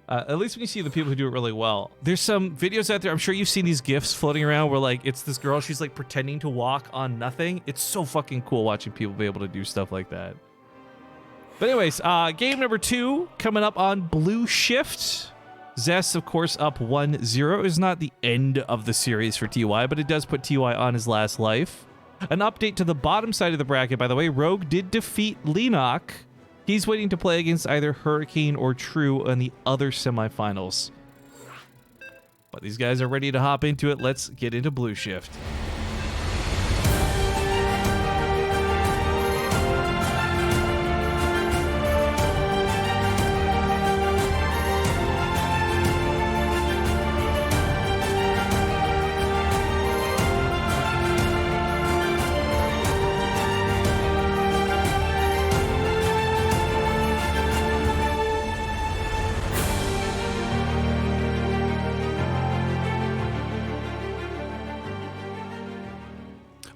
At least when you see the people who do it really well. There's some videos out there, I'm sure you've seen these GIFs floating around where like it's this girl, she's like pretending to walk on nothing. It's so fucking cool watching people be able to do stuff like that. But anyways, game number 2 coming up on Blue Shift. Zest, of course, up 1-0 is not the end of the series for TY, but it does put TY on his last life. An update to the bottom side of the bracket, by the way, Rogue did defeat Leenock. He's waiting to play against either Hurricane or True in the other semifinals. But these guys are ready to hop into it. Let's get into Blue Shift.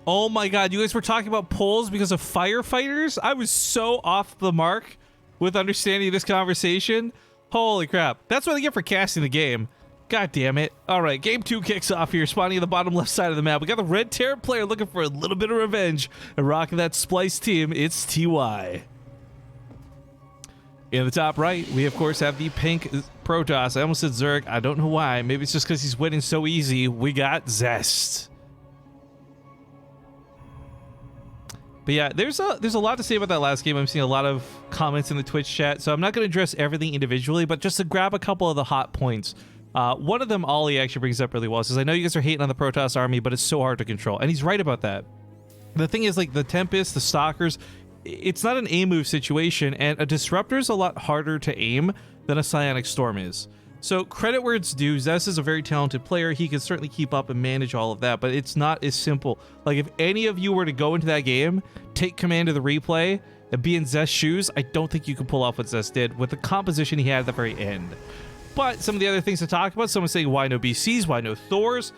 Oh my god, you guys were talking about polls because of firefighters? I was so off the mark with understanding this conversation. Holy crap. That's what I get for casting the game. God damn it. Alright, game 2 kicks off here, spawning at the bottom left side of the map. We got the Red Terror player looking for a little bit of revenge. And rocking that Splice team, it's TY. In the top right, we of course have the pink Protoss. I almost said Zerg. I don't know why. Maybe it's just because he's winning so easy. We got Zest. But yeah, there's a lot to say about that last game. I'm seeing a lot of comments in the Twitch chat, so I'm not going to address everything individually, but just to grab a couple of the hot points. One of them, Ollie actually brings up really well. Says, I know you guys are hating on the Protoss army, but it's so hard to control. And he's right about that. The thing is, like, the Tempest, the Stalkers, it's not an aim move situation, and a Disruptor is a lot harder to aim than a Psionic Storm is. So credit where it's due. Zest is a very talented player. He can certainly keep up and manage all of that, but it's not as simple. Like, if any of you were to go into that game, take command of the replay, and be in Zest's shoes, I don't think you can pull off what Zest did with the composition he had at the very end. But some of the other things to talk about, someone's saying, why no BCs, why no Thors?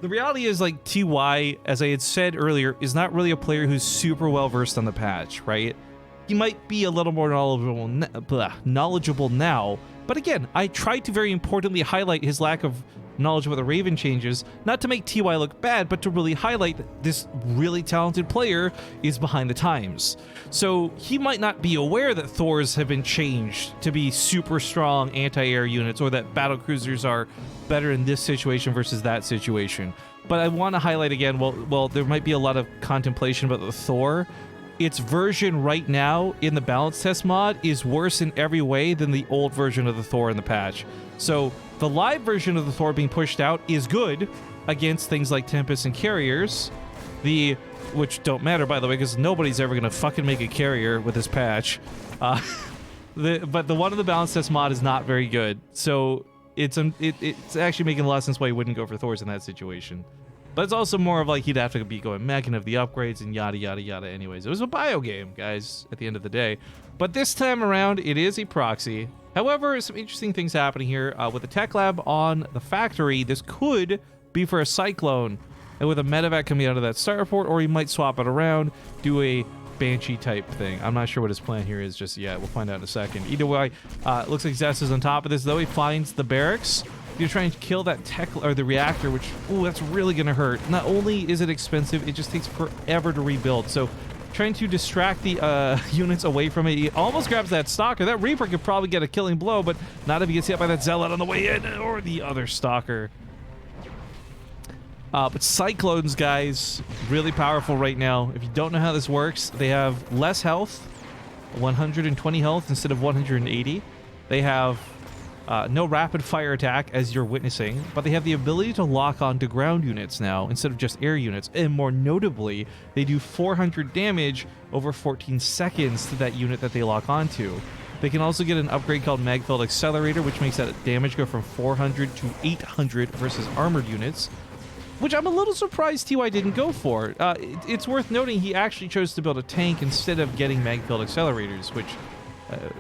The reality is, like, TY, as I had said earlier, is not really a player who's super well versed on the patch, right? he might be a little more knowledgeable now. But again, I tried to very importantly highlight his lack of knowledge about the Raven changes, not to make TY look bad, but to really highlight that this really talented player is behind the times. So he might not be aware that Thors have been changed to be super strong anti-air units, or that battle cruisers are better in this situation versus that situation. But I want to highlight again, well, there might be a lot of contemplation about the Thor. Its version right now in the balance test mod is worse in every way than the old version of the Thor in the patch. So the live version of the Thor being pushed out is good against things like Tempest and Carriers, which don't matter, by the way, because nobody's ever going to fucking make a carrier with this patch. But the one in the balance test mod is not very good. So it's actually making a lot of sense why you wouldn't go for Thors in that situation. But it's also more of like he'd have to be going mech and have the upgrades and yada yada yada anyways. It was a bio game, guys, at the end of the day. But this time around, it is a proxy. However, some interesting things happening here. With the tech lab on the factory, this could be for a Cyclone. And with a medevac coming out of that starport, or he might swap it around, do a Banshee type thing. I'm not sure what his plan here is just yet. We'll find out in a second. Either way, it looks like Zest is on top of this, though. He finds the barracks. You're trying to kill that tech or the reactor, which, ooh, that's really gonna hurt. Not only is it expensive, it just takes forever to rebuild. So trying to distract the units away from it. He almost grabs that Stalker. That Reaper could probably get a killing blow, but not if he gets hit by that Zealot on the way in, or the other Stalker. But Cyclones, guys, really powerful right now. If you don't know how this works, they have less health, 120 health instead of 180. They have no rapid fire attack, as you're witnessing, but they have the ability to lock onto ground units now instead of just air units. And more notably, they do 400 damage over 14 seconds to that unit that they lock onto. They can also get an upgrade called Magfield Accelerator, which makes that damage go from 400 to 800 versus armored units, which I'm a little surprised TY didn't go for. It's worth noting he actually chose to build a tank instead of getting Magfield Accelerators, which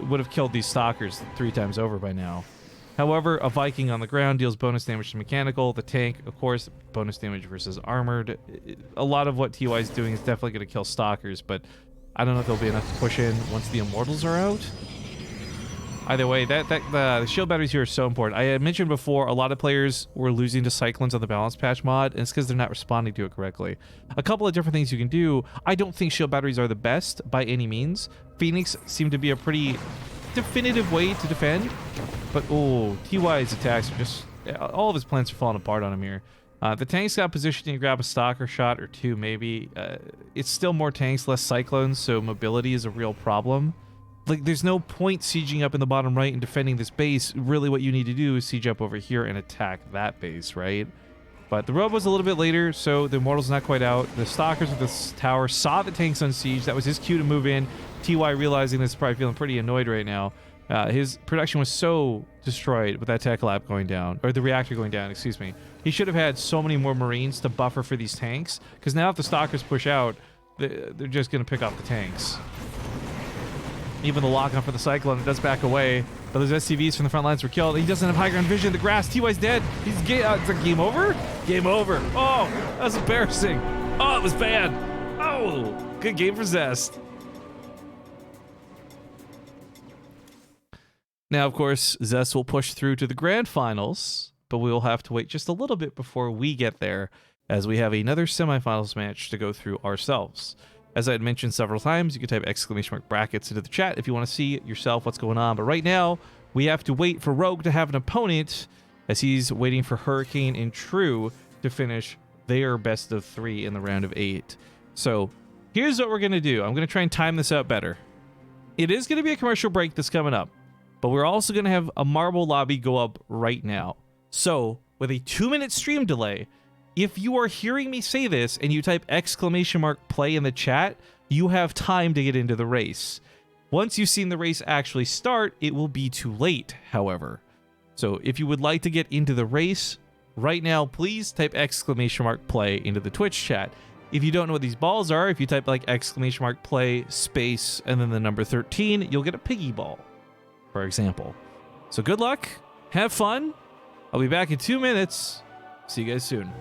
would have killed these Stalkers 3 times over by now. However, a Viking on the ground deals bonus damage to mechanical. The tank, of course, bonus damage versus armored. A lot of what TY is doing is definitely going to kill Stalkers, but I don't know if there'll be enough to push in once the Immortals are out. Either way, the shield batteries here are so important. I had mentioned before, a lot of players were losing to Cyclones on the balance patch mod, and it's because they're not responding to it correctly. A couple of different things you can do. I don't think shield batteries are the best by any means. Phoenix seemed to be a pretty definitive way to defend, but oh, TY's attacks are just, all of his plans are falling apart on him here. The tank's got positioning to grab a Stalker shot or 2 maybe. It's still more tanks, less Cyclones, so mobility is a real problem. Like, there's no point sieging up in the bottom right and defending this base. Really what you need to do is siege up over here and attack that base, right? But the Robo's a little bit later, so the Immortal's not quite out. The Stalkers with this tower saw the tanks on siege. That was his cue to move in. TY, realizing this, is probably feeling pretty annoyed right now. His production was so destroyed with that tech lab going down, or the reactor going down, excuse me. He should have had so many more Marines to buffer for these tanks, because now if the Stalkers push out, they're just going to pick off the tanks. Even the lock-on for the Cyclone, it does back away, but those SCVs from the front lines were killed. He doesn't have high ground vision. The grass, TY's dead. He's it's like game over? Game over. Oh, that's embarrassing. Oh, it was bad. Oh, good game for Zest. Now, of course, Zest will push through to the grand finals, but we will have to wait just a little bit before we get there, as we have another semifinals match to go through ourselves. As I had mentioned several times, you can type !brackets into the chat if you want to see yourself what's going on. But right now, we have to wait for Rogue to have an opponent, as he's waiting for Hurricane and True to finish their best of 3 in the round of 8. So here's what we're going to do. I'm going to try and time this out better. It is going to be a commercial break that's coming up, but we're also going to have a Marble Lobby go up right now. So with a 2-minute stream delay, if you are hearing me say this and you type !play in the chat, you have time to get into the race. Once you've seen the race actually start, it will be too late, however. So if you would like to get into the race right now, please type !play into the Twitch chat. If you don't know what these balls are, if you type like !play space and then the number 13, you'll get a piggy ball, for example. So good luck, have fun. I'll be back in 2 minutes. See you guys soon.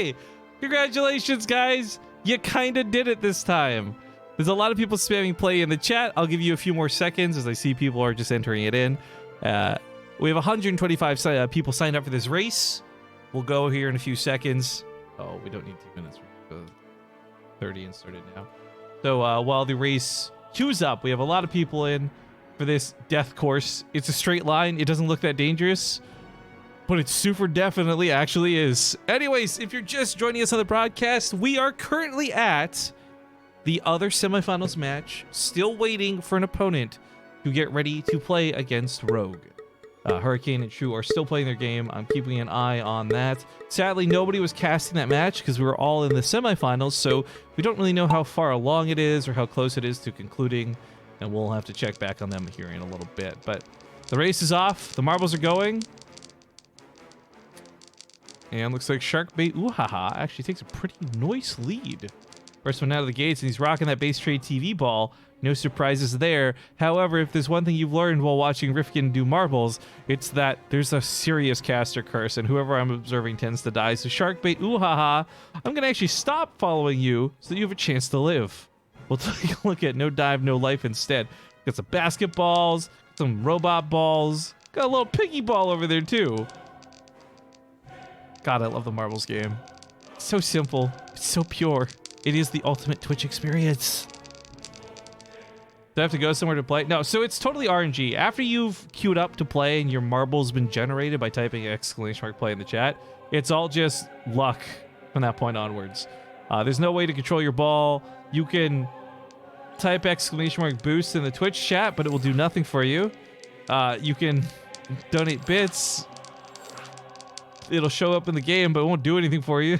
Hey, congratulations, guys. You kind of did it this time. There's a lot of people spamming play in the chat. I'll give you a few more seconds as I see people are just entering it in. We have 125 people signed up for this race. We'll go here in a few seconds. Oh, we don't need 2 minutes. We're 30 and started now. So while the race queues up, we have a lot of people in for this death course. It's a straight line. It doesn't look that dangerous, but it super definitely actually is. Anyways, if you're just joining us on the broadcast, we are currently at the other semifinals match, still waiting for an opponent to get ready to play against Rogue. Hurricane and True are still playing their game. I'm keeping an eye on that. Sadly, nobody was casting that match because we were all in the semifinals, so we don't really know how far along it is or how close it is to concluding, and we'll have to check back on them here in a little bit. But the race is off. The marbles are going. And looks like Sharkbait Oohaha actually takes a pretty nice lead. First one out of the gates, and he's rocking that BaseTradeTV ball. No surprises there. However, if there's one thing you've learned while watching Rifkin do marbles, it's that there's a serious caster curse, and whoever I'm observing tends to die. So Sharkbait Oohaha, I'm going to actually stop following you so that you have a chance to live. We'll take a look at No Dive, No Life instead. Got some basketballs, some robot balls. Got a little piggy ball over there, too. God, I love the marbles game. It's so simple. It's so pure. It is the ultimate Twitch experience. Do I have to go somewhere to play? No, so it's totally RNG. After you've queued up to play and your marble's been generated by typing !play in the chat, it's all just luck from that point onwards. There's no way to control your ball. You can type !boost in the Twitch chat, but it will do nothing for you. You can donate bits. It'll show up in the game, but it won't do anything for you.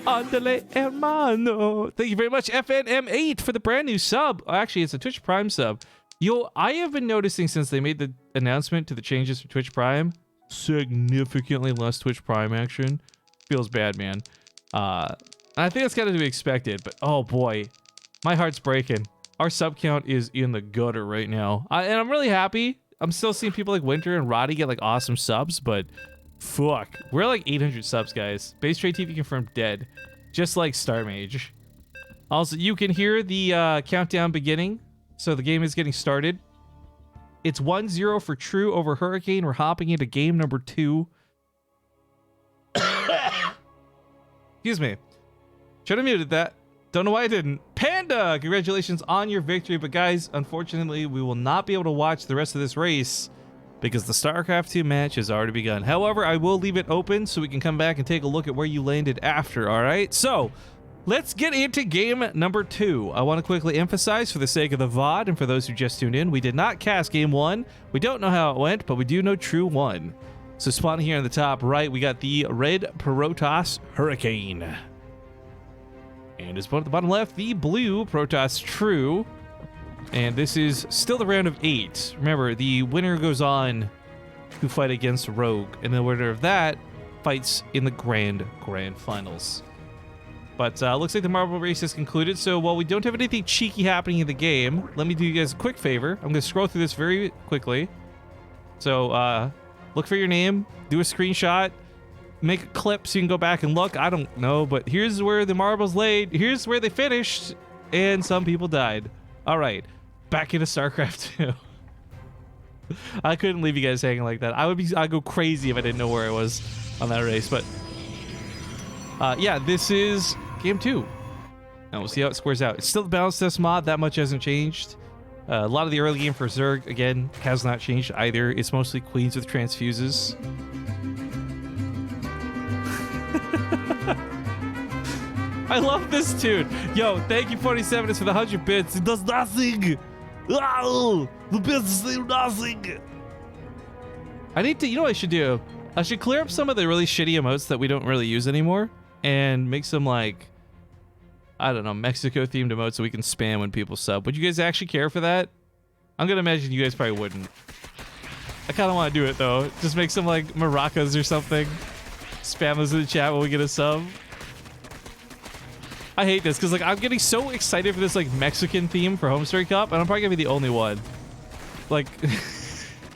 Andale hermano. Thank you very much, FNM8, for the brand new sub. Actually, it's a Twitch Prime sub. Yo, I have been noticing since they made the announcement to the changes for Twitch Prime, significantly less Twitch Prime action. Feels bad, man. I think that's got to be expected, but oh boy, my heart's breaking. Our sub count is in the gutter right now. And I'm really happy. I'm still seeing people like Winter and Roddy get like awesome subs, but fuck. We're like 800 subs, guys. BaseTradeTV confirmed dead. Just like Star Mage. Also, you can hear the countdown beginning. So the game is getting started. It's 1-0 for True over Hurricane. We're hopping into game number 2. Excuse me. Should have muted that. Don't know why I didn't. Panda, congratulations on your victory. But guys, unfortunately, we will not be able to watch the rest of this race because the StarCraft 2 match has already begun. However, I will leave it open so we can come back and take a look at where you landed after, all right? So, let's get into game number 2. I want to quickly emphasize, for the sake of the VOD and for those who just tuned in, we did not cast game 1. We don't know how it went, but we do know True won. So spawning here on the top right, we got the red Protoss Hurricane. And his opponent at the bottom left, the blue Protoss True. And this is still the round of 8. Remember, the winner goes on to fight against Rogue, and the winner of that fights in the grand finals. But looks like the marble race has concluded, so while we don't have anything cheeky happening in the game, let me do you guys a quick favor. I'm going to scroll through this very quickly. So look for your name, do a screenshot, make a clip so you can go back and look. I don't know, but here's where the marbles laid. Here's where they finished, and some people died. All right, back into StarCraft 2. I couldn't leave you guys hanging like that. I'd go crazy if I didn't know where I was on that race. But yeah, this is game 2, and we'll see how it squares out. It's still the balance test mod. That much hasn't changed. A lot of the early game for Zerg, again, has not changed either. It's mostly queens with transfuses. I love this tune. Yo, thank you 47 for the 100 bits. It does nothing. Oh, the bits do nothing. I need to, you know what I should do? I should clear up some of the really shitty emotes that we don't really use anymore and make some, like, I don't know, Mexico themed emotes so we can spam when people sub. Would you guys actually care for that? I'm gonna imagine you guys probably wouldn't. I kind of want to do it though. Just make some like maracas or something. Spam those in the chat when we get a sub. I hate this because like I'm getting so excited for this like Mexican theme for Homestory Cup, and I'm probably gonna be the only one. Like,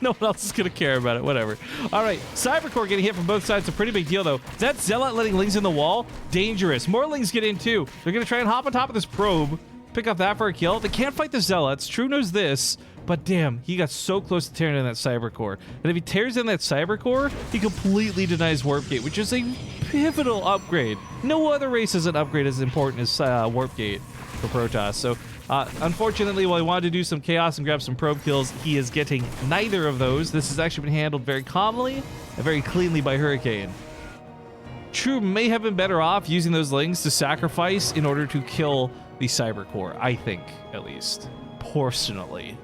No one else is gonna care about it. Whatever. All right, Cybercore getting hit from both sides. A pretty big deal, though. Is that Zealot letting Lings in the wall? Dangerous. More Lings get in, too. They're gonna try and hop on top of this probe. Pick up that for a kill. They can't fight the Zealots. True knows this. But damn, he got so close to tearing down that Cybercore. And if he tears down that Cybercore, he completely denies Warp Gate, which is a pivotal upgrade. No other race has an upgrade as important as Warp Gate for Protoss. So, unfortunately, while he wanted to do some chaos and grab some probe kills, he is getting neither of those. This has actually been handled very calmly and very cleanly by Hurricane. True may have been better off using those Lings to sacrifice in order to kill the Cybercore, I think, at least. Personally.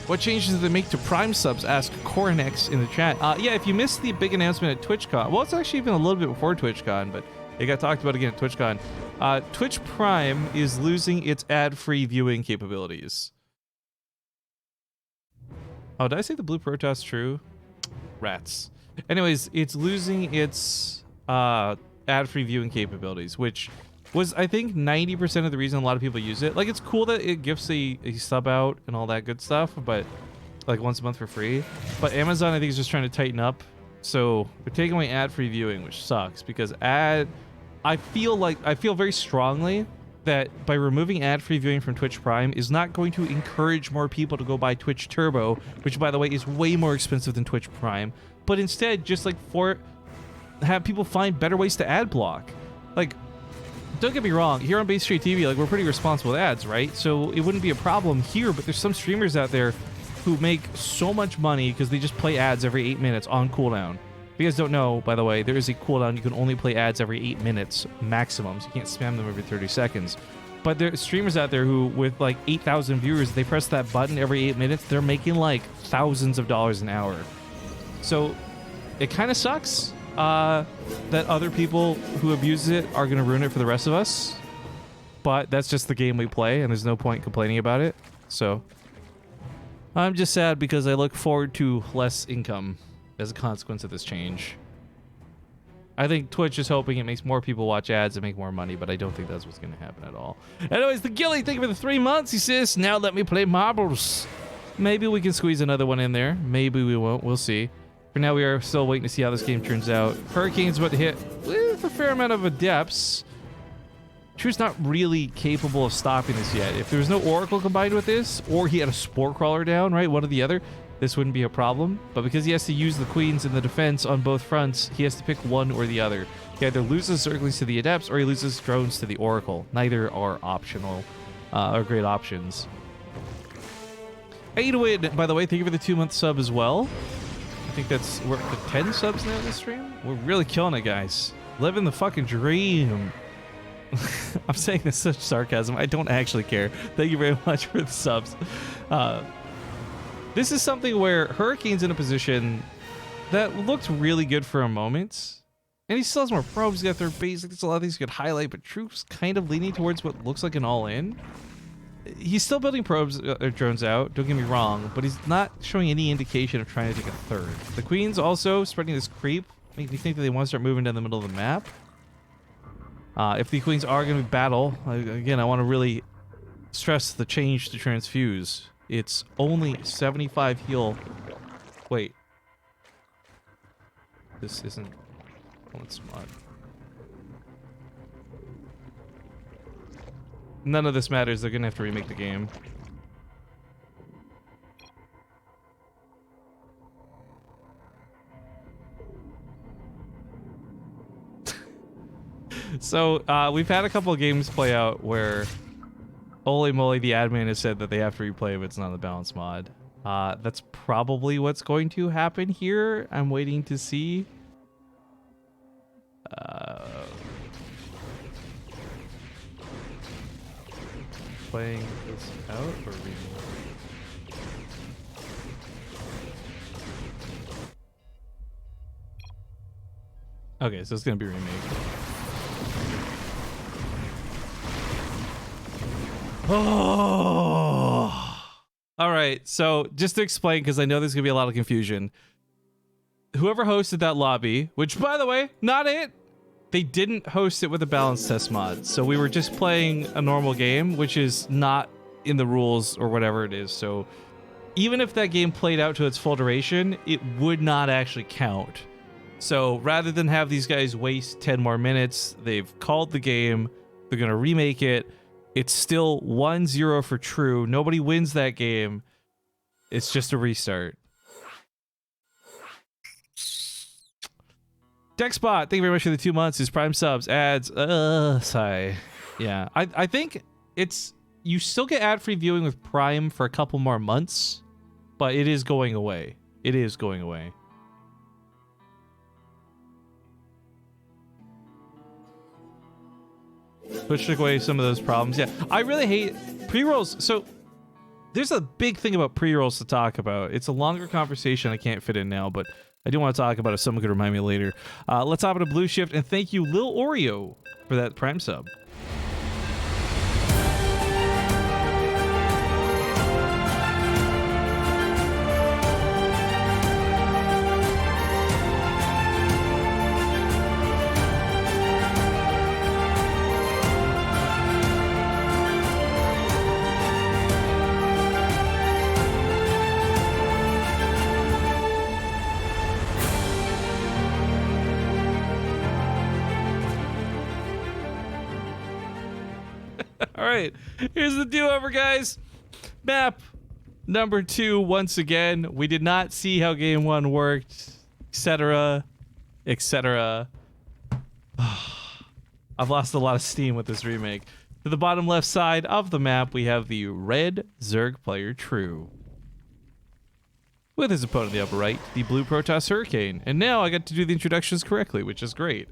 What changes did they make to Prime subs? Ask Coronex in the chat. Yeah, if you missed the big announcement at TwitchCon, well, it's actually even a little bit before TwitchCon, but it got talked about again at TwitchCon. Twitch Prime is losing its ad-free viewing capabilities. Oh, did I say the blue Protoss true? Rats. Anyways, it's losing its ad-free viewing capabilities, which was, I think, 90% of the reason a lot of people use it. Like, it's cool that it gives a sub out and all that good stuff, but like once a month for free. But Amazon, I think, is just trying to tighten up. So they're taking away ad-free viewing, which sucks because I feel very strongly that by removing ad-free viewing from Twitch Prime is not going to encourage more people to go buy Twitch Turbo, which, by the way, is way more expensive than Twitch Prime, but instead just like have people find better ways to ad block. Like, don't get me wrong, here on BaseTradeTV, like, we're pretty responsible with ads, right? So it wouldn't be a problem here, but there's some streamers out there who make so much money because they just play ads every 8 minutes on cooldown. If you guys don't know, by the way, there is a cooldown. You can only play ads every 8 minutes maximum, so you can't spam them every 30 seconds. But there are streamers out there who, with like 8,000 viewers, they press that button every 8 minutes, they're making like thousands of dollars an hour. So it kind of sucks that other people who abuse it are going to ruin it for the rest of us. But that's just the game we play, and there's no point complaining about it. So I'm just sad because I look forward to less income as a consequence of this change. I think Twitch is hoping it makes more people watch ads and make more money, but I don't think that's what's going to happen at all. Anyways, the Gilly, thank you for the 3 months. He says, now let me play marbles. Maybe we can squeeze another one in there. Maybe we won't. We'll see. For now, we are still waiting to see how this game turns out. Hurricane's about to hit with a fair amount of adepts. True's not really capable of stopping this yet. If there was no Oracle combined with this, or he had a Spore Crawler down, right, one or the other, this wouldn't be a problem. But because he has to use the Queens in the defense on both fronts, he has to pick one or the other. He either loses Zerglings to the Adepts, or he loses drones to the Oracle. Neither are optional, or great options. Aidwin, by the way, thank you for the 2-month sub as well. I think we're up to 10 subs now in this stream. We're really killing it, guys. Living the fucking dream. I'm saying this such sarcasm. I don't actually care. Thank you very much for the subs. This is something where Hurricane's in a position that looked really good for a moment. And he still has more probes. He's got their base. There's a lot of things you could highlight, but True's kind of leaning towards what looks like an all-in. He's still building probes or drones out, don't get me wrong, but he's not showing any indication of trying to take a third. The Queen's also spreading this creep, making me think that they want to start moving down the middle of the map. If the Queens are going to battle, again, I want to really stress the change to transfuse. It's only 75 heal. Wait. This isn't... Oh, it's smart. None of this matters. They're going to have to remake the game. So, we've had a couple of games play out where Olimoleague, the admin, has said that they have to replay if it's not a balance mod. That's probably what's going to happen here. I'm waiting to see. Playing this out or reading? Okay, so it's gonna be remade. Oh! All right, so just to explain, because I know there's gonna be a lot of confusion. Whoever hosted that lobby, which, by the way, not it. They didn't host it with a balance test mod, so we were just playing a normal game, which is not in the rules or whatever it is. So even if that game played out to its full duration, it would not actually count. So rather than have these guys waste 10 more minutes, they've called the game. They're going to remake it. It's still 1-0 for true. Nobody wins that game. It's just a restart. Dexbot, thank you very much for the 2 months. His Prime subs, ads, sigh. Yeah, I think it's, you still get ad-free viewing with Prime for a couple more months, but it is going away. It is going away. Twitch took away some of those problems. Yeah, I really hate pre-rolls. So there's a big thing about pre-rolls to talk about. It's a longer conversation I can't fit in now, but I do want to talk about it if someone could remind me later. Let's hop into Blue Shift, and thank you, Lil Oreo, for that Prime sub. Alright, here's the do-over, guys. Map number 2, once again. We did not see how game 1 worked, etc., etc. I've lost a lot of steam with this remake. To the bottom left side of the map, we have the red Zerg player True, with his opponent in the upper right, the blue Protoss Hurricane. And now I got to do the introductions correctly, which is great.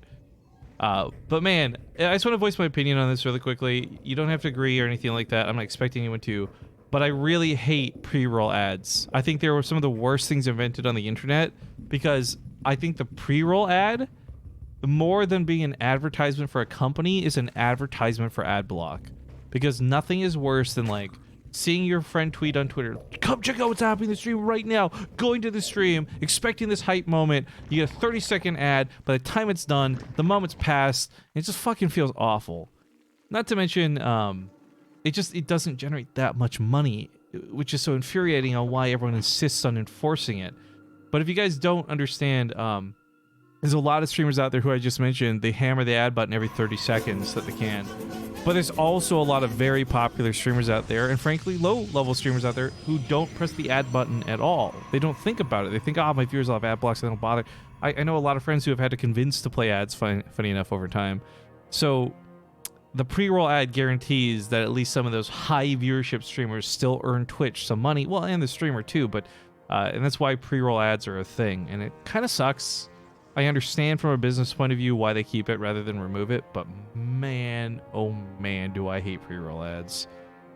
But man, I just want to voice my opinion on this really quickly. You don't have to agree or anything like that. I'm not expecting anyone to. But I really hate pre-roll ads. I think they were some of the worst things invented on the internet, because I think the pre-roll ad, more than being an advertisement for a company, is an advertisement for ad block. Because nothing is worse than like seeing your friend tweet on Twitter, come check out what's happening in the stream right now, going to the stream, expecting this hype moment, you get a 30-second ad, by the time it's done, the moment's passed, it just fucking feels awful. Not to mention, it doesn't generate that much money, which is so infuriating on why everyone insists on enforcing it. But if you guys don't understand, there's a lot of streamers out there who I just mentioned, they hammer the ad button every 30 seconds that they can. But there's also a lot of very popular streamers out there, and frankly, low-level streamers out there, who don't press the ad button at all. They don't think about it. They think, oh, my viewers will have ad blocks, they don't bother. I know a lot of friends who have had to convince to play ads, funny enough, over time. So the pre-roll ad guarantees that at least some of those high viewership streamers still earn Twitch some money. Well, and the streamer too, but and that's why pre-roll ads are a thing. And it kind of sucks. I understand from a business point of view why they keep it rather than remove it, but man, oh man, do I hate pre-roll ads.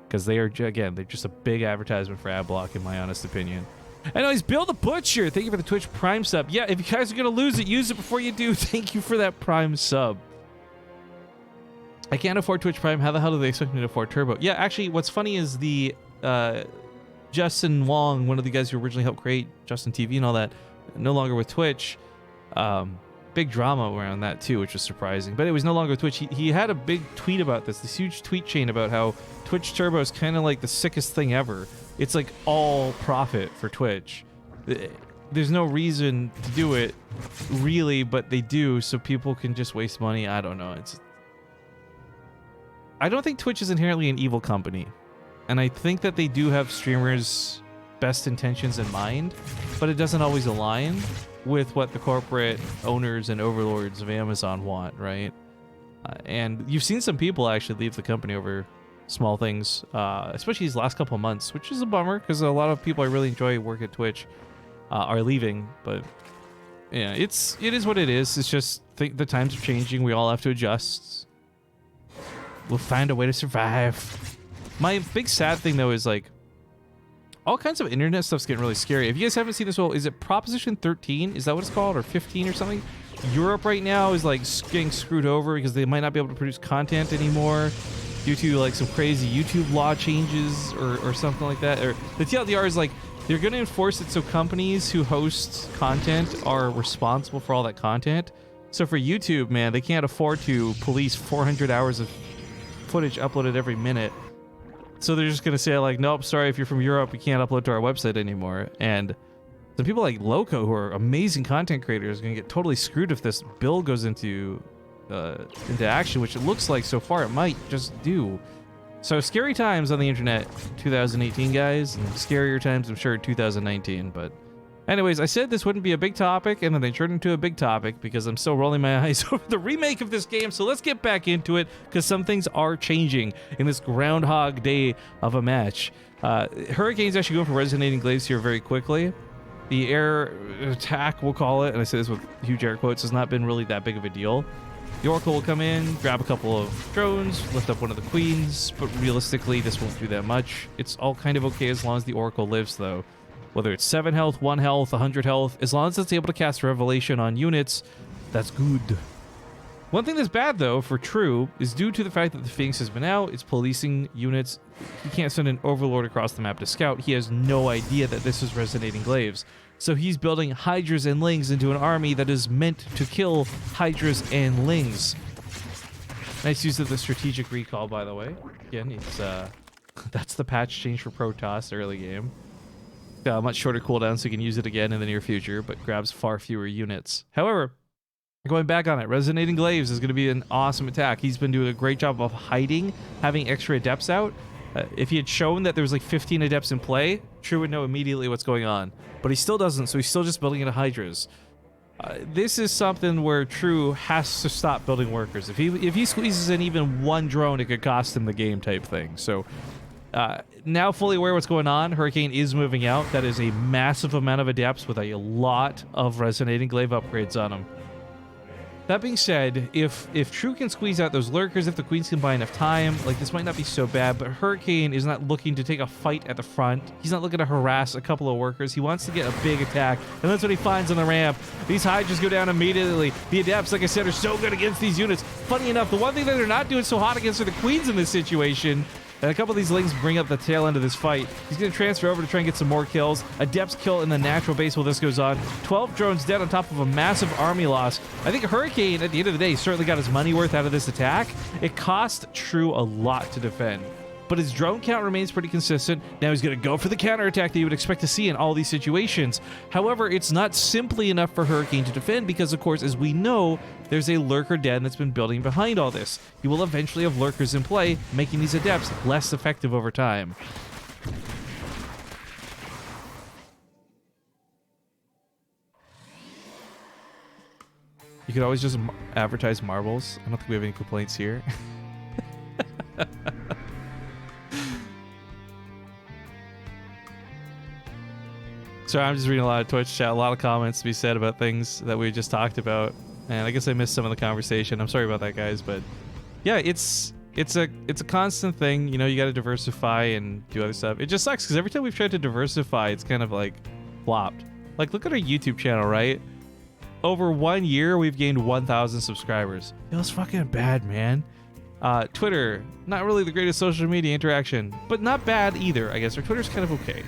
Because they are, again, they're just a big advertisement for ad block, in my honest opinion. Anyways, Bill the Butcher, thank you for the Twitch Prime sub. Yeah, if you guys are going to lose it, use it before you do. Thank you for that Prime sub. I can't afford Twitch Prime. How the hell do they expect me to afford Turbo? Yeah, actually, what's funny is the Justin Wong, one of the guys who originally helped create Justin TV and all that, no longer with Twitch. Big drama around that too, which was surprising. But it was no longer with Twitch. He had a big tweet about this huge tweet chain about how Twitch Turbo is kind of like the sickest thing ever. It's like all profit for Twitch. There's no reason to do it, really, but they do, so people can just waste money. I don't know. I don't think Twitch is inherently an evil company, and I think that they do have streamers' best intentions in mind, but it doesn't always align with what the corporate owners and overlords of Amazon want, right? And you've seen some people actually leave the company over small things, especially these last couple months, which is a bummer because a lot of people I really enjoy work at Twitch are leaving. But yeah, it is what it is. It's just the times are changing. We all have to adjust. We'll find a way to survive. My big sad thing though is like, all kinds of internet stuff's getting really scary. If you guys haven't seen this, well, is it Proposition 13? Is that what it's called? Or 15 or something? Europe right now is like getting screwed over because they might not be able to produce content anymore due to like some crazy YouTube law changes or something like that. Or the TLDR is like, they're going to enforce it so companies who host content are responsible for all that content. So for YouTube, man, they can't afford to police 400 hours of footage uploaded every minute. So they're just gonna say like, nope, sorry, if you're from Europe, we can't upload to our website anymore. And some people like Loco, who are amazing content creators, are gonna get totally screwed if this bill goes into action, which it looks like so far it might just do. So scary times on the internet, 2018, guys, and scarier times, I'm sure, 2019. But anyways, I said this wouldn't be a big topic, and then they turned into a big topic because I'm still rolling my eyes over the remake of this game. So let's get back into it, because some things are changing in this Groundhog Day of a match. Hurricane's actually going for Resonating Glaives here very quickly. The air attack, we'll call it, and I say this with huge air quotes, has not been really that big of a deal. The Oracle will come in, grab a couple of drones, lift up one of the queens, but realistically, this won't do that much. It's all kind of okay as long as the Oracle lives, though. Whether it's 7 health, 1 health, 100 health, as long as it's able to cast Revelation on units, that's good. One thing that's bad, though, for True, is due to the fact that the Phoenix has been out, it's policing units. He can't send an Overlord across the map to scout. He has no idea that this is Resonating Glaives. So he's building Hydras and Lings into an army that is meant to kill Hydras and Lings. Nice use of the strategic recall, by the way. Again, it's that's the patch change for Protoss early game. Much shorter cooldown, so you can use it again in the near future, but grabs far fewer units. However, going back on it, Resonating Glaives is going to be an awesome attack. He's been doing a great job of hiding, having extra adepts out. If he had shown that there was like 15 adepts in play, True would know immediately what's going on. But he still doesn't, so he's still just building into Hydras. This is something where True has to stop building workers. If he squeezes in even one drone, it could cost him the game type thing. So now fully aware what's going on, Hurricane is moving out. That is a massive amount of adepts with a lot of Resonating Glaive upgrades on him. That being said, if True can squeeze out those lurkers, if the queens can buy enough time, like this might not be so bad, but Hurricane is not looking to take a fight at the front. He's not looking to harass a couple of workers. He wants to get a big attack, and that's what he finds on the ramp. These Hydras go down immediately. The adepts, like I said, are so good against these units. Funny enough, the one thing that they're not doing so hot against are the queens in this situation. And a couple of these Lings bring up the tail end of this fight. He's going to transfer over to try and get some more kills. Adepts kill in the natural base while this goes on. 12 drones dead on top of a massive army loss. I think Hurricane, at the end of the day, certainly got his money worth out of this attack. It cost True a lot to defend, but his drone count remains pretty consistent. Now he's going to go for the counterattack that you would expect to see in all these situations. However, it's not simply enough for Hurricane to defend because, of course, as we know, there's a lurker den that's been building behind all this. He will eventually have lurkers in play, making these adepts less effective over time. You could always just advertise marbles. I don't think we have any complaints here. Sorry, I'm just reading a lot of Twitch chat, a lot of comments to be said about things that we just talked about, and I guess I missed some of the conversation. I'm sorry about that, guys, but yeah, it's a constant thing. You know, you got to diversify and do other stuff. It just sucks because every time we've tried to diversify, it's kind of like flopped. Like, look at our YouTube channel, right? Over 1 year, we've gained 1,000 subscribers. Feels fucking bad, man. Twitter, not really the greatest social media interaction, but not bad either, I guess. Our Twitter's kind of okay.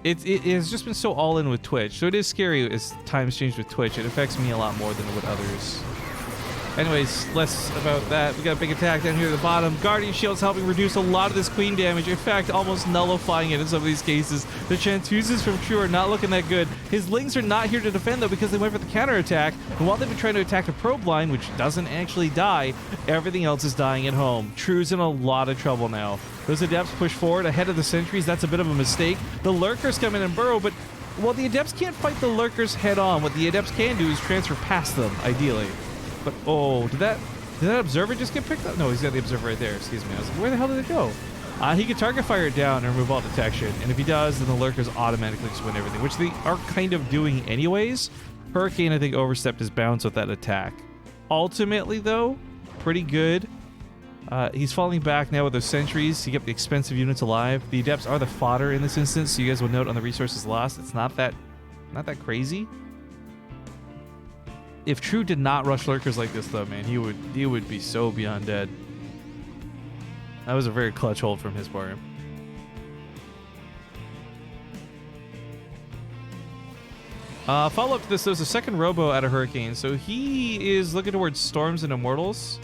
It has just been so all in with Twitch, so it is scary as times change with Twitch. It affects me a lot more than it would others. Anyways, less about that. We got a big attack down here at the bottom. Guardian Shield's helping reduce a lot of this queen damage. In fact, almost nullifying it in some of these cases. The Chantuses from True are not looking that good. His Lings are not here to defend, though, because they went for the counterattack. And while they've been trying to attack the probe line, which doesn't actually die, everything else is dying at home. True's in a lot of trouble now. Those Adepts push forward ahead of the sentries. That's a bit of a mistake. The Lurkers come in and burrow, but while the Adepts can't fight the Lurkers head on, what the Adepts can do is transfer past them, ideally. But, oh, did that Observer just get picked up? No, he's got the Observer right there. Excuse me. I was like, where the hell did it go? He can target fire it down and remove all detection. And if he does, then the Lurkers automatically just win everything, which they are kind of doing anyways. Hurricane, I think, overstepped his bounds with that attack. Ultimately, though, pretty good. He's falling back now with those sentries to get the expensive units alive. The Adepts are the fodder in this instance, so you guys will note on the resources lost, it's not that crazy. If True did not rush lurkers like this, though, man, he would be so beyond dead. That was a very clutch hold from his part. Follow up to this, there's a second Robo out of Hurricane, so he is looking towards Storms and Immortals.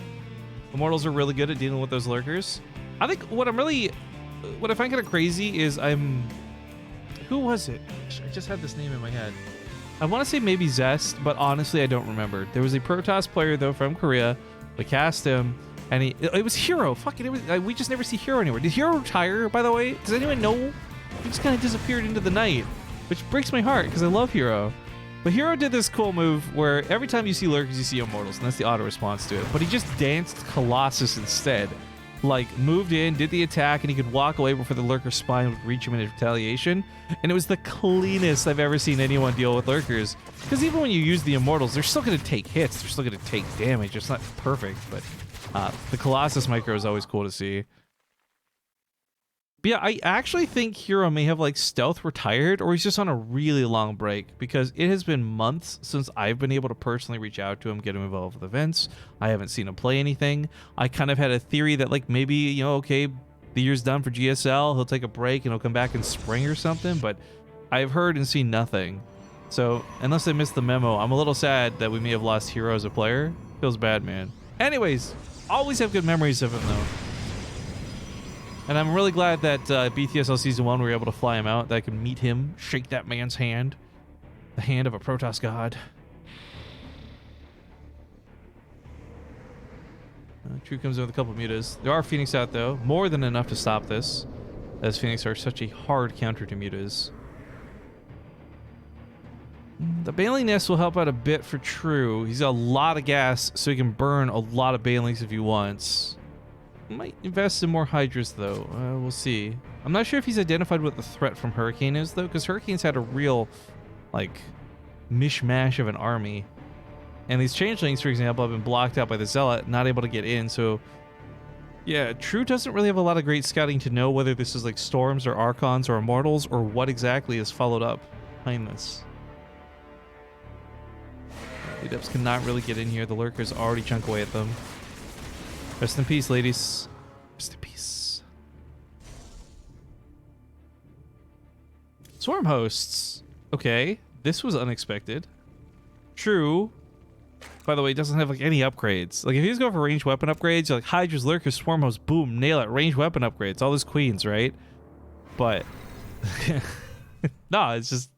Immortals are really good at dealing with those lurkers. I think what I'm really what I find kind of crazy is who was it? I just had this name in my head. I want to say maybe Zest, but honestly, I don't remember. There was a Protoss player, though, from Korea. We cast him, and it was Hero. Fucking, we just never see Hero anywhere. Did Hero retire, by the way? Does anyone know? He just kind of disappeared into the night, which breaks my heart because I love Hero. But Hero did this cool move where every time you see Lurkers, you see Immortals, and that's the auto response to it. But he just danced Colossus instead. Like, moved in, did the attack, and he could walk away before the Lurker spine would reach him in retaliation. And it was the cleanest I've ever seen anyone deal with Lurkers. Because even when you use the Immortals, they're still going to take hits. They're still going to take damage. It's not perfect, but the Colossus micro is always cool to see. But yeah, I actually think Hero may have like stealth retired, or he's just on a really long break, because it has been months since I've been able to personally reach out to him, get him involved with events. I haven't seen him play anything. I kind of had a theory that like maybe, you know, okay, the year's done for GSL, he'll take a break and he'll come back in spring or something, but I've heard and seen nothing. So unless I missed the memo, I'm a little sad that we may have lost Hero as a player. Feels bad, man. Anyways, always have good memories of him though. And I'm really glad that BTSL Season 1 we were able to fly him out, that I could meet him, shake that man's hand. The hand of a Protoss god. True comes in with a couple of mutas. There are Phoenix out though, more than enough to stop this, as Phoenix are such a hard counter to mutas. The Baneling Nest will help out a bit for True. He's got a lot of gas, so he can burn a lot of Banelings if he wants. Might invest in more Hydras though. We'll see. I'm not sure if he's identified what the threat from Hurricane is though, because Hurricane's had a real, like, mishmash of an army. And these Changelings, for example, have been blocked out by the Zealot, not able to get in, so... Yeah, True doesn't really have a lot of great scouting to know whether this is like Storms or Archons or Immortals, or what exactly is followed up behind this. The Adepts cannot really get in here. The Lurkers already chunk away at them. Rest in peace, ladies. Rest in peace. Swarm hosts. Okay, this was unexpected. True. By the way, it doesn't have like any upgrades. Like if you just go for ranged weapon upgrades, you're like Hydras, Lurkers, Swarm hosts, boom, nail it. Ranged weapon upgrades. All those queens, right? But no, it's just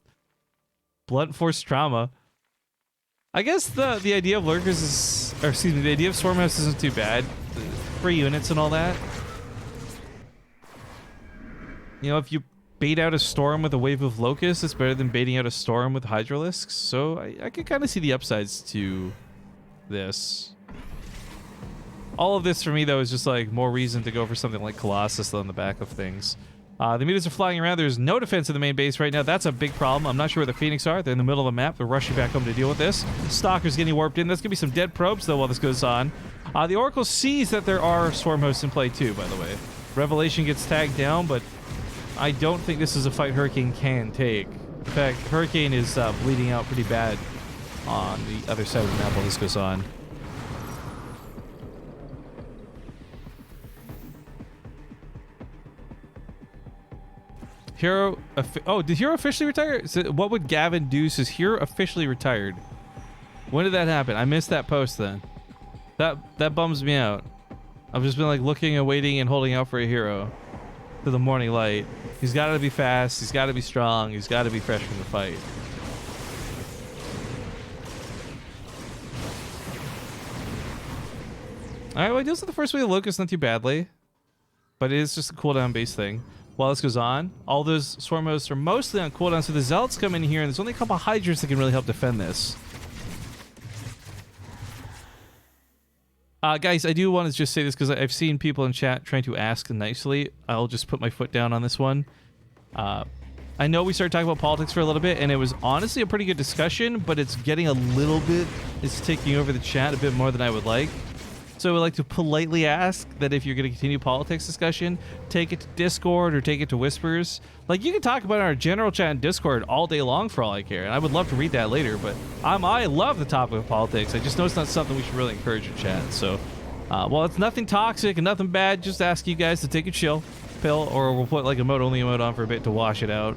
blunt force trauma. I guess the idea of Lurkers is, or excuse me, the idea of Swarm hosts isn't too bad. 3 units and all that. You know, if you bait out a storm with a wave of locusts, it's better than baiting out a storm with hydralisks. So I can kind of see the upsides to this. All of this for me though is just like more reason to go for something like Colossus on the back of things. The mutas are flying around. There's no defense in the main base right now. That's a big problem. I'm not sure where the Phoenix are. They're in the middle of the map. They're rushing back home to deal with this. Stalker's getting warped in. There's going to be some dead probes, though, while this goes on. The Oracle sees that there are Swarm hosts in play, too, by the way. Revelation gets tagged down, but I don't think this is a fight Hurricane can take. In fact, Hurricane is bleeding out pretty bad on the other side of the map while this goes on. Hero, oh, did Hero officially retire? So what would Gavin do? Says Hero officially retired. When did that happen? I missed that post then. That bums me out. I've just been like looking and waiting and holding out for a Hero to the morning light. He's got to be fast. He's got to be strong. He's got to be fresh from the fight. All right, well, he deals with the first wave of Locust not too badly, but it is just a cooldown base thing. While this goes on, all those Swarm hosts are mostly on cooldown, so the Zealots come in here, and there's only a couple Hydras that can really help defend this. Guys, I do want to just say this because I've seen people in chat trying to ask nicely. I'll just put my foot down on this one. I know we started talking about politics for a little bit, and it was honestly a pretty good discussion, but it's getting a little bit, it's taking over the chat a bit more than I would like. So I would like to politely ask that if you're going to continue politics discussion, take it to Discord or take it to Whispers. Like, you can talk about our general chat in Discord all day long for all I care, and I would love to read that later, but I love the topic of politics. I just know it's not something we should really encourage in chat. So, while it's nothing toxic and nothing bad, just ask you guys to take a chill pill, or we'll put like a only emote on for a bit to wash it out.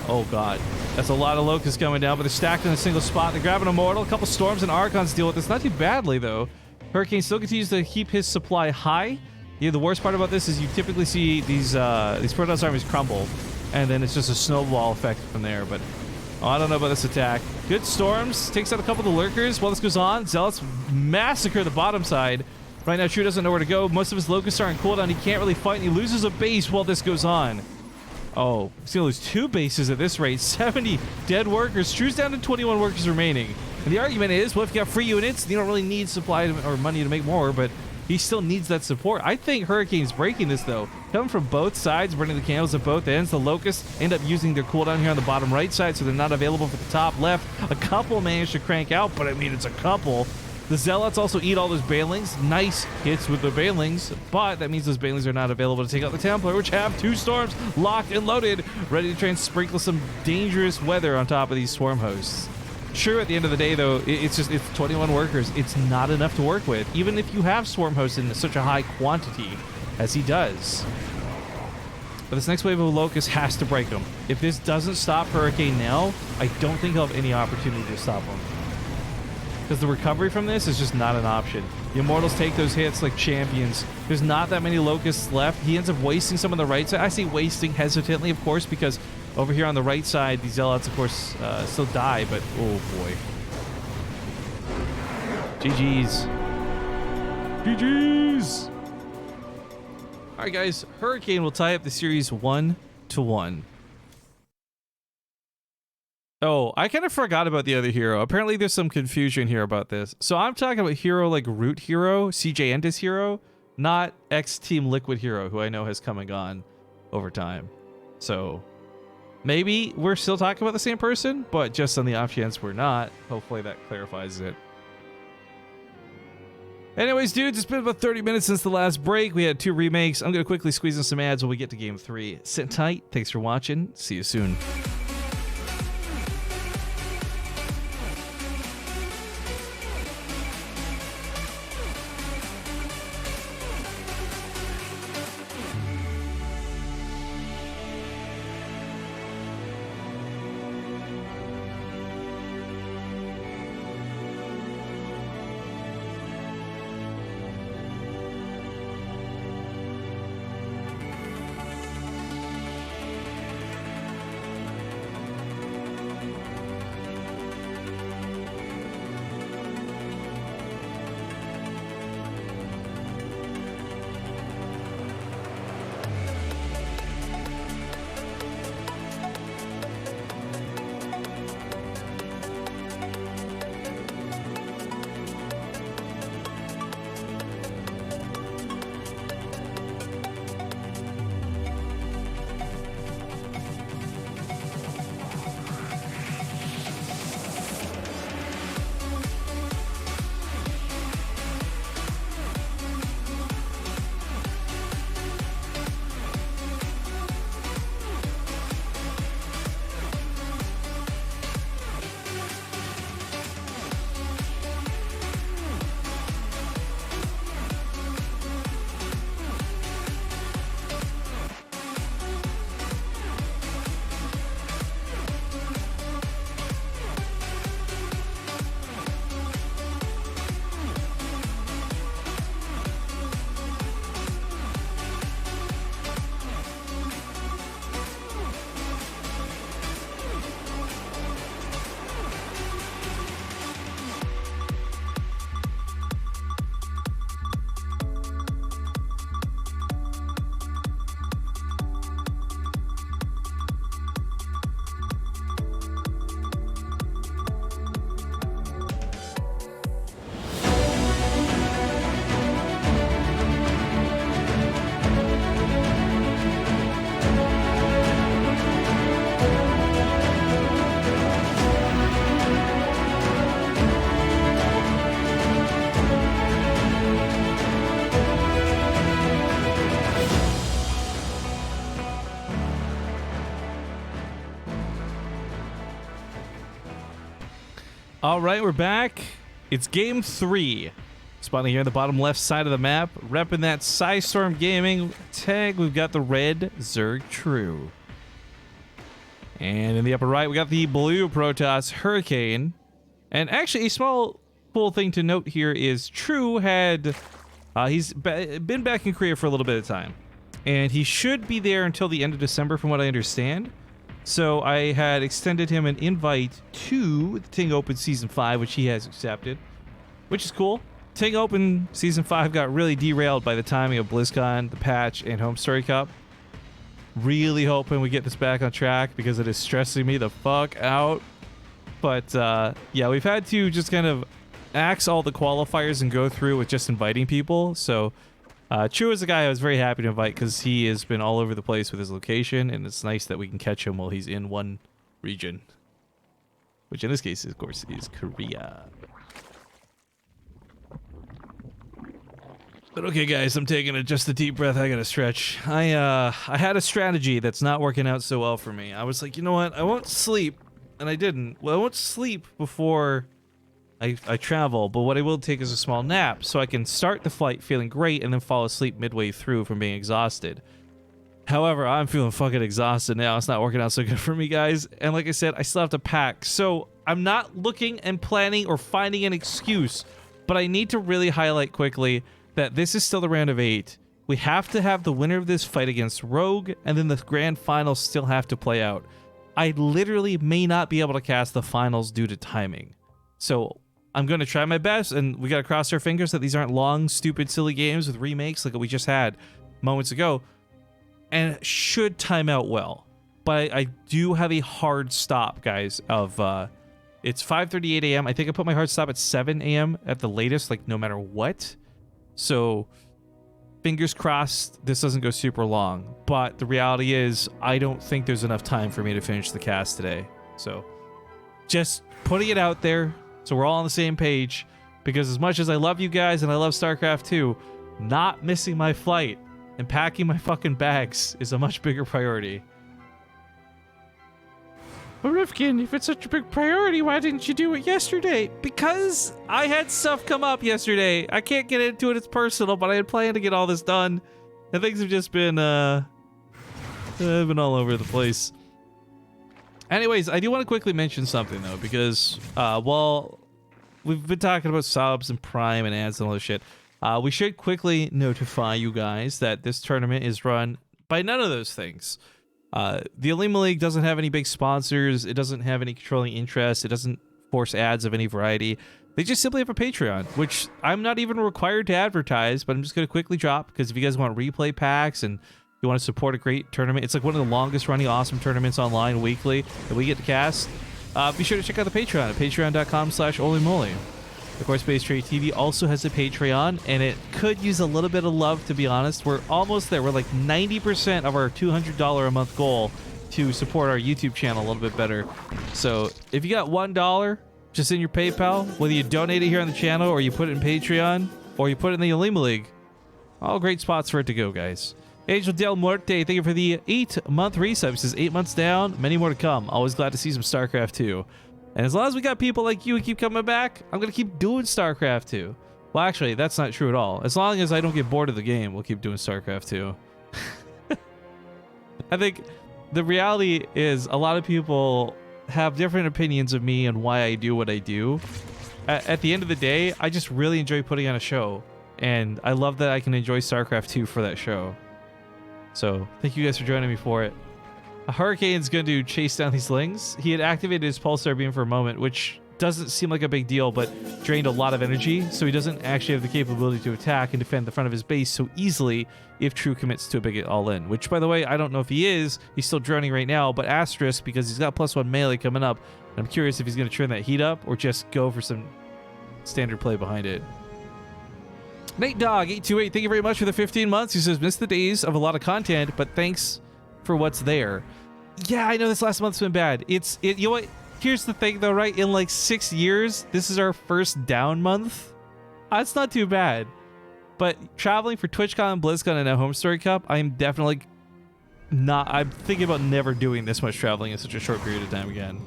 Oh god, that's a lot of Locusts coming down, but they're stacked in a single spot. They're grabbing Immortal. A couple Storms and Archons deal with this. Not too badly, though. Hurricane still continues to keep his supply high. Yeah, the worst part about this is you typically see these Protoss armies crumble, and then it's just a snowball effect from there. But I don't know about this attack. Good storms, takes out a couple of the lurkers. While this goes on, Zealots massacre the bottom side. Right now, True doesn't know where to go. Most of his locusts are on cooldown. He can't really fight, and he loses a base while this goes on. Oh, he's gonna lose 2 bases at this rate. 70 dead workers. True's down to 21 workers remaining. And the argument is, well, if you got free units, you don't really need supply or money to make more, but he still needs that support. I think Hurricane's breaking this, though. Coming from both sides, burning the candles at both ends. The Locusts end up using their cooldown here on the bottom right side, so they're not available for the top left. A couple managed to crank out, but I mean, it's a couple. The Zealots also eat all those Banelings. Nice hits with the Banelings, but that means those Banelings are not available to take out the Templar, which have 2 storms locked and loaded, ready to try and sprinkle some dangerous weather on top of these swarm hosts. Sure, at the end of the day, though, it's 21 workers. It's not enough to work with, even if you have swarm hosts in such a high quantity as he does. But this next wave of Locust has to break him. If this doesn't stop Hurricane now, I don't think he'll have any opportunity to stop him. Because the recovery from this is just not an option. The Immortals take those hits like champions. There's not that many Locusts left. He ends up wasting some on the right side. I say wasting hesitantly, of course, because over here on the right side, the Zealots, of course, still die, but oh boy. GG's. GG's. All right, guys. Hurricane will tie up the series 1-1. Oh, I kind of forgot about the other hero. Apparently, there's some confusion here about this. So I'm talking about hero like Root Hero, CJ Entis Hero, not X-Team Liquid Hero, who I know has come and gone over time. So maybe we're still talking about the same person, but just on the off chance we're not. Hopefully that clarifies it. Anyways, dudes, it's been about 30 minutes since the last break. We had 2 remakes. I'm going to quickly squeeze in some ads when we get to Game 3. Sit tight. Thanks for watching. See you soon. All right, we're back. It's Game 3. Spawning here in the bottom left side of the map. Repping that Psystorm Gaming tag, we've got the red Zerg True. And in the upper right, we got the blue Protoss Hurricane. And actually, a small cool thing to note here is True had He's been back in Korea for a little bit of time, and he should be there until the end of December from what I understand. So I had extended him an invite to the Ting Open Season 5, which he has accepted, which is cool. Ting Open Season 5 got really derailed by the timing of BlizzCon, the patch, and Home Story Cup. Really hoping we get this back on track because it is stressing me the fuck out. But yeah, we've had to just kind of axe all the qualifiers and go through with just inviting people. So Chu is a guy I was very happy to invite because he has been all over the place with his location, and it's nice that we can catch him while he's in one region, which in this case, of course, is Korea. But okay, guys, I'm taking just a deep breath. I gotta stretch. I had a strategy that's not working out so well for me. I was like, you know what? I won't sleep, and I didn't. Well, I won't sleep before I travel, but what I will take is a small nap so I can start the flight feeling great and then fall asleep midway through from being exhausted. However, I'm feeling fucking exhausted now. It's not working out so good for me, guys. And like I said, I still have to pack. So I'm not looking and planning or finding an excuse, but I need to really highlight quickly that this is still the round of 8. We have to have the winner of this fight against Rogue, and then the grand finals still have to play out. I literally may not be able to cast the finals due to timing. So I'm going to try my best, and we got to cross our fingers that these aren't long, stupid, silly games with remakes like we just had moments ago, and it should time out well. But I do have a hard stop, guys, of, it's 5:38 a.m. I think I put my hard stop at 7 a.m. at the latest, like no matter what. So fingers crossed this doesn't go super long. But the reality is I don't think there's enough time for me to finish the cast today. So just putting it out there so we're all on the same page, because as much as I love you guys and I love StarCraft 2, not missing my flight and packing my fucking bags is a much bigger priority. But Rifkin, if it's such a big priority, why didn't you do it yesterday? Because I had stuff come up yesterday. I can't get into it, it's personal, but I had planned to get all this done. And things have just been all over the place. Anyways, I do want to quickly mention something, though, because while we've been talking about subs and Prime and ads and all this shit, we should quickly notify you guys that this tournament is run by none of those things. The Olimoleague doesn't have any big sponsors. It doesn't have any controlling interests. It doesn't force ads of any variety. They just simply have a Patreon, which I'm not even required to advertise, but I'm just going to quickly drop, because if you guys want replay packs and you want to support a great tournament, it's like one of the longest running awesome tournaments online weekly that we get to cast. Be sure to check out the Patreon at patreon.com/Olimoleague. Of course, BaseTradeTV also has a Patreon, and it could use a little bit of love, to be honest. We're almost there. We're like 90% of our $200 a month goal to support our YouTube channel a little bit better. So if you got $1 just in your PayPal, whether you donate it here on the channel or you put it in Patreon or you put it in the Olimoleague, all great spots for it to go, guys. Angel Del Muerte, thank you for the 8-month resub. He says 8 months down, many more to come. Always glad to see some StarCraft 2. And as long as we got people like you who keep coming back, I'm going to keep doing StarCraft 2. Well, actually, that's not true at all. As long as I don't get bored of the game, we'll keep doing StarCraft 2. I think the reality is a lot of people have different opinions of me and why I do what I do. At the end of the day, I just really enjoy putting on a show. And I love that I can enjoy StarCraft 2 for that show. So, thank you guys for joining me for it. A Hurricane's going to chase down these Lings. He had activated his Pulsar Beam for a moment, which doesn't seem like a big deal, but drained a lot of energy, so he doesn't actually have the capability to attack and defend the front of his base so easily if True commits to a big all-in. Which, by the way, I don't know if he is. He's still droning right now, but asterisk, because he's got +1 melee coming up. And I'm curious if he's going to turn that heat up or just go for some standard play behind it. Nate Dog 828, thank you very much for the 15 months. He says, missed the days of a lot of content, but thanks for what's there. Yeah, I know this last month's been bad. You know what? Here's the thing, though, right? In like 6 years, this is our first down month. It's not too bad. But traveling for TwitchCon, BlizzCon, and now Home Story Cup, I'm definitely not. I'm thinking about never doing this much traveling in such a short period of time again,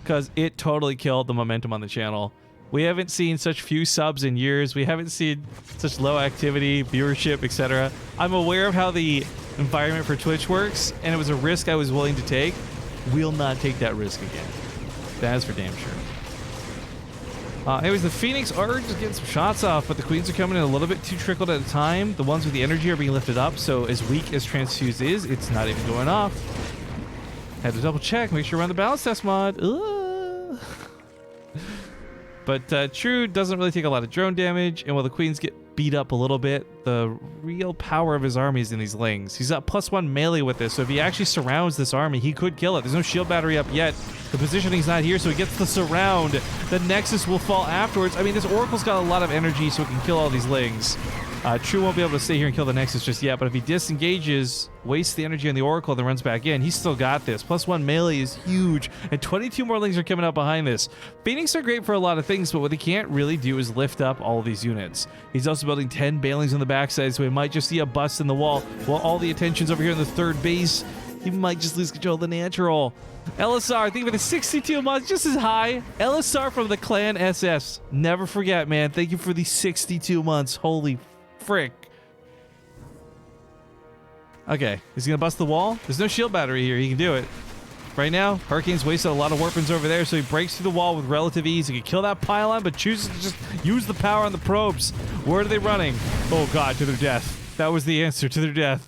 because it totally killed the momentum on the channel. We haven't seen such few subs in years. We haven't seen such low activity, viewership, etc. I'm aware of how the environment for Twitch works, and it was a risk I was willing to take. We'll not take that risk again. That is for damn sure. Anyways, the Phoenix are just getting some shots off, but the Queens are coming in a little bit too trickled at a time. The ones with the energy are being lifted up, so as weak as Transfuse is, it's not even going off. Had to double check, make sure we're on the balance test mod. Ugh. But True doesn't really take a lot of drone damage, and while the Queens get beat up a little bit, the real power of his army is in these Lings. He's got +1 melee with this, so if he actually surrounds this army, he could kill it. There's no shield battery up yet. The positioning's not here, so he gets the surround. The Nexus will fall afterwards. I mean, this Oracle's got a lot of energy, so it can kill all these Lings. True won't be able to stay here and kill the Nexus just yet, but if he disengages, wastes the energy on the Oracle, then runs back in, he's still got this. +1 melee is huge, and 22 more Lings are coming out behind this. Phoenix are great for a lot of things, but what they can't really do is lift up all of these units. He's also building 10 Balings on the backside, so we might just see a bust in the wall, while all the attention's over here in the third base. He might just lose control of the natural. LSR, thank you for the 62 months, just as high. LSR from the Clan SS. Never forget, man. Thank you for the 62 months. Holy frick. Okay, is he gonna bust the wall? There's no shield battery here. He can do it. Right now, Hurricane's wasted a lot of weapons over there, so he breaks through the wall with relative ease. He can kill that pylon, but chooses to just use the power on the probes. Where are they running? Oh god, to their death. That was the answer, to their death.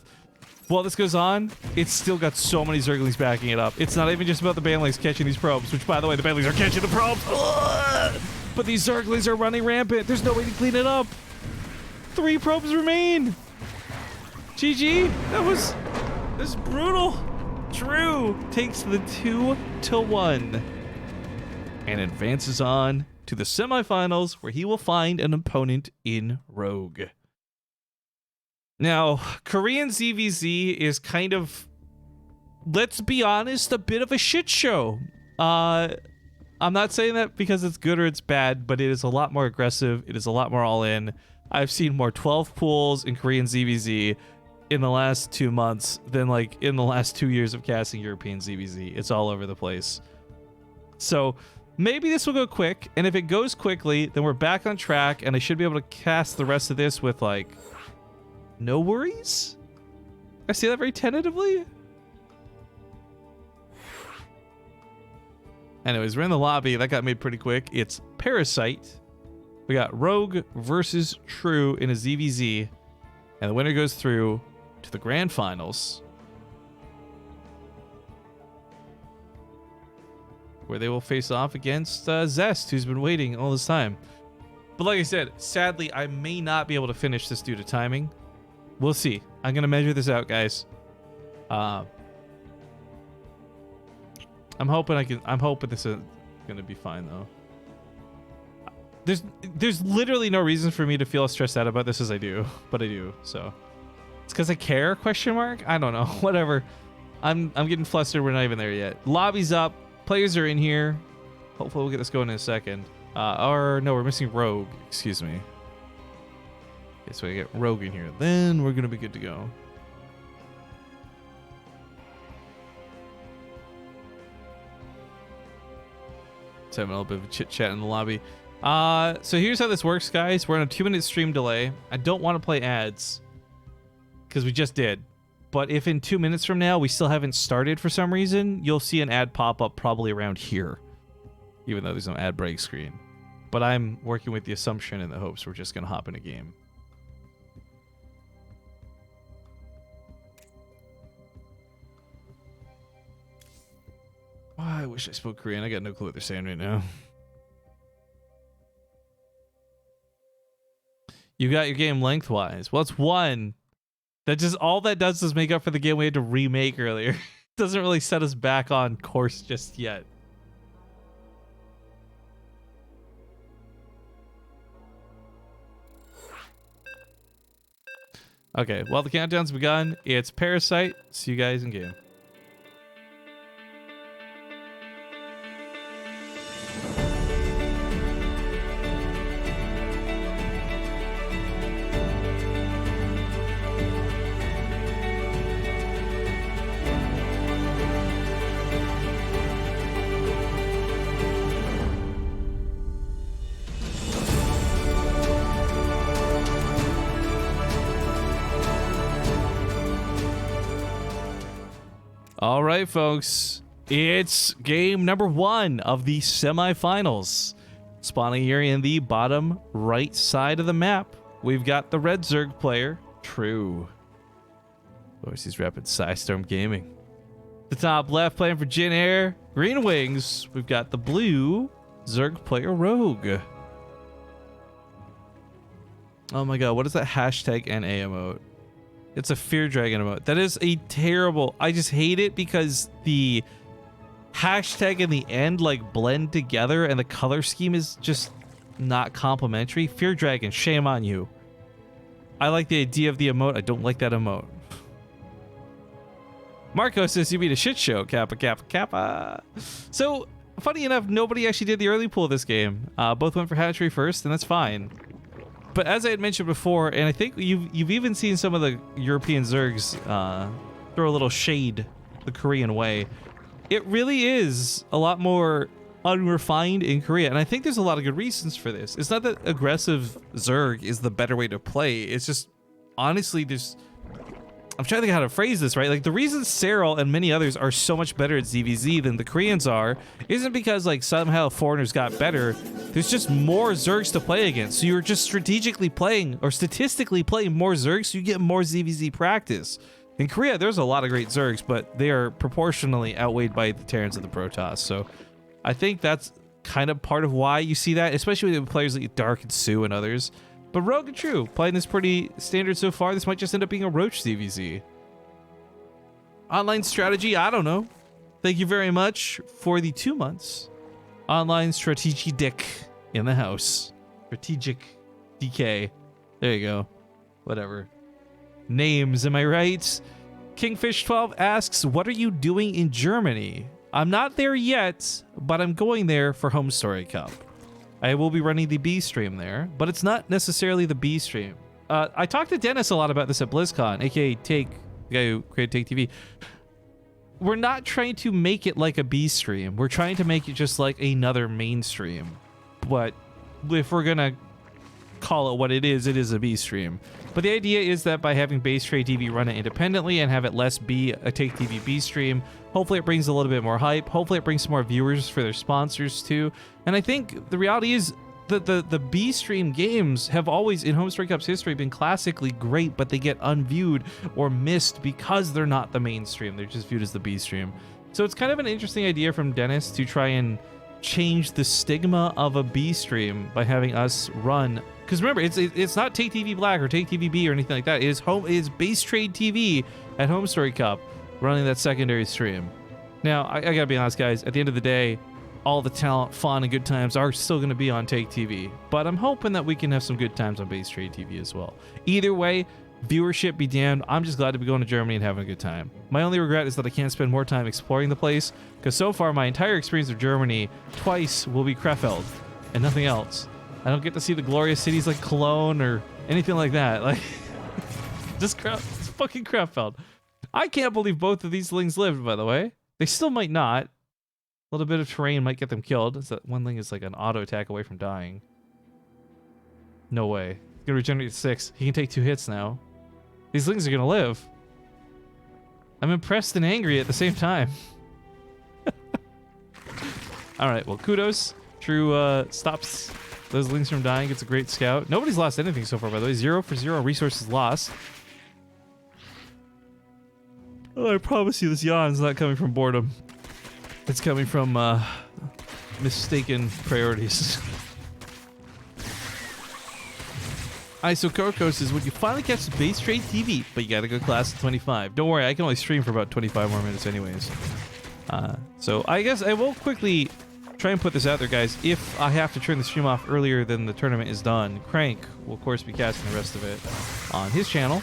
While this goes on, it's still got so many Zerglings backing it up. It's not even just about the Banelings catching these probes, which, by the way, the Banelings are catching the probes. Ugh! But these Zerglings are running rampant. There's no way to clean it up. 3 probes remain. GG. That's brutal. True takes the 2-1 and advances on to the semifinals, where he will find an opponent in Rogue. Now, Korean ZVZ is kind of, let's be honest, a bit of a shit show. I'm not saying that because it's good or it's bad, but it is a lot more aggressive. It is a lot more all in. I've seen more 12 pools in Korean ZVZ in the last 2 months than like in the last 2 years of casting European ZVZ. It's all over the place. So maybe this will go quick, and if it goes quickly, then we're back on track, and I should be able to cast the rest of this with like no worries. I say that very tentatively. Anyways, we're in the lobby. That got made pretty quick. It's Parasite. We got Rogue versus True in a ZVZ, and the winner goes through to the grand finals, where they will face off against Zest, who's been waiting all this time. But like I said, sadly, I may not be able to finish this due to timing. We'll see. I'm gonna measure this out, guys. I'm hoping this is gonna be fine though. There's literally no reason for me to feel as stressed out about this as I do, but I do. So it's because I care? Question mark? I don't know. Whatever. I'm getting flustered. We're not even there yet. Lobby's up. Players are in here. Hopefully we'll get this going in a second. Or no, we're missing Rogue. Excuse me. Okay, so we get Rogue in here. Then we're gonna be good to go. Let's have a little bit of a chit chat in the lobby. So here's how this works, guys. We're on a 2-minute stream delay. I don't want to play ads because we just did. But if in 2 minutes from now we still haven't started for some reason, you'll see an ad pop up probably around here, even though there's no ad break screen. But I'm working with the assumption and the hopes we're just going to hop in a game. Oh, I wish I spoke Korean. I got no clue what they're saying right now. You got your game lengthwise. Well, it's 1. That just, all that does is make up for the game we had to remake earlier. Doesn't really set us back on course just yet. Okay, well, the countdown's begun. It's Parasite. See you guys in game. All right, folks, it's game number 1 of the semifinals. Spawning here in the bottom right side of the map, we've got the red Zerg player, True. Of course, he's repping Psystorm Gaming. The top left, playing for Jin Air, Green Wings, we've got the blue Zerg player, Rogue. Oh my god, what is that hashtag NA emote? It's a Fear Dragon emote. That is a terrible... I just hate it because the hashtag and the end like blend together and the color scheme is just not complimentary. Fear Dragon, shame on you. I like the idea of the emote. I don't like that emote. Marco says you mean a shit show. Kappa, kappa, kappa. So, funny enough, nobody actually did the early pool of this game. Both went for hatchery first, and that's fine. But as I had mentioned before, and I think you've even seen some of the European Zergs throw a little shade the Korean way. It really is a lot more unrefined in Korea, and I think there's a lot of good reasons for this. It's not that aggressive Zerg is the better way to play. It's just, honestly, there's... I'm trying to think how to phrase this, right? Like, the reason Serral and many others are so much better at ZVZ than the Koreans are isn't because, like, somehow foreigners got better. There's just more Zergs to play against. So you're just strategically playing, or statistically playing more Zergs, so you get more ZVZ practice. In Korea, there's a lot of great Zergs, but they are proportionally outweighed by the Terrans and the Protoss. So I think that's kind of part of why you see that, especially with players like Dark and Sue and others. But Rogue and True, playing this pretty standard so far. This might just end up being a Roach ZVZ. Online strategy, I don't know. Thank you very much for the 2 months. Online strategy dick in the house. Strategic DK. There you go. Whatever. Names, am I right? Kingfish12 asks, what are you doing in Germany? I'm not there yet, but I'm going there for Home Story Cup. I will be running the B stream there, but it's not necessarily the B stream. I talked to Dennis a lot about this at BlizzCon, aka Take, the guy who created Take TV. We're not trying to make it like a B stream. We're trying to make it just like another mainstream. But if we're gonna call it what it is a B stream. But the idea is that by having BaseTradeTV run it independently and have it less be a Take TV B stream, hopefully it brings a little bit more hype. Hopefully it brings some more viewers for their sponsors too. And I think the reality is that the B stream games have always, in Home Story Cup's history, been classically great, but they get unviewed or missed because they're not the mainstream. They're just viewed as the B stream. So it's kind of an interesting idea from Dennis to try and change the stigma of a B stream by having us run. Because remember, it's not Take TV Black or Take TV B or anything like that. It is BaseTradeTV at Home Story Cup running that secondary stream. Now, I gotta be honest, guys. At the end of the day, all the talent, fun, and good times are still gonna be on Take TV. But I'm hoping that we can have some good times on BaseTradeTV as well. Either way, viewership be damned. I'm just glad to be going to Germany and having a good time. My only regret is that I can't spend more time exploring the place, because so far my entire experience of Germany twice will be Krefeld and nothing else. I don't get to see the glorious cities like Cologne or anything like that. Like, just fucking Krefeld. I can't believe both of these things lived, by the way. They still might not. A little bit of terrain might get them killed. It's that one thing is like an auto attack away from dying. No way. He's gonna regenerate to 6. He can take 2 hits now. These things are gonna live. I'm impressed and angry at the same time. Alright, well, kudos. True stops those lings from dying. It's a great scout. Nobody's lost anything so far, by the way. 0 for 0 resources lost. Oh, I promise you this yawn's not coming from boredom. It's coming from mistaken priorities. Isokoko says, when you finally catch BaseTradeTV, but you gotta go class at 25. Don't worry, I can only stream for about 25 more minutes anyways. So I guess I will quickly try and put this out there, guys. If I have to turn the stream off earlier than the tournament is done, Crank will, of course, be casting the rest of it on his channel.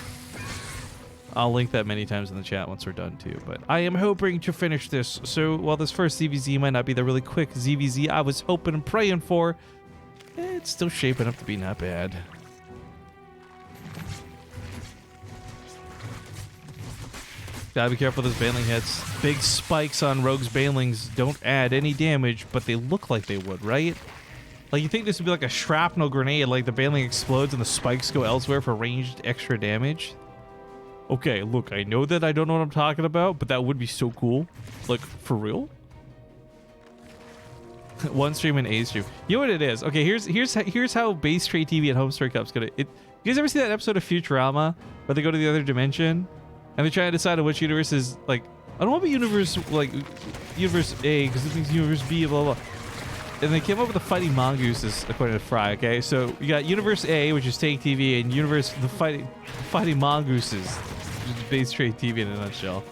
I'll link that many times in the chat once we're done, too. But I am hoping to finish this. So while this first ZVZ might not be the really quick ZVZ I was hoping and praying for, it's still shaping up to be not bad. Gotta be careful with those Baneling hits. Big spikes on Rogue's Banelings don't add any damage, but they look like they would, right? Like, you think this would be like a shrapnel grenade, like the Baneling explodes and the spikes go elsewhere for ranged extra damage? Okay, look, I know that I don't know what I'm talking about, but that would be so cool. Like, for real? One stream and A stream. You know what it is? Okay, here's how base trade TV and home story cup's gonna. You guys ever see that episode of Futurama where they go to the other dimension and they try to decide on which universe is like? I don't want to be universe like universe A because it means universe B, blah blah. And they came up with the fighting mongooses according to Fry. Okay, so you got universe A, which is Take TV, and universe the fighting mongooses, which is base trade TV in a nutshell.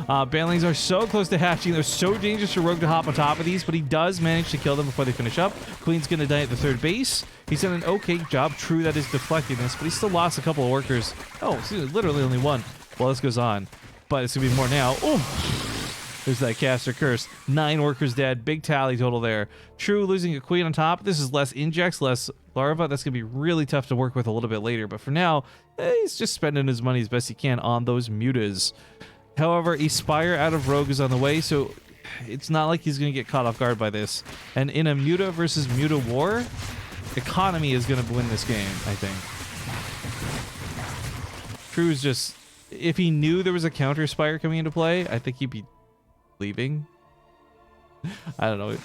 Banlings are so close to hatching. They're so dangerous for Rogue to hop on top of these, but he does manage to kill them before they finish up. Queen's going to die at the third base. He's done an okay job. True, that is deflecting this, but he still lost a couple of workers. Oh, literally only one. Well, this goes on, but it's going to be more now. Oh, there's that caster curse. 9 workers dead. Big tally total there. True losing a queen on top. This is less injects, less larva. That's going to be really tough to work with a little bit later, but for now, he's just spending his money as best he can on those mutas. However, Espire out of Rogue is on the way, so it's not like he's going to get caught off guard by this. And in a Muta versus Muta war, Economy is going to win this game, I think. True's just... If he knew there was a counter Spire coming into play, I think he'd be leaving. I don't know.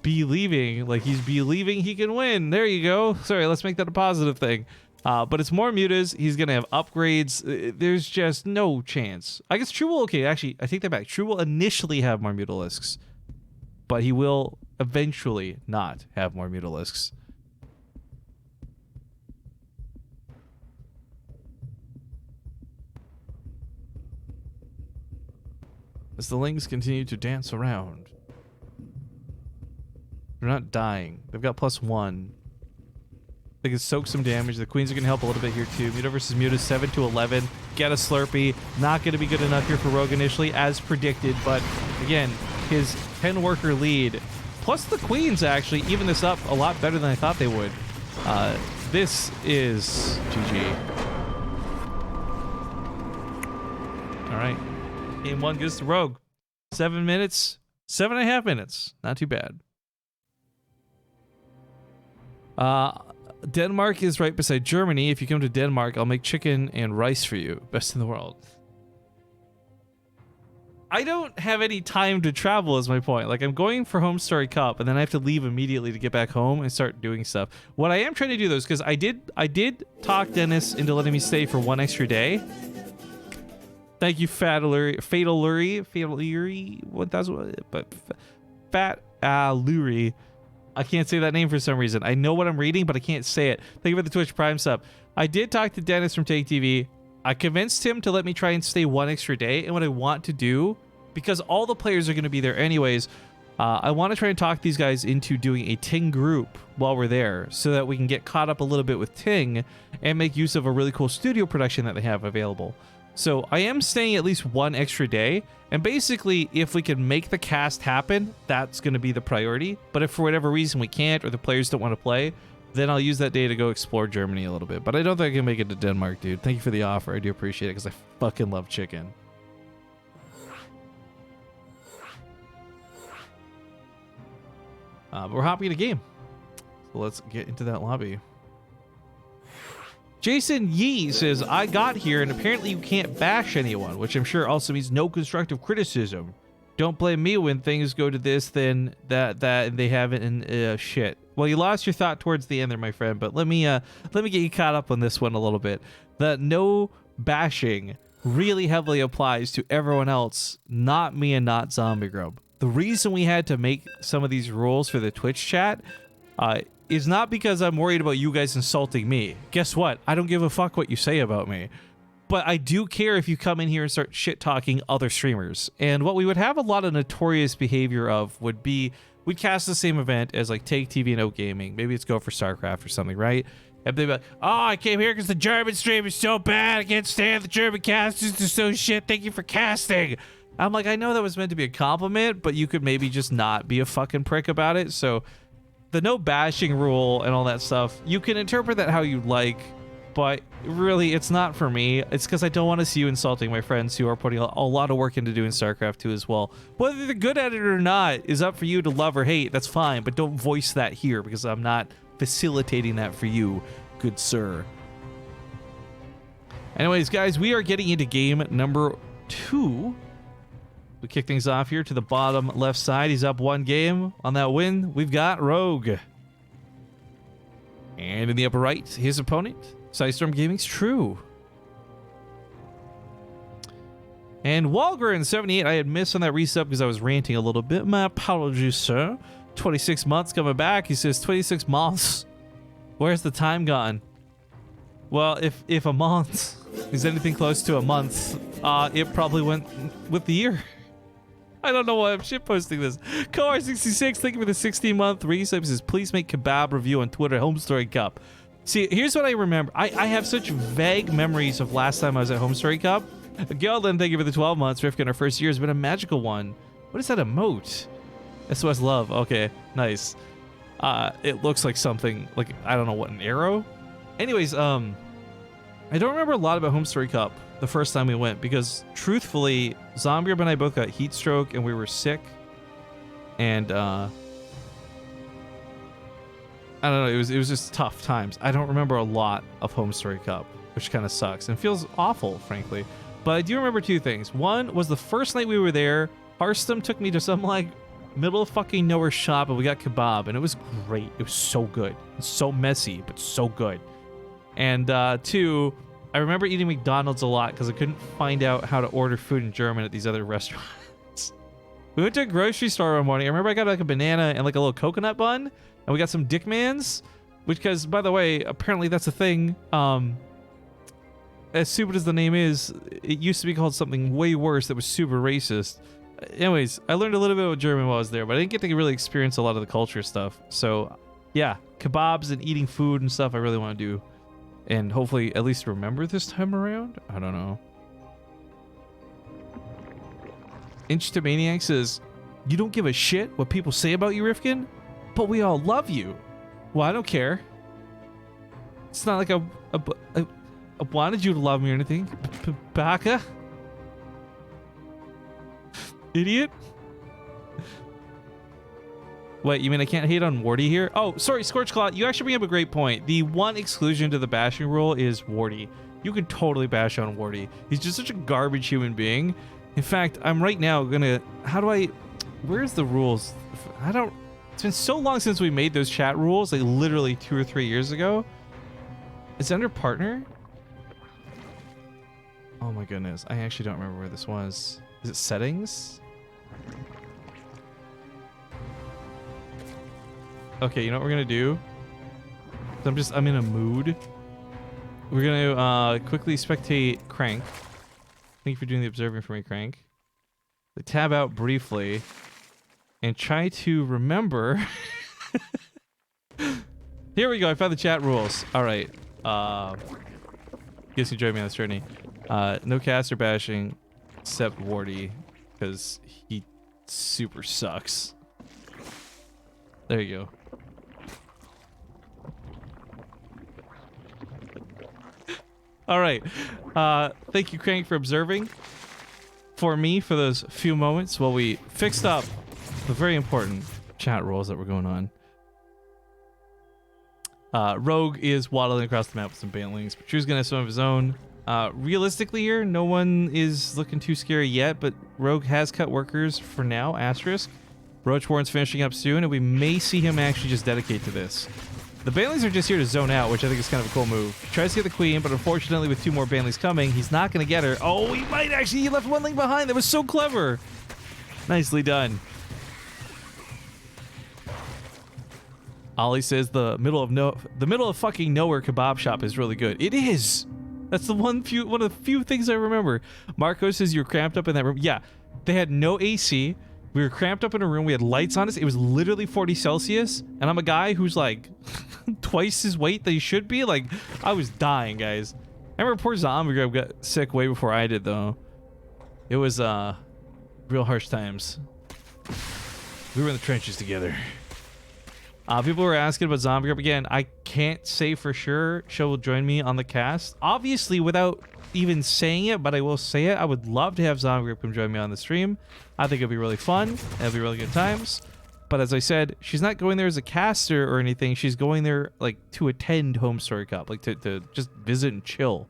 Believing, like he's believing he can win. There you go. Sorry, let's make that a positive thing. But it's more mutas. He's going to have upgrades. There's just no chance. I guess True will, okay, actually, I take that back. True will initially have more mutalisks, but he will eventually not have more mutalisks. As the Lings continue to dance around. They're not dying. They've got +1. They can soak some damage. The queens are going to help a little bit here too. Muta versus Muta, 7 to 11. Get a Slurpee. Not going to be good enough here for Rogue initially, as predicted. But again, his 10 worker lead, plus the queens actually even this up a lot better than I thought they would. This is GG. All right. Game 1 goes to Rogue. 7 minutes, 7.5 minutes. Not too bad. Denmark is right beside Germany. If you come to Denmark, I'll make chicken and rice for you. Best in the world. I don't have any time to travel is my point. Like, I'm going for Home Story Cup, and then I have to leave immediately to get back home and start doing stuff. What I am trying to do, though, is because I did talk Dennis into letting me stay for 1 extra day. Thank you, Fatal Lurie, 1000, but Fat Lurie. I can't say that name for some reason. I know what I'm reading, but I can't say it. Thank you for the Twitch Prime sub. I did talk to Dennis from Take TV. I convinced him to let me try and stay 1 extra day. And what I want to do, because all the players are going to be there anyways, I want to try and talk these guys into doing a Ting group while we're there so that we can get caught up a little bit with Ting and make use of a really cool studio production that they have available. So I am staying at least 1 extra day, and basically if we can make the cast happen, that's going to be the priority. But if for whatever reason we can't, or the players don't want to play, then I'll use that day to go explore Germany a little bit. But I don't think I can make it to Denmark, dude. Thank you for the offer. I do appreciate it because I fucking love chicken. But we're hopping in a game. So let's get into that lobby. Jason Yee says, I got here and apparently you can't bash anyone, which I'm sure also means no constructive criticism. Don't blame me when things go to this, then that, and they haven't, and shit. Well, you lost your thought towards the end there, my friend, but let me get you caught up on this one a little bit. The no bashing really heavily applies to everyone else, not me and not Zombie Grub. The reason we had to make some of these rules for the Twitch chat is not because I'm worried about you guys insulting me. Guess what? I don't give a fuck what you say about me. But I do care if you come in here and start shit-talking other streamers. And what we would have a lot of notorious behavior of would be, we'd cast the same event as like Take TV and Out Gaming. Maybe it's Go for StarCraft or something, right? And they'd be like, oh, I came here because the German stream is so bad. I can't stand the German casters. They're so shit. Thank you for casting. I'm like, I know that was meant to be a compliment, but you could maybe just not be a fucking prick about it. So the no bashing rule and all that stuff, you can interpret that how you like, but really it's not for me. It's because I don't want to see you insulting my friends who are putting a lot of work into doing StarCraft 2 as well. Whether they're good at it or not is up for you to love or hate. That's fine, but don't voice that here because I'm not facilitating that for you, good sir. Anyways, guys, we are getting into game number 2. We kick things off here to the bottom left side. He's up 1 game. On that win, we've got Rogue. And in the upper right, his opponent, Sidestorm Gaming's True. And Walgren78, I had missed on that resub because I was ranting a little bit. My apologies, sir. 26 months coming back. He says 26 months. Where's the time gone? Well, if a month is anything close to a month, it probably went with the year. I don't know why I'm shitposting this. Car66, thank you for the 16-month resub. Says, please make kebab review on Twitter, Home Story Cup. See, here's what I remember. I have such vague memories of last time I was at Home Story Cup. Gildan, thank you for the 12 months. Rifkin, our first year has been a magical one. What is that emote? SOS Love. Okay, nice. It looks like something, like, I don't know what, an arrow? Anyways, I don't remember a lot about Home Story Cup the first time we went because, truthfully, Zombie and I both got heat stroke and we were sick. And, I don't know, it was just tough times. I don't remember a lot of Home Story Cup, which kind of sucks and feels awful, frankly. But I do remember 2 things. One was the first night we were there, Harstam took me to some, like, middle of fucking nowhere shop and we got kebab and it was great. It was so good. It's so messy, but so good. And 2, I remember eating McDonald's a lot because I couldn't find out how to order food in German at these other restaurants. We went to a grocery store one morning. I remember I got like a banana and like a little coconut bun and we got some Dickmans, which, because, by the way, apparently that's a thing. As stupid as the name is, it used to be called something way worse that was super racist. Anyways, I learned a little bit about German while I was there, but I didn't get to really experience a lot of the culture stuff. So, yeah, kebabs and eating food and stuff I really want to do. And hopefully at least remember this time around? I don't know. Inch to Maniac says, you don't give a shit what people say about you, Rifkin, but we all love you. Well, I don't care. It's not like I wanted you to love me or anything. Baka? Idiot? Wait, you mean I can't hate on Wardy here? Oh, sorry, Scorchclaw, you actually bring up a great point. The one exclusion to the bashing rule is Wardy. You can totally bash on Wardy. He's just such a garbage human being. In fact, I'm right now gonna... Where's the rules? It's been so long since we made those chat rules, like literally 2 or 3 years ago. It's under partner? Oh my goodness, I actually don't remember where this was. Is it settings? Okay, you know what we're gonna do? I'm in a mood. We're gonna quickly spectate Crank. Thank you for doing the observing for me, Crank. Tab out briefly and try to remember. Here we go. I found the chat rules. All right. Guess you joined me on this journey. No caster bashing except Wardy because he super sucks. There you go. All right. Thank you, Crank, for observing for me for those few moments while we fixed up the very important chat rules that were going on. Rogue is waddling across the map with some bantlings, but Drew's gonna have some of his own. Realistically here, no one is looking too scary yet, but Rogue has cut workers for now, asterisk. Roach Warren's finishing up soon, and we may see him actually just dedicate to this. The Bantlings are just here to zone out, which I think is kind of a cool move. He tries to get the queen, but unfortunately with 2 more Bantlings coming, he's not going to get her. Oh, he might actually. He left 1 link behind. That was so clever. Nicely done. Ollie says the middle of fucking nowhere kebab shop is really good. It is. That's the one of the few things I remember. Marco says you were cramped up in that room. Yeah, they had no AC. We were cramped up in a room. We had lights on us. It was literally 40 Celsius. And I'm a guy who's like twice his weight that he should be. Like, I was dying, guys. I remember poor Zombie Grub got sick way before I did, though. It was real harsh times. We were in the trenches together. People were asking about Zombie Grub again. I can't say for sure she'll will join me on the cast. Obviously, without even saying it, but I will say it. I would love to have Zombie Grub come join me on the stream. I think it'd be really fun. It'll be really good times. But as I said, she's not going there as a caster or anything. She's going there like to attend Home Story Cup, like to just visit and chill.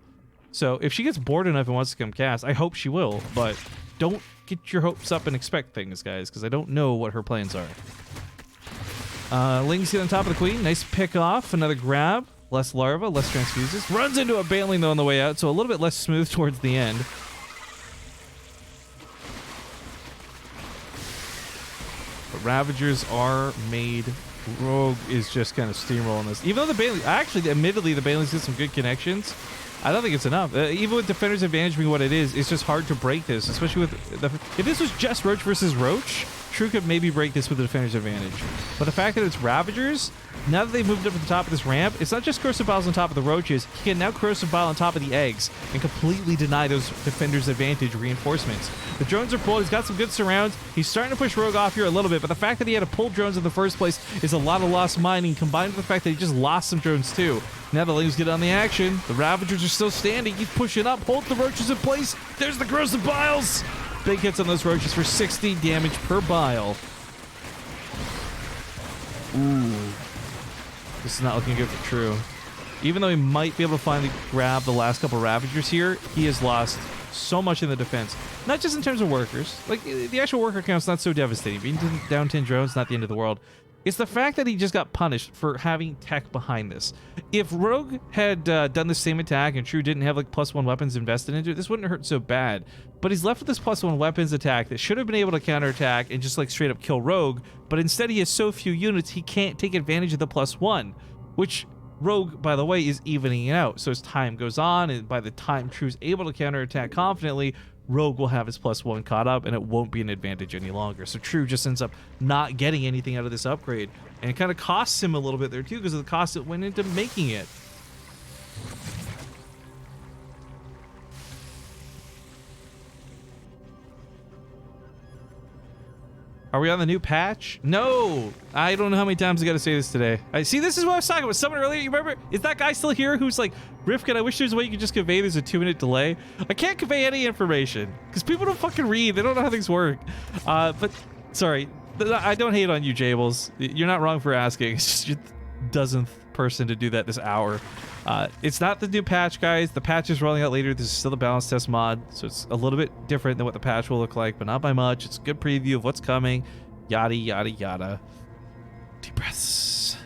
So if she gets bored enough and wants to come cast, I hope she will, but don't get your hopes up and expect things, guys, because I don't know what her plans are. Ling's get on top of the queen. Nice pick off. Another grab. Less larva, less transfuses. Runs into a Baneling, though, on the way out, so a little bit less smooth towards the end. But Ravagers are made. Rogue is just kind of steamrolling this. Even though the Baneling... Actually, admittedly, the Banelings get some good connections. I don't think it's enough. Even with Defender's Advantage being what it is, it's just hard to break this, especially with... If this was just Roach versus Roach, True could maybe break this with the Defender's Advantage. But the fact that it's Ravagers, now that they've moved up to the top of this ramp, it's not just Corrosive Biles on top of the Roaches. He can now Corrosive Bile on top of the eggs and completely deny those Defender's Advantage reinforcements. The drones are pulled. He's got some good surrounds. He's starting to push Rogue off here a little bit, but the fact that he had to pull drones in the first place is a lot of lost mining, combined with the fact that he just lost some drones too. Now the Lings get on the action. The Ravagers are still standing. He's pushing up. Hold the Roaches in place. There's the Corrosive Biles. Big hits on those Roaches for 60 damage per bile. Ooh. This is not looking good for True. Even though he might be able to finally grab the last couple Ravagers here, he has lost so much in the defense. Not just in terms of workers. Like, the actual worker count's not so devastating. Being down 10 drones is not the end of the world. It's the fact that he just got punished for having tech behind this. If Rogue had done the same attack and True didn't have like +1 weapons invested into it, this wouldn't hurt so bad. But he's left with this +1 weapons attack that should have been able to counterattack and just like straight up kill Rogue, but instead he has so few units he can't take advantage of the +1, which Rogue, by the way, is evening out. So as time goes on, and by the time True's able to counterattack confidently, Rogue will have his +1 caught up, and it won't be an advantage any longer. So True just ends up not getting anything out of this upgrade. And it kind of costs him a little bit there, too, because of the cost that went into making it. Are we on the new patch? No! I don't know how many times I gotta say this today. See, this is what I was talking about. Someone earlier, you remember? Is that guy still here who's like, Rifkin, I wish there's a way you could just convey there's a 2-minute delay. I can't convey any information because people don't fucking read. They don't know how things work. But, sorry. I don't hate on you, Jables. You're not wrong for asking. It's just your dozenth person to do that this hour. It's not the new patch, guys. The patch is rolling out later. This is still the balance test mod, so it's a little bit different than what the patch will look like, but not by much. It's a good preview of what's coming. Yada, yada, yada. Deep breaths.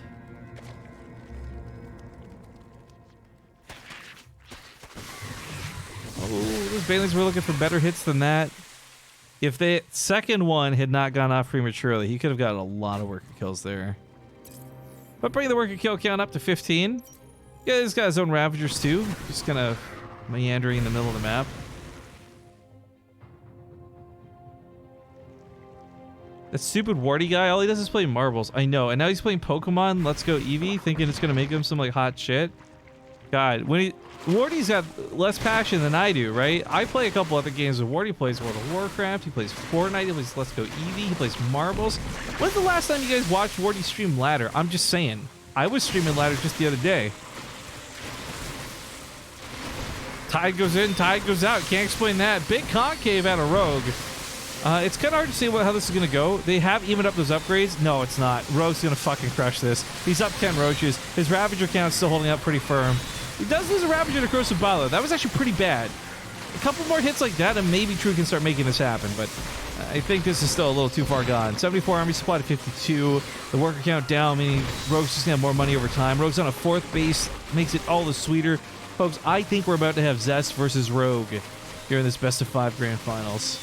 Oh, those Banelings were looking for better hits than that. If the second one had not gone off prematurely, he could have gotten a lot of worker kills there. But bring the worker kill count up to 15. Yeah, he's got his own Ravagers too. Just kind of meandering in the middle of the map. That stupid Wardy guy, all he does is play marbles. I know, and now he's playing Pokemon Let's Go Eevee, thinking it's gonna make him some like hot shit. God, Wardy's got less passion than I do, right? I play a couple other games with Wardy. He plays World of Warcraft, he plays Fortnite, he plays Let's Go Eevee, he plays marbles. When's the last time you guys watched Wardy stream ladder? I'm just saying. I was streaming ladder just the other day. Tide goes in, tide goes out. Can't explain that. Big concave out of Rogue. It's kind of hard to see how this is going to go. They have evened up those upgrades. No, it's not. Rogue's going to fucking crush this. He's up 10 Roaches. His Ravager count's still holding up pretty firm. He does lose a Ravager to Corrosive Bile. That was actually pretty bad. A couple more hits like that, and maybe True can start making this happen, but I think this is still a little too far gone. 74 army supply to 52. The worker count down, meaning Rogue's just going to have more money over time. Rogue's on a 4th base. Makes it all the sweeter. Folks, I think we're about to have Zest versus Rogue here in this best of 5 grand finals.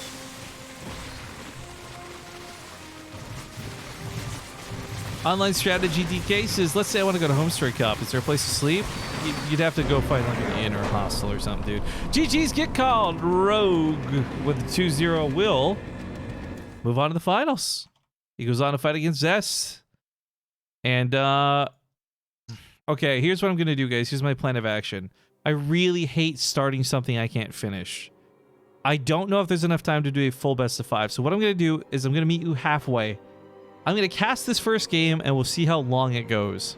Online strategy DK says, let's say I want to go to Homestory Cup. Is there a place to sleep? You'd have to go find like an inn or a hostel or something, dude. GG's get called. Rogue with the 2-0 will move on to the finals. He goes on to fight against Zest. And, okay, here's what I'm going to do, guys. Here's my plan of action. I really hate starting something I can't finish. I don't know if there's enough time to do a full best of 5. So what I'm going to do is I'm going to meet you halfway. I'm going to cast this first game, and we'll see how long it goes.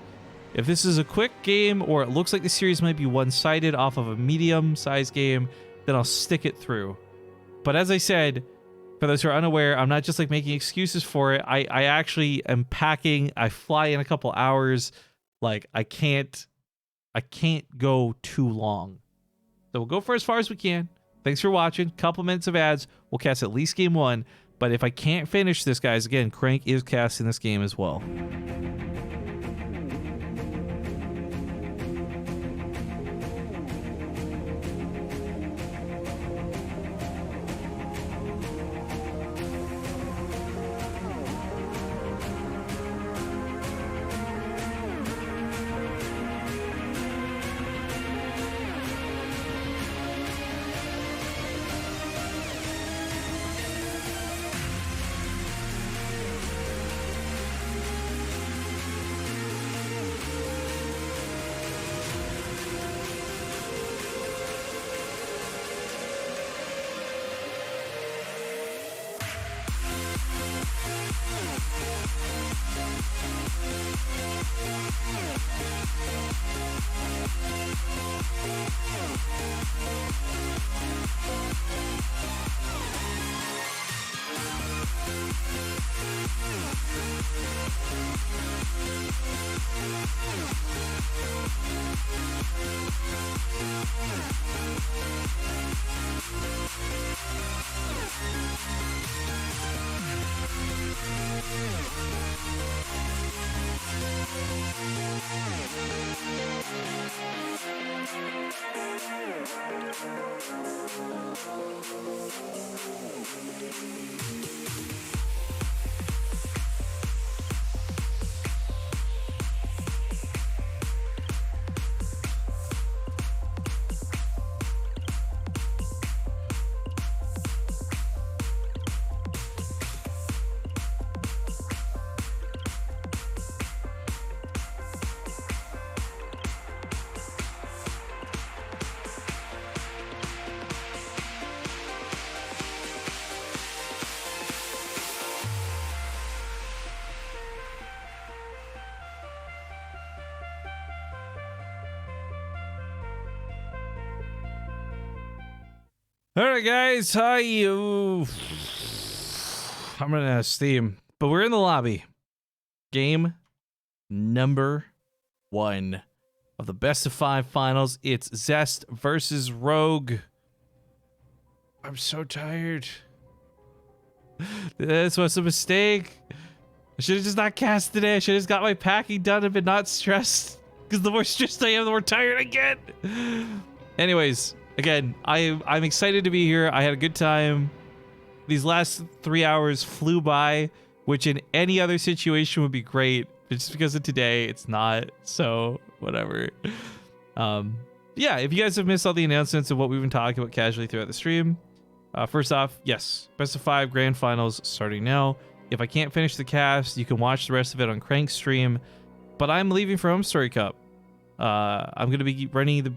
If this is a quick game, or it looks like the series might be one-sided off of a medium-sized game, then I'll stick it through. But as I said, for those who are unaware, I'm not just like making excuses for it. I actually am packing. I fly in a couple hours. Like, I can't go too long. So we'll go for as far as we can. Thanks for watching. Couple minutes of ads. We'll cast at least game 1. But if I can't finish this, guys, again, Crank is casting this game as well. All right, guys. Hi. I'm gonna Steam, but we're in the lobby. Game number 1 of the best of 5 finals. It's Zest versus Rogue. I'm so tired. This was a mistake. I should have just not cast today. I should have just got my packing done and been not stressed. Because the more stressed I am, the more tired I get. Anyways. Again, I'm excited to be here. I had a good time. These last 3 hours flew by, which in any other situation would be great. But just because of today, it's not. So, whatever. Yeah, if you guys have missed all the announcements of what we've been talking about casually throughout the stream, first off, yes, best of 5 grand finals starting now. If I can't finish the cast, you can watch the rest of it on Crank's stream. But I'm leaving for Home Story Cup. I'm going to be running the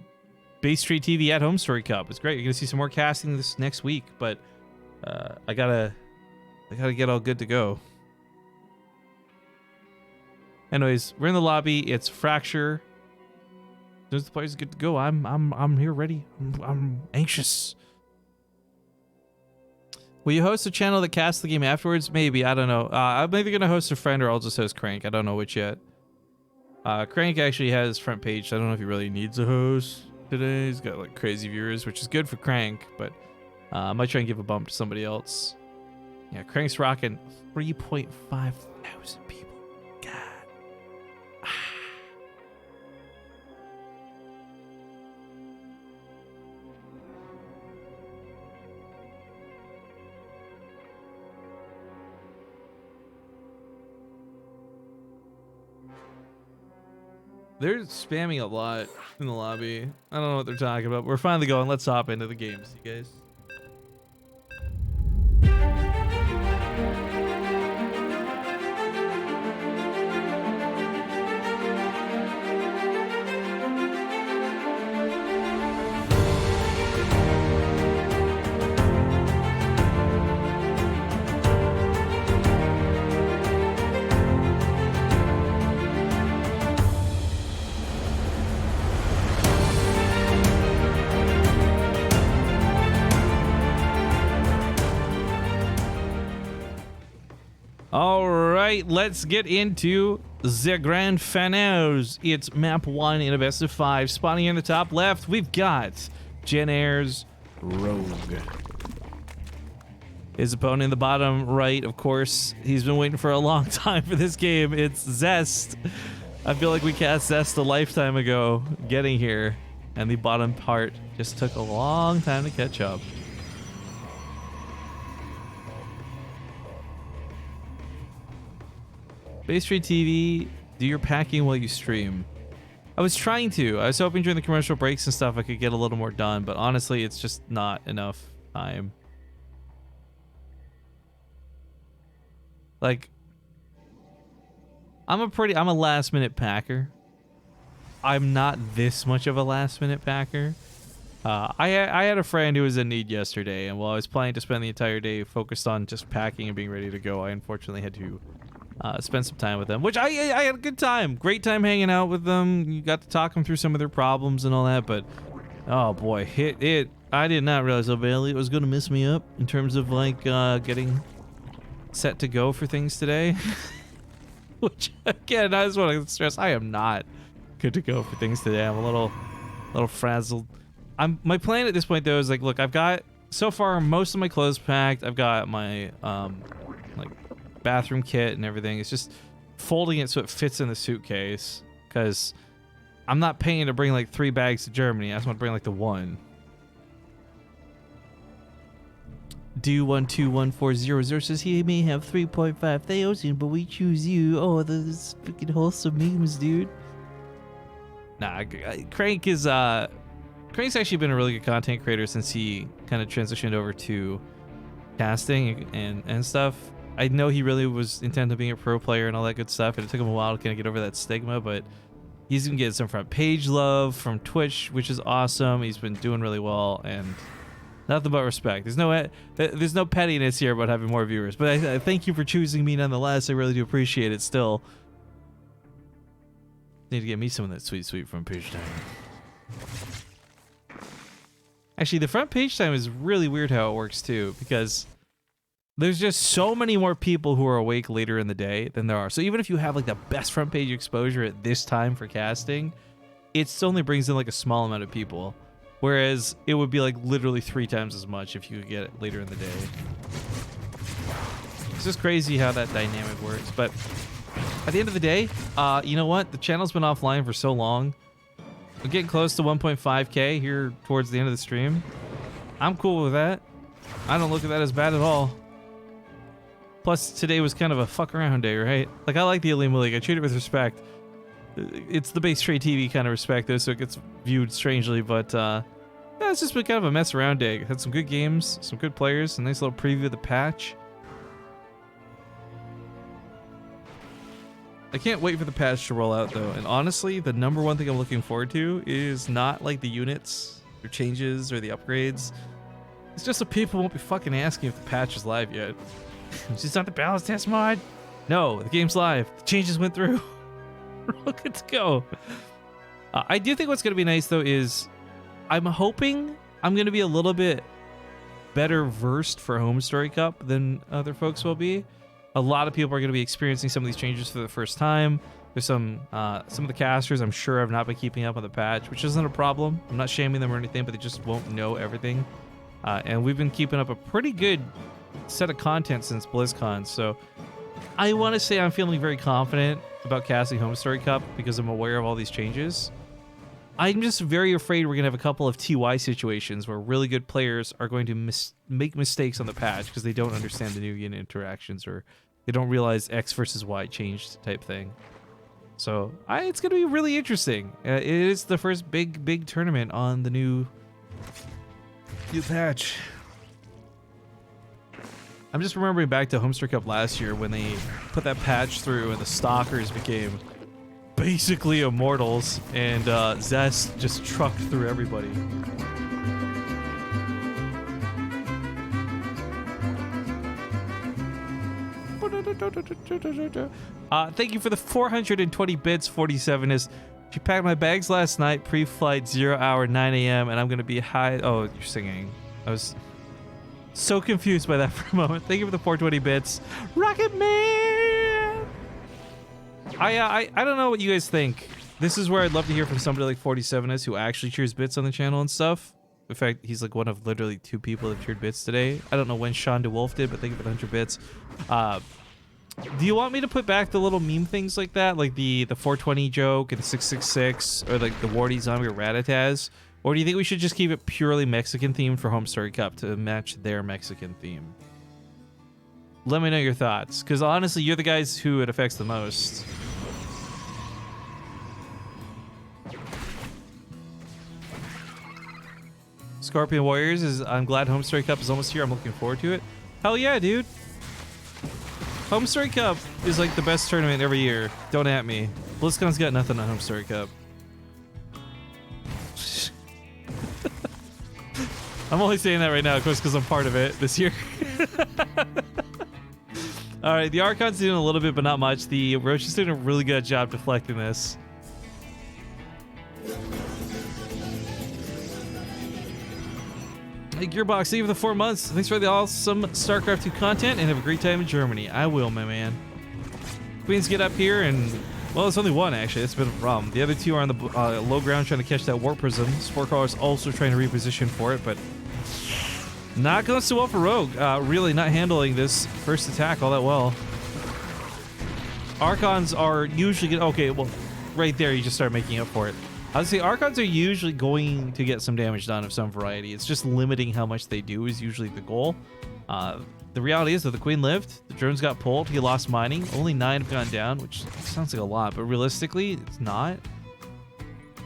BaseTradeTV at Home Story Cup. It's great. You're gonna see some more casting this next week, but I gotta get all good to go. Anyways, we're in the lobby. It's Fracture. As the players good to go, I'm here ready. I'm anxious. Will you host a channel that casts the game afterwards? Maybe. I don't know. I'm either gonna host a friend or I'll just host Crank. I don't know which yet. Crank actually has front page. So I don't know if he really needs a host today. He's got like crazy viewers, which is good for Crank, but I might try and give a bump to somebody else. Yeah, Crank's rocking 3.5 thousand people. God. They're spamming a lot in the lobby. I don't know what they're talking about. We're finally going. Let's hop into the games, you guys. All right, let's get into the grand finals. It's map 1 in a best of 5. Spawning in the top left, we've got Jen Ayers Rogue. His opponent in the bottom right, of course, he's been waiting for a long time for this game. It's Zest. I feel like we cast Zest a lifetime ago getting here, and the bottom part just took a long time to catch up. BaseTradeTV, do your packing while you stream. I was trying to. I was hoping during the commercial breaks and stuff I could get a little more done, but honestly, it's just not enough time. Like, I'm a last minute packer. I'm not this much of a last minute packer. I had a friend who was in need yesterday, and while I was planning to spend the entire day focused on just packing and being ready to go, I unfortunately had to spend some time with them, which I had a good time. Great time hanging out with them. You got to talk them through some of their problems and all that, but oh boy, I did not realize how badly it was going to mess me up in terms of like getting set to go for things today. Which again, I just want to stress, I am not good to go for things today. I'm a little frazzled. My plan at this point though is like, look, I've got so far most of my clothes packed. I've got my like bathroom kit and everything. It's just folding it so it fits in the suitcase, because I'm not paying to bring like 3 bags to Germany. I just want to bring like the one. Do12140 says he may have 3.5,000, but we choose you. Oh, those freaking wholesome memes, dude. Nah, Crank's actually been a really good content creator since he kind of transitioned over to casting and stuff. I know he really was intent on being a pro player and all that good stuff, and it took him a while to kind of get over that stigma, but he's been getting some front page love from Twitch, which is awesome. He's been doing really well, and nothing but respect. There's no pettiness here about having more viewers, but I thank you for choosing me nonetheless. I really do appreciate it still. Need to get me some of that sweet front page time. Actually, the front page time is really weird how it works too, because there's just so many more people who are awake later in the day than there are. So even if you have like the best front page exposure at this time for casting, it still only brings in like a small amount of people. Whereas it would be like literally 3 times as much if you could get it later in the day. It's just crazy how that dynamic works. But at the end of the day, you know what? The channel's been offline for so long. We're getting close to 1.5K here towards the end of the stream. I'm cool with that. I don't look at that as bad at all. Plus, today was kind of a fuck around day, right? Like, I like the Olimoleague. I treat it with respect. It's the BaseTradeTV kind of respect, though, so it gets viewed strangely. But, yeah, it's just been kind of a mess around day. Had some good games, some good players, a nice little preview of the patch. I can't wait for the patch to roll out, though. And honestly, the number one thing I'm looking forward to is not, like, the units or changes or the upgrades. It's just that people won't be fucking asking if the patch is live yet. It's just not the balance test mod. No, the game's live. The changes went through. We're all good to go. I do think what's going to be nice, though, is I'm hoping I'm going to be a little bit better versed for Home Story Cup than other folks will be. A lot of people are going to be experiencing some of these changes for the first time. There's some of the casters I'm sure have not been keeping up on the patch, which isn't a problem. I'm not shaming them or anything, but they just won't know everything. And we've been keeping up a pretty good set of content since BlizzCon, so I want to say I'm feeling very confident about casting Home Story Cup because I'm aware of all these changes. I'm just very afraid we're going to have a couple of TY situations where really good players are going to make mistakes on the patch because they don't understand the new unit interactions or they don't realize X versus Y changed type thing. So it's going to be really interesting. It is the first big tournament on the new patch. I'm just remembering back to Homestuck Cup last year when they put that patch through and the Stalkers became basically immortals and Zest just trucked through everybody. Thank you for the 420 bits, 47 is. She packed my bags last night, pre-flight 0 hour 9 a.m. and I'm gonna be high. Oh, you're singing. I was so confused by that for a moment. Thank you for the 420 bits. Rocket Man! I don't know what you guys think. This is where I'd love to hear from somebody like 47is who actually cheers bits on the channel and stuff. In fact, he's like one of literally 2 people that tiered bits today. I don't know when Sean DeWolf did, but thank you for the 100 bits. Do you want me to put back the little meme things like that? Like the 420 joke and 666 or like the Warty Zombie or Ratataz? Or do you think we should just keep it purely Mexican themed for Home Story Cup to match their Mexican theme? Let me know your thoughts, because honestly, you're the guys who it affects the most. Scorpion Warriors is, I'm glad Home Story Cup is almost here. I'm looking forward to it. Hell yeah, dude. Home Story Cup is like the best tournament every year. Don't at me. BlizzCon's got nothing on Home Story Cup. I'm only saying that right now, of course, because I'm part of it this year. All right, the Archon's doing a little bit, but not much. The Roche is doing a really good job deflecting this. Hey, Gearbox, thank you for the 4 months. Thanks for the awesome StarCraft 2 content, and have a great time in Germany. I will, my man. Queens get up here, and, well, it's only one, actually. That's a bit of a problem. The other 2 are on the low ground trying to catch that Warp Prism. Sporecrawler's also trying to reposition for it, but not going so well for Rogue. Really not handling this first attack all that well. Archons are usually good. Okay, well, right there, you just start making up for it. I would say Archons are usually going to get some damage done of some variety. It's just limiting how much they do is usually the goal. The reality is that the Queen lived, the drones got pulled, he lost mining, only 9 have gone down, which sounds like a lot, but realistically, it's not.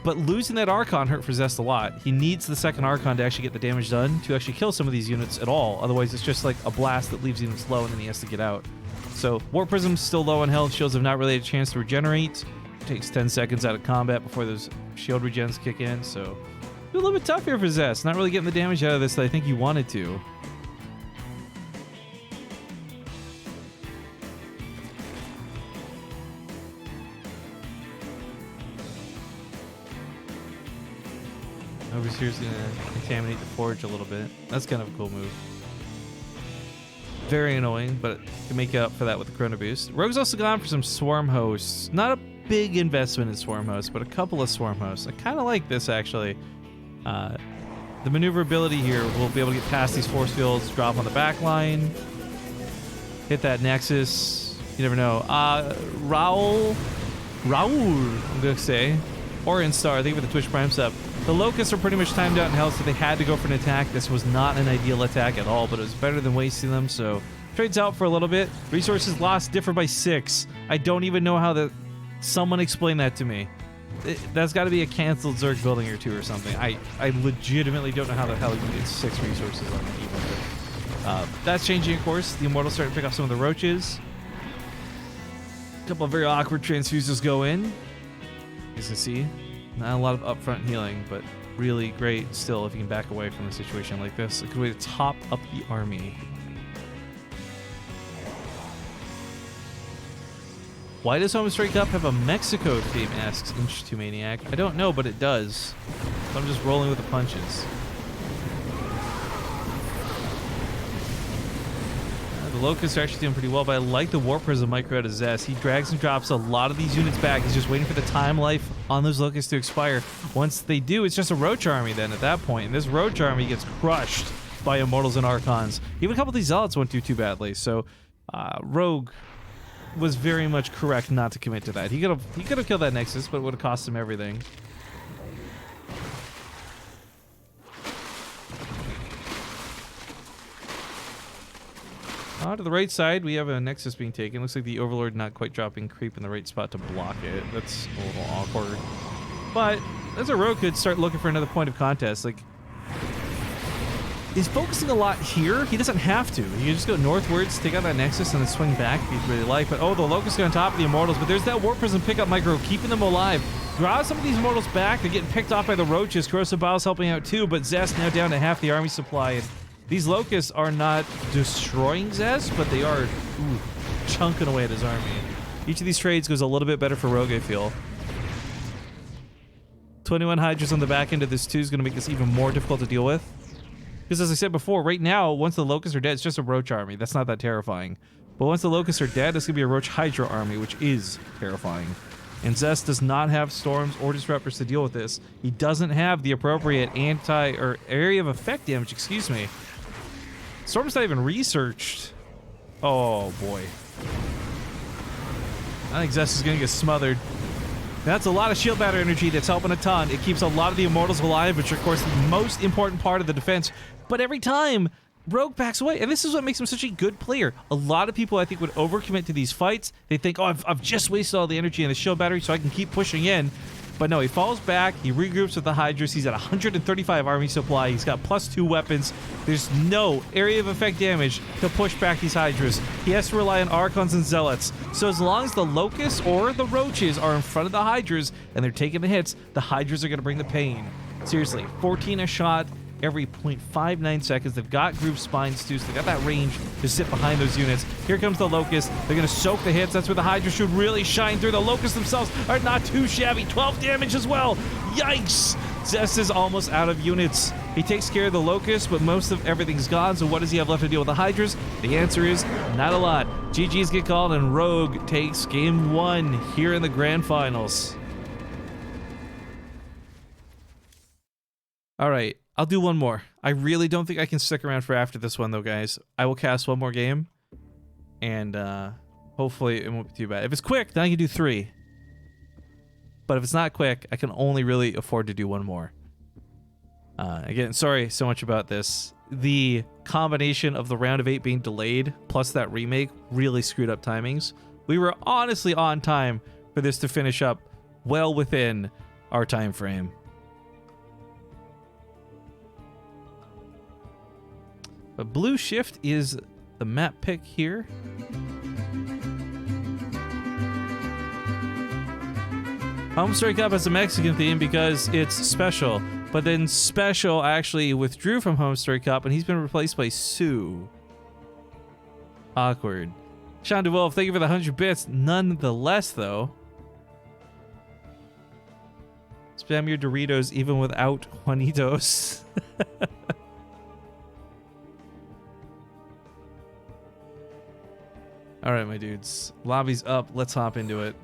But losing that Archon hurt for Zest a lot. He needs the second Archon to actually get the damage done, to actually kill some of these units at all. Otherwise, it's just like a blast that leaves units low and then he has to get out. So, Warp Prism's still low on health, shields have not really had a chance to regenerate. Takes 10 seconds out of combat before those shield regens kick in, so a little bit tough here for Zest. Not really getting the damage out of this that I think he wanted to. Overseer's gonna contaminate the forge a little bit. That's kind of a cool move. Very annoying, but can make up for that with the Chrono Boost. Rogue's also gone for some Swarm Hosts. Not a big investment in Swarm Hosts, but a couple of Swarm Hosts. I kind of like this, actually. The maneuverability here, we'll be able to get past these force fields, drop on the back line, hit that Nexus. You never know. Raul, I'm going to say. Or Instar, thank you for the Twitch Prime sub. The Locusts are pretty much timed out in health, so they had to go for an attack. This was not an ideal attack at all, but it was better than wasting them, so trades out for a little bit. Resources lost differ by 6. I don't even know how the... Someone explain that to me. That's got to be a canceled Zerg building or 2 or something. I legitimately don't know how the hell you get 6 resources on that even. That's changing, of course. The Immortals starting to pick off some of the Roaches. A couple of very awkward transfuses go in. As you can see, not a lot of upfront healing, but really great still if you can back away from a situation like this. A good way to top up the army. Why does Home Story Cup have a Mexico theme, asks Inch2 Maniac. I don't know, but it does. So I'm just rolling with the punches. The Locusts are actually doing pretty well, but I like the Warp Prism micro out of Zest. He drags and drops a lot of these units back. He's just waiting for the time life on those Locusts to expire. Once they do, it's just a Roach army then at that point. And this Roach army gets crushed by Immortals and Archons. Even a couple of these Zealots won't do too badly. So Rogue was very much correct not to commit to that. He could have killed that Nexus, but it would have cost him everything. To the right side, we have a Nexus being taken. Looks like the Overlord not quite dropping creep in the right spot to block it. That's a little awkward. But as a Rogue could start looking for another point of contest. Like, he's focusing a lot here. He doesn't have to. He can just go northwards, take out that Nexus, and then swing back if he'd really like. But oh, the Locust on top of the Immortals. But there's that Warp Prism pickup micro, keeping them alive. Draw some of these Immortals back. They're getting picked off by the Roaches. Corrosive Bile's helping out too, but Zest now down to half the army supply. And these Locusts are not destroying Zest, but they are chunking away at his army. Each of these trades goes a little bit better for Rogue, I feel. 21 Hydras on the back end of this too is going to make this even more difficult to deal with. Because as I said before, right now, once the Locusts are dead, it's just a Roach army. That's not that terrifying. But once the Locusts are dead, it's going to be a Roach Hydra army, which is terrifying. And Zest does not have storms or disruptors to deal with this. He doesn't have the appropriate area of effect damage, excuse me. Storm's not even researched. Oh boy. I think Zest is gonna get smothered. That's a lot of shield battery energy that's helping a ton. It keeps a lot of the Immortals alive, which are, of course, the most important part of the defense. But every time, Rogue backs away, and this is what makes him such a good player. A lot of people, I think, would overcommit to these fights. They think, oh, I've just wasted all the energy in the shield battery, so I can keep pushing in. But no, he falls back, he regroups with the Hydras, he's at 135 army supply, he's got +2 weapons, there's no area of effect damage to push back these Hydras. He has to rely on Archons and Zealots. So as long as the Locusts or the Roaches are in front of the Hydras and they're taking the hits, the Hydras are going to bring the pain. Seriously, 14 a shot every 0.59 seconds. They've got group spines too, so they got that range to sit behind those units. Here comes the Locust. They're going to soak the hits. That's where the Hydra should really shine through. The Locusts themselves are not too shabby. 12 damage as well. Yikes! Zest is almost out of units. He takes care of the Locust, but most of everything's gone, so what does he have left to deal with the Hydras? The answer is not a lot. GG's get called, and Rogue takes game 1 here in the Grand Finals. All right. I'll do one more. I really don't think I can stick around for after this one, though, guys. I will cast one more game, and hopefully it won't be too bad. If it's quick, then I can do 3. But if it's not quick, I can only really afford to do one more. Again, sorry so much about this. The combination of the round of 8 being delayed, plus that remake, really screwed up timings. We were honestly on time for this to finish up well within our time frame. But Blue Shift is the map pick here. Homestead Cup has a Mexican theme because it's special. But then Special actually withdrew from Homestead Cup and he's been replaced by Sue. Awkward. Sean DeWolf, thank you for the 100 bits. Nonetheless, though. Spam your Doritos even without Juanitos. All right, my dudes. Lobby's up. Let's hop into it.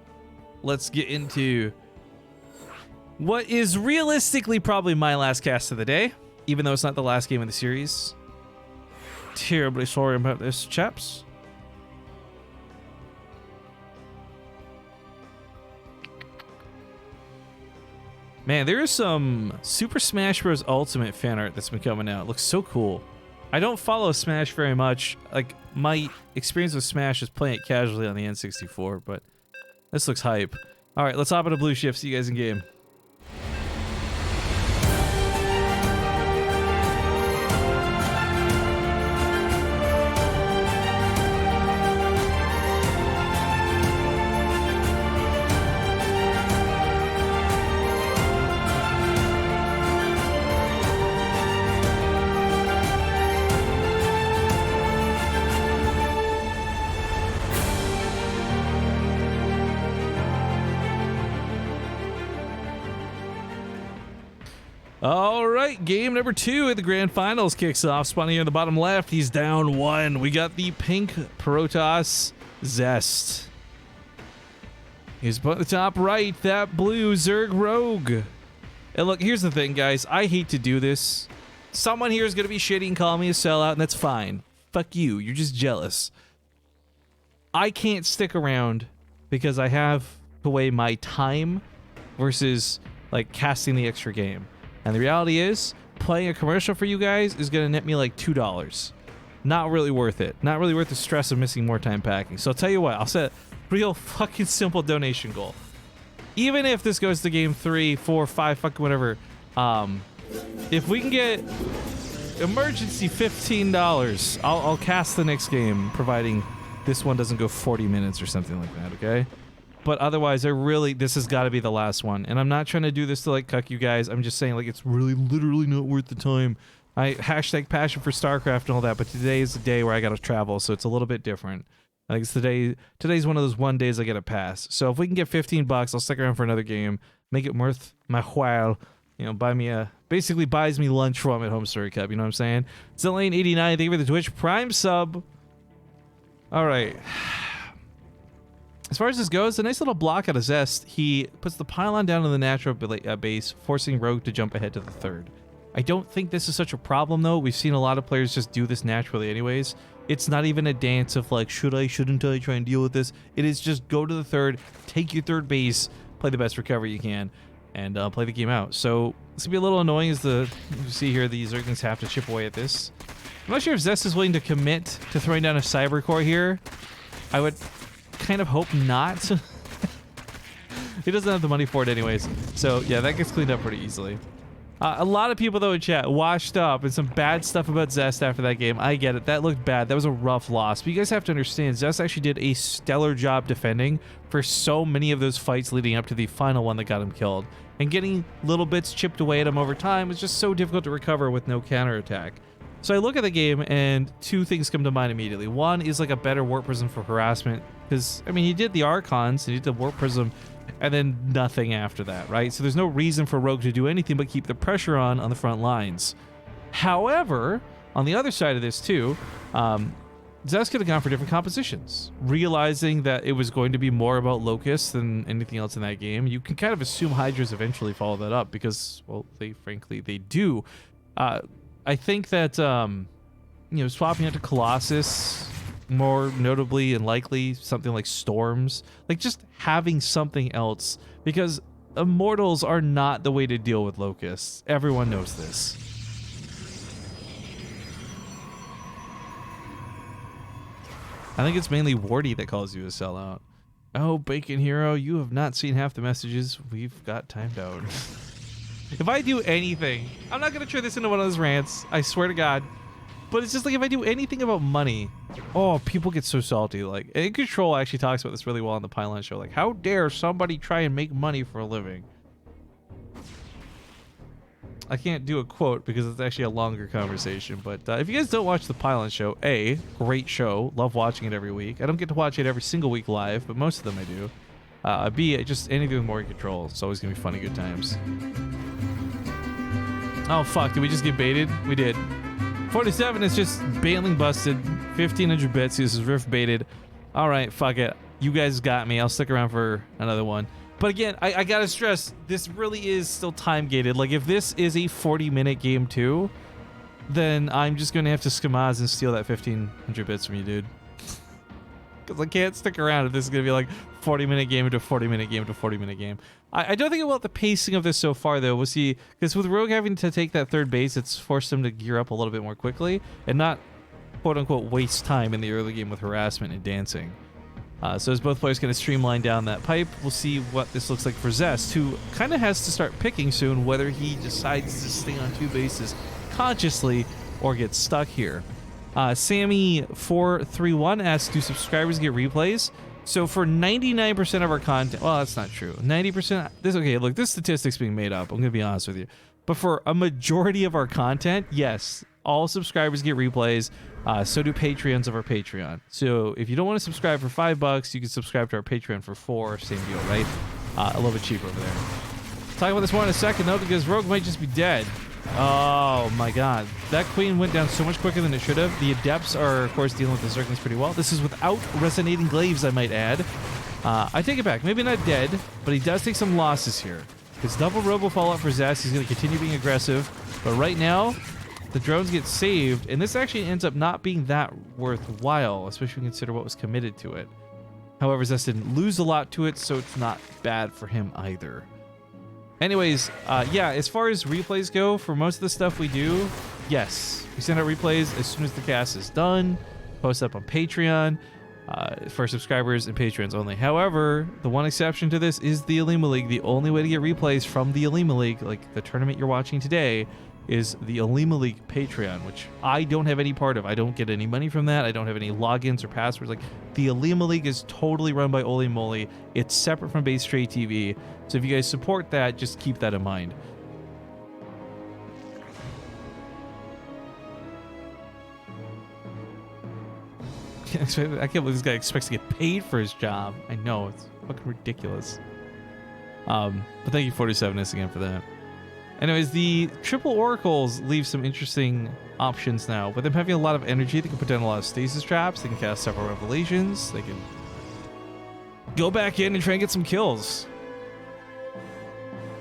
Let's get into what is realistically probably my last cast of the day, even though it's not the last game of the series. Terribly sorry about this, chaps. Man, there is some Super Smash Bros. Ultimate fan art that's been coming out. It looks so cool. I don't follow Smash very much. Like, my experience with Smash is playing it casually on the N64, but this looks hype. All right, let's hop into Blue Shift. See you guys in game. All right, game number 2 at the Grand Finals kicks off. Spawning here in the bottom left, he's down 1. We got the pink Protoss Zest. He's put the top right, that blue Zerg Rogue. And look, here's the thing, guys. I hate to do this. Someone here is going to be shitty and call me a sellout, and that's fine. Fuck you. You're just jealous. I can't stick around because I have to weigh my time versus, like, casting the extra game. And the reality is, playing a commercial for you guys is going to net me like $2. Not really worth it. Not really worth the stress of missing more time packing. So I'll tell you what, I'll set a real fucking simple donation goal. Even if this goes to game 3, 4, 5, fucking whatever, if we can get emergency $15, I'll cast the next game, providing this one doesn't go 40 minutes or something like that, okay? But otherwise, this has got to be the last one. And I'm not trying to do this to, like, cuck you guys. I'm just saying, like, it's really literally not worth the time. Hashtag passion for StarCraft and all that, but today is the day where I got to travel, so it's a little bit different. Like, it's today's one of those one days I get a pass. So if we can get $15, I'll stick around for another game, make it worth my while. You know, basically buys me lunch from at Home Story Cup, you know what I'm saying? Zillane89, thank you for the Twitch Prime sub. All right. as far as this goes, a nice little block out of Zest. He puts the pylon down to the natural base, forcing Rogue to jump ahead to the third. I don't think this is such a problem, though. We've seen a lot of players just do this naturally anyways. It's not even a dance of like, should I, shouldn't I try and deal with this? It is just go to the third, take your third base, play the best recovery you can, and play the game out. So this will be a little annoying as you see here, the Zerglings have to chip away at this. I'm not sure if Zest is willing to commit to throwing down a Cyber Core here. I would kind of hope not. He doesn't have the money for it anyways. So yeah, that gets cleaned up pretty easily. A lot of people though in chat washed up and some bad stuff about Zest after that game. I get it. That looked bad. That was a rough loss. But you guys have to understand, Zest actually did a stellar job defending for so many of those fights leading up to the final one that got him killed. And getting little bits chipped away at him over time was just so difficult to recover with no counterattack. So I look at the game and two things come to mind immediately. One is like a better Warp Prism for harassment. Because, I mean, he did the Archons and he did the Warp Prism and then nothing after that, right? So there's no reason for Rogue to do anything but keep the pressure on the front lines. However, on the other side of this too, Zest could have gone for different compositions, realizing that it was going to be more about Locusts than anything else in that game. You can kind of assume Hydras eventually follow that up because, well, frankly, they do. I think that, you know, swapping it to Colossus, more notably and likely something like Storms, like just having something else, because Immortals are not the way to deal with Locusts. Everyone knows this. I think it's mainly Wardy that calls you a sellout. Oh, Bacon Hero, you have not seen half the messages we've got timed out. If I do anything, I'm not going to turn this into one of those rants, I swear to God. But it's just like if I do anything about money, oh, people get so salty. Like, In Control actually talks about this really well on the Pylon show. Like, how dare somebody try and make money for a living? I can't do a quote because it's actually a longer conversation. But if you guys don't watch the Pylon show, A, great show. Love watching it every week. I don't get to watch it every single week live, but most of them I do. B, just anything with more Control. It's always going to be funny, good times. Oh, fuck. Did we just get baited? We did. 47 is just bailing busted. 1500 bits. This is rift baited. All right, fuck it. You guys got me. I'll stick around for another one. But again, I gotta stress, this really is still time gated. Like, if this is a 40-minute game too, then I'm just gonna have to skamaz and steal that 1500 bits from you, dude. Because I can't stick around if this is gonna be like 40-minute game into 40-minute game into 40-minute game. I don't think about the pacing of this so far, though. We'll see, because with Rogue having to take that third base, it's forced him to gear up a little bit more quickly and not, quote-unquote, waste time in the early game with harassment and dancing. So as both players kind of streamline down that pipe, we'll see what this looks like for Zest, who kind of has to start picking soon whether he decides to stay on two bases consciously or get stuck here. Sammy431 asks, do subscribers get replays? So for 99% of our content, well, that's not true. 90%, okay, look, this statistic's being made up. I'm going to be honest with you. But for a majority of our content, yes, all subscribers get replays. So do Patreons of our Patreon. So if you don't want to subscribe for $5, you can subscribe to our Patreon for $4. Same deal, right? A little bit cheaper over there. Talk about this more in a second, though, because Rogue might just be dead. Oh my god. That queen went down so much quicker than it should have. The Adepts are, of course, dealing with the Zerglings pretty well. This is without Resonating Glaives, I might add. I take it back. Maybe not dead, but he does take some losses here. His double robo fallout for Zest. He's going to continue being aggressive. But right now, the drones get saved, and this actually ends up not being that worthwhile, especially when you consider what was committed to it. However, Zest didn't lose a lot to it, so it's not bad for him either. Anyways, yeah, as far as replays go, for most of the stuff we do, yes, we send out replays as soon as the cast is done, post up on Patreon, for subscribers and patrons only. However, the one exception to this is the Olimoleague. The only way to get replays from the Olimoleague, like the tournament you're watching today, is the Olimoleague Patreon, which I don't have any part of. I don't get any money from that. I don't have any logins or passwords. Like, the Olimoleague is totally run by Olimoleague. It's separate from BaseTradeTV. So if you guys support that, just keep that in mind. I can't believe this guy expects to get paid for his job. I know, it's fucking ridiculous. But thank you 47S again for that. Anyways, the triple oracles leave some interesting options now. With them having a lot of energy, they can put down a lot of stasis traps. They can cast several revelations. They can go back in and try and get some kills.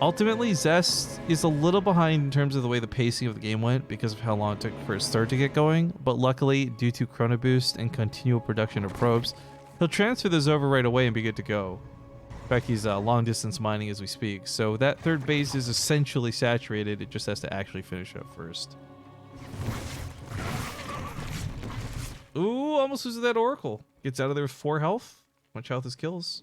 Ultimately, Zest is a little behind in terms of the way the pacing of the game went because of how long it took for his start to get going, but luckily, due to Chrono Boost and continual production of probes, he'll transfer those over right away and be good to go. In fact, he's long distance mining as we speak, so that third base is essentially saturated. It just has to actually finish up first. Ooh, almost loses that Oracle. Gets out of there with 4 health. Much health is kills.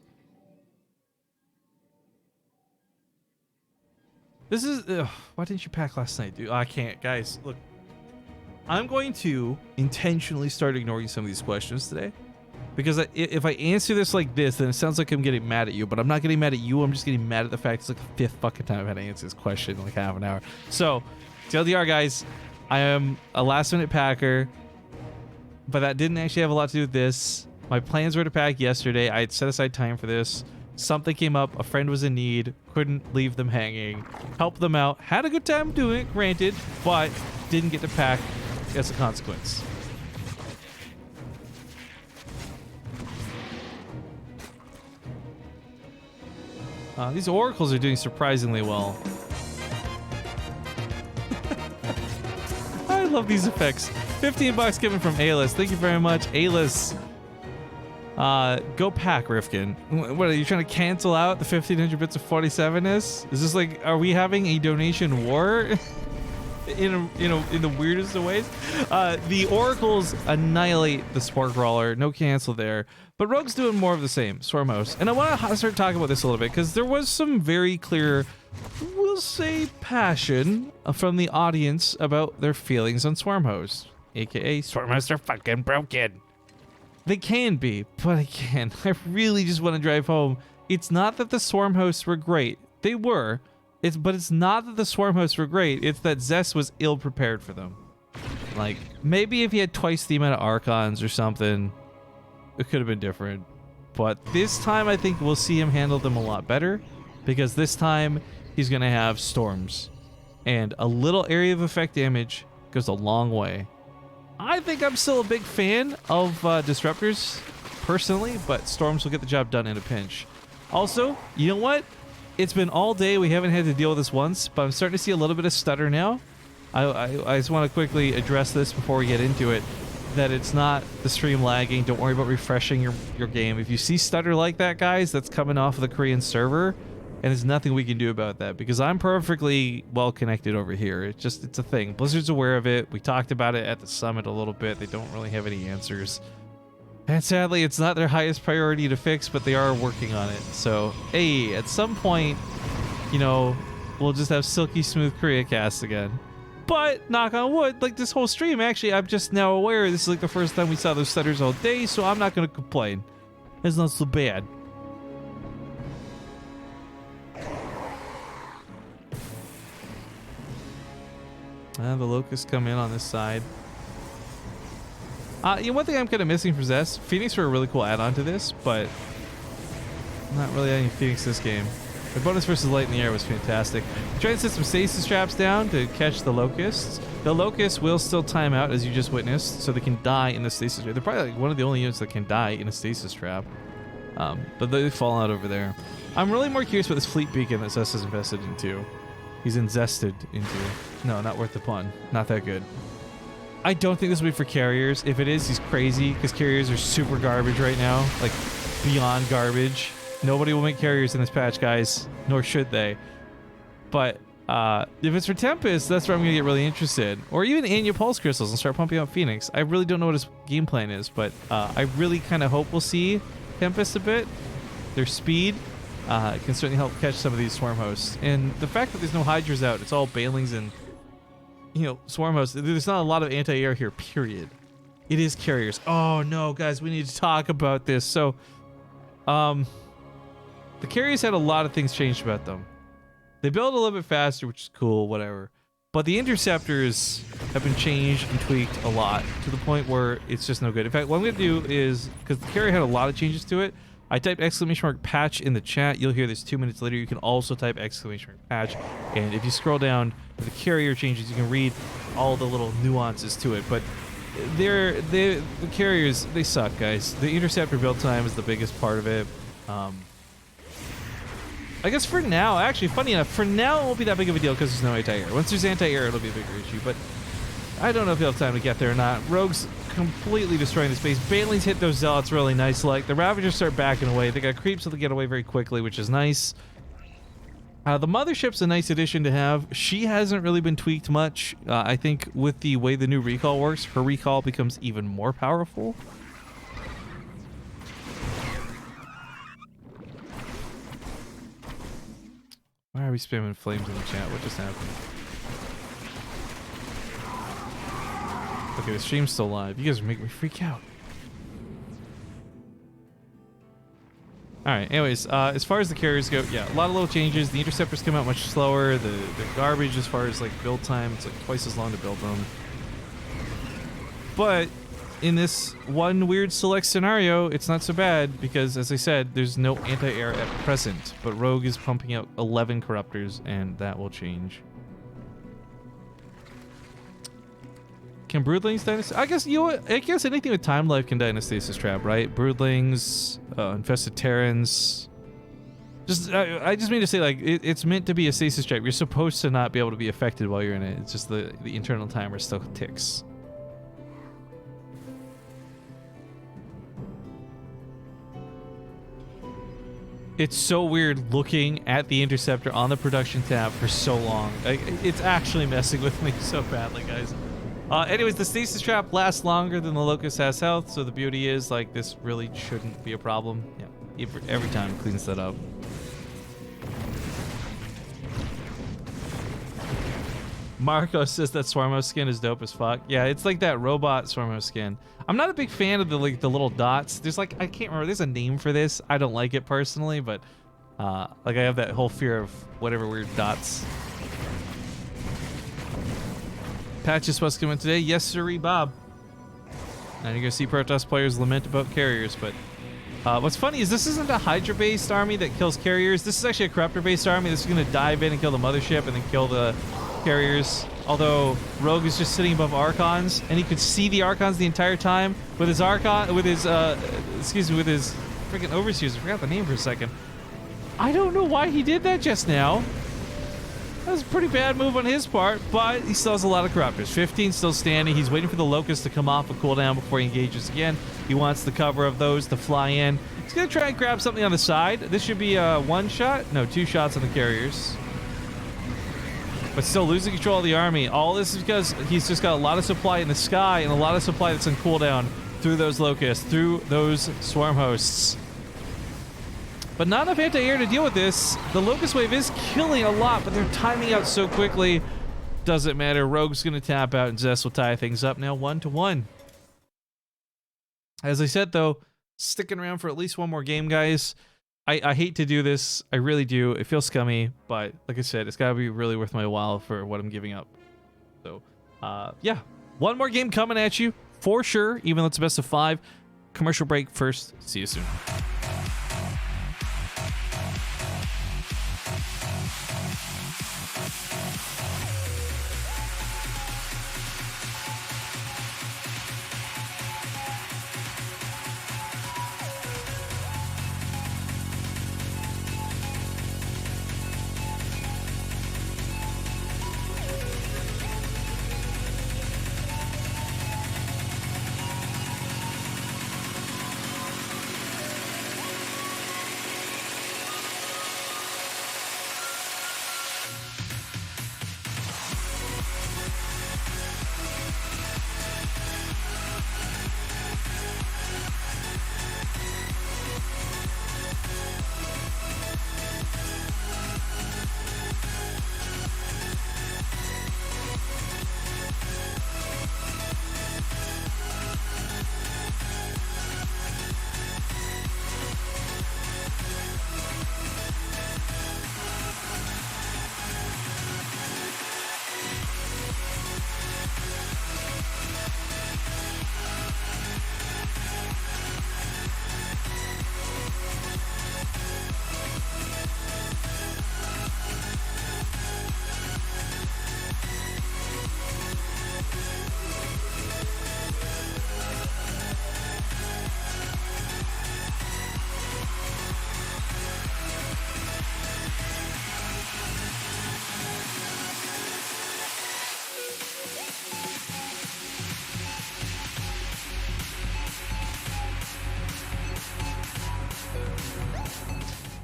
This is... Ugh, why didn't you pack last night, dude? I can't. Guys, look. I'm going to intentionally start ignoring some of these questions today. Because if I answer this like this, then it sounds like I'm getting mad at you. But I'm not getting mad at you. I'm just getting mad at the fact it's like the 5th fucking time I've had to answer this question in like half an hour. So, TLDR, guys. I am a last-minute packer. But that didn't actually have a lot to do with this. My plans were to pack yesterday. I had set aside time for this. Something came up. A friend was in need. Couldn't leave them hanging. Helped them out. Had a good time doing it, granted. But didn't get to pack as a consequence. These oracles are doing surprisingly well. I love these effects. 15 bucks given from Alis. Thank you very much, Alis. Go pack, Rifkin. What are you trying to cancel out the 1500 bits of 47ness? Is this like, are we having a donation war? in the weirdest of ways. The oracles annihilate the Spark Brawler. No cancel there. But Rogue's doing more of the same. Swarmhost. And I want to start talking about this a little bit because there was some very clear, we'll say, passion from the audience about their feelings on Swarmhost. AKA, Swarmhosts are fucking broken. They can be, but again, I really just want to drive home. It's not that the Swarm hosts were great. They were. But it's not that the Swarm hosts were great. It's that Zest was ill prepared for them. Like, maybe if he had twice the amount of Archons or something, it could have been different. But this time, I think we'll see him handle them a lot better. Because this time, he's going to have Storms. And a little area of effect damage goes a long way. I think I'm still a big fan of Disruptors, personally, but Storms will get the job done in a pinch. Also, you know what? It's been all day. We haven't had to deal with this once, but I'm starting to see a little bit of stutter now. I just want to quickly address this before we get into it, that it's not the stream lagging. Don't worry about refreshing your game. If you see stutter like that, guys, that's coming off of the Korean server, and there's nothing we can do about that because I'm perfectly well connected over here. It's a thing. Blizzard's aware of it. We talked about it at the summit a little bit. They don't really have any answers. And sadly, it's not their highest priority to fix, but they are working on it. So, hey, at some point, you know, we'll just have silky smooth Korea cast again. But, knock on wood, like this whole stream, actually, I'm just now aware this is like the first time we saw those stutters all day, so I'm not going to complain. It's not so bad. The locusts come in on this side. One thing I'm kind of missing from Zest, Phoenix were a really cool add-on to this, but not really any Phoenix this game. The bonus versus light in the air was fantastic. Trying to set some stasis traps down to catch the locusts. The locusts will still time out, as you just witnessed, so they can die in the stasis trap. They're probably like one of the only units that can die in a stasis trap. But they fall out over there. I'm really more curious about this fleet beacon that Zest has invested into. He's invested into. No, not worth the pun. Not that good. I don't think this will be for carriers. If it is, he's crazy because carriers are super garbage right now. Like, beyond garbage. Nobody will make carriers in this patch, guys. Nor should they. But if it's for Tempest, that's where I'm going to get really interested. Or even Anya Pulse Crystals and start pumping out Phoenix. I really don't know what his game plan is, but I really kind of hope we'll see Tempest a bit. Their speed can certainly help catch some of these Swarm hosts. And the fact that there's no Hydras out, it's all Banelings and, you know, Swarm hosts. There's not a lot of anti-air here, period. It is carriers. Oh, no, guys, we need to talk about this. So, the carriers had a lot of things changed about them. They build a little bit faster, which is cool, whatever. But the interceptors have been changed and tweaked a lot to the point where it's just no good. In fact, what I'm going to do is, because the carrier had a lot of changes to it, I typed !patch in the chat. You'll hear this 2 minutes later. You can also type !patch. And if you scroll down to the carrier changes, you can read all the little nuances to it. But the carriers, they suck, guys. The interceptor build time is the biggest part of it. I guess for now, actually, funny enough, for now it won't be that big of a deal because there's no anti-air. Once there's anti-air, it'll be a bigger issue, but I don't know if you'll have time to get there or not. Rogue's completely destroying the space. Baneling's hit those zealots really nice. Like, the Ravagers start backing away. They got creeps, so they get away very quickly, which is nice. The Mothership's a nice addition to have. She hasn't really been tweaked much. I think with the way the new recall works, her recall becomes even more powerful. Why are we spamming flames in the chat? What just happened? Okay, the stream's still live. You guys are making me freak out. Alright, anyways, as far as the carriers go, yeah, a lot of little changes. The interceptors come out much slower. The garbage as far as like build time, it's like twice as long to build them. But in this one weird select scenario, it's not so bad because, as I said, there's no anti-air at present. But Rogue is pumping out 11 Corruptors, and that will change. Can Broodlings Dynasty? I guess, you know what? I guess anything with time life can die in a stasis trap, right? Broodlings, Infested Terrans. I just mean to say, like, it's meant to be a stasis trap. You're supposed to not be able to be affected while you're in it. It's just the internal timer still ticks. It's so weird looking at the interceptor on the production tab for so long. Like, it's actually messing with me so badly, guys. Anyways, the stasis trap lasts longer than the Locust has health, so the beauty is, like, this really shouldn't be a problem. Yeah, every time it cleans that up. Marco says that Swarmo skin is dope as fuck. Yeah, it's like that robot Swarmo skin. I'm not a big fan of the little dots. There's like, I can't remember, there's a name for this. I don't like it personally, but like I have that whole fear of whatever weird dots. Patch is supposed to come in today. Yes, sirree, Bob. Now you're gonna see Protoss players lament about carriers, but what's funny is this isn't a Hydra-based army that kills carriers. This is actually a Corruptor-based army that's gonna dive in and kill the mothership and then kill the carriers. Although Rogue is just sitting above Archons, and he could see the Archons the entire time with his with his freaking Overseers. I forgot the name for a second. I don't know why he did that just now. That was a pretty bad move on his part, but he still has a lot of Corruptors. 15 still standing. He's waiting for the Locust to come off a cooldown before he engages again. He wants the cover of those to fly in. He's gonna try and grab something on the side. This should be a one shot. No, 2 shots on the carriers. But still losing control of the army. All this is because he's just got a lot of supply in the sky and a lot of supply that's on cooldown through those Locusts, through those Swarm Hosts. But not enough anti-air to deal with this. The Locust Wave is killing a lot, but they're timing out so quickly. Doesn't matter. Rogue's going to tap out and Zest will tie things up now 1-1. As I said, though, sticking around for at least one more game, guys. I hate to do this. I really do. It feels scummy, but like I said, it's got to be really worth my while for what I'm giving up. So, yeah. One more game coming at you, for sure, even though it's a best of 5. Commercial break first. See you soon.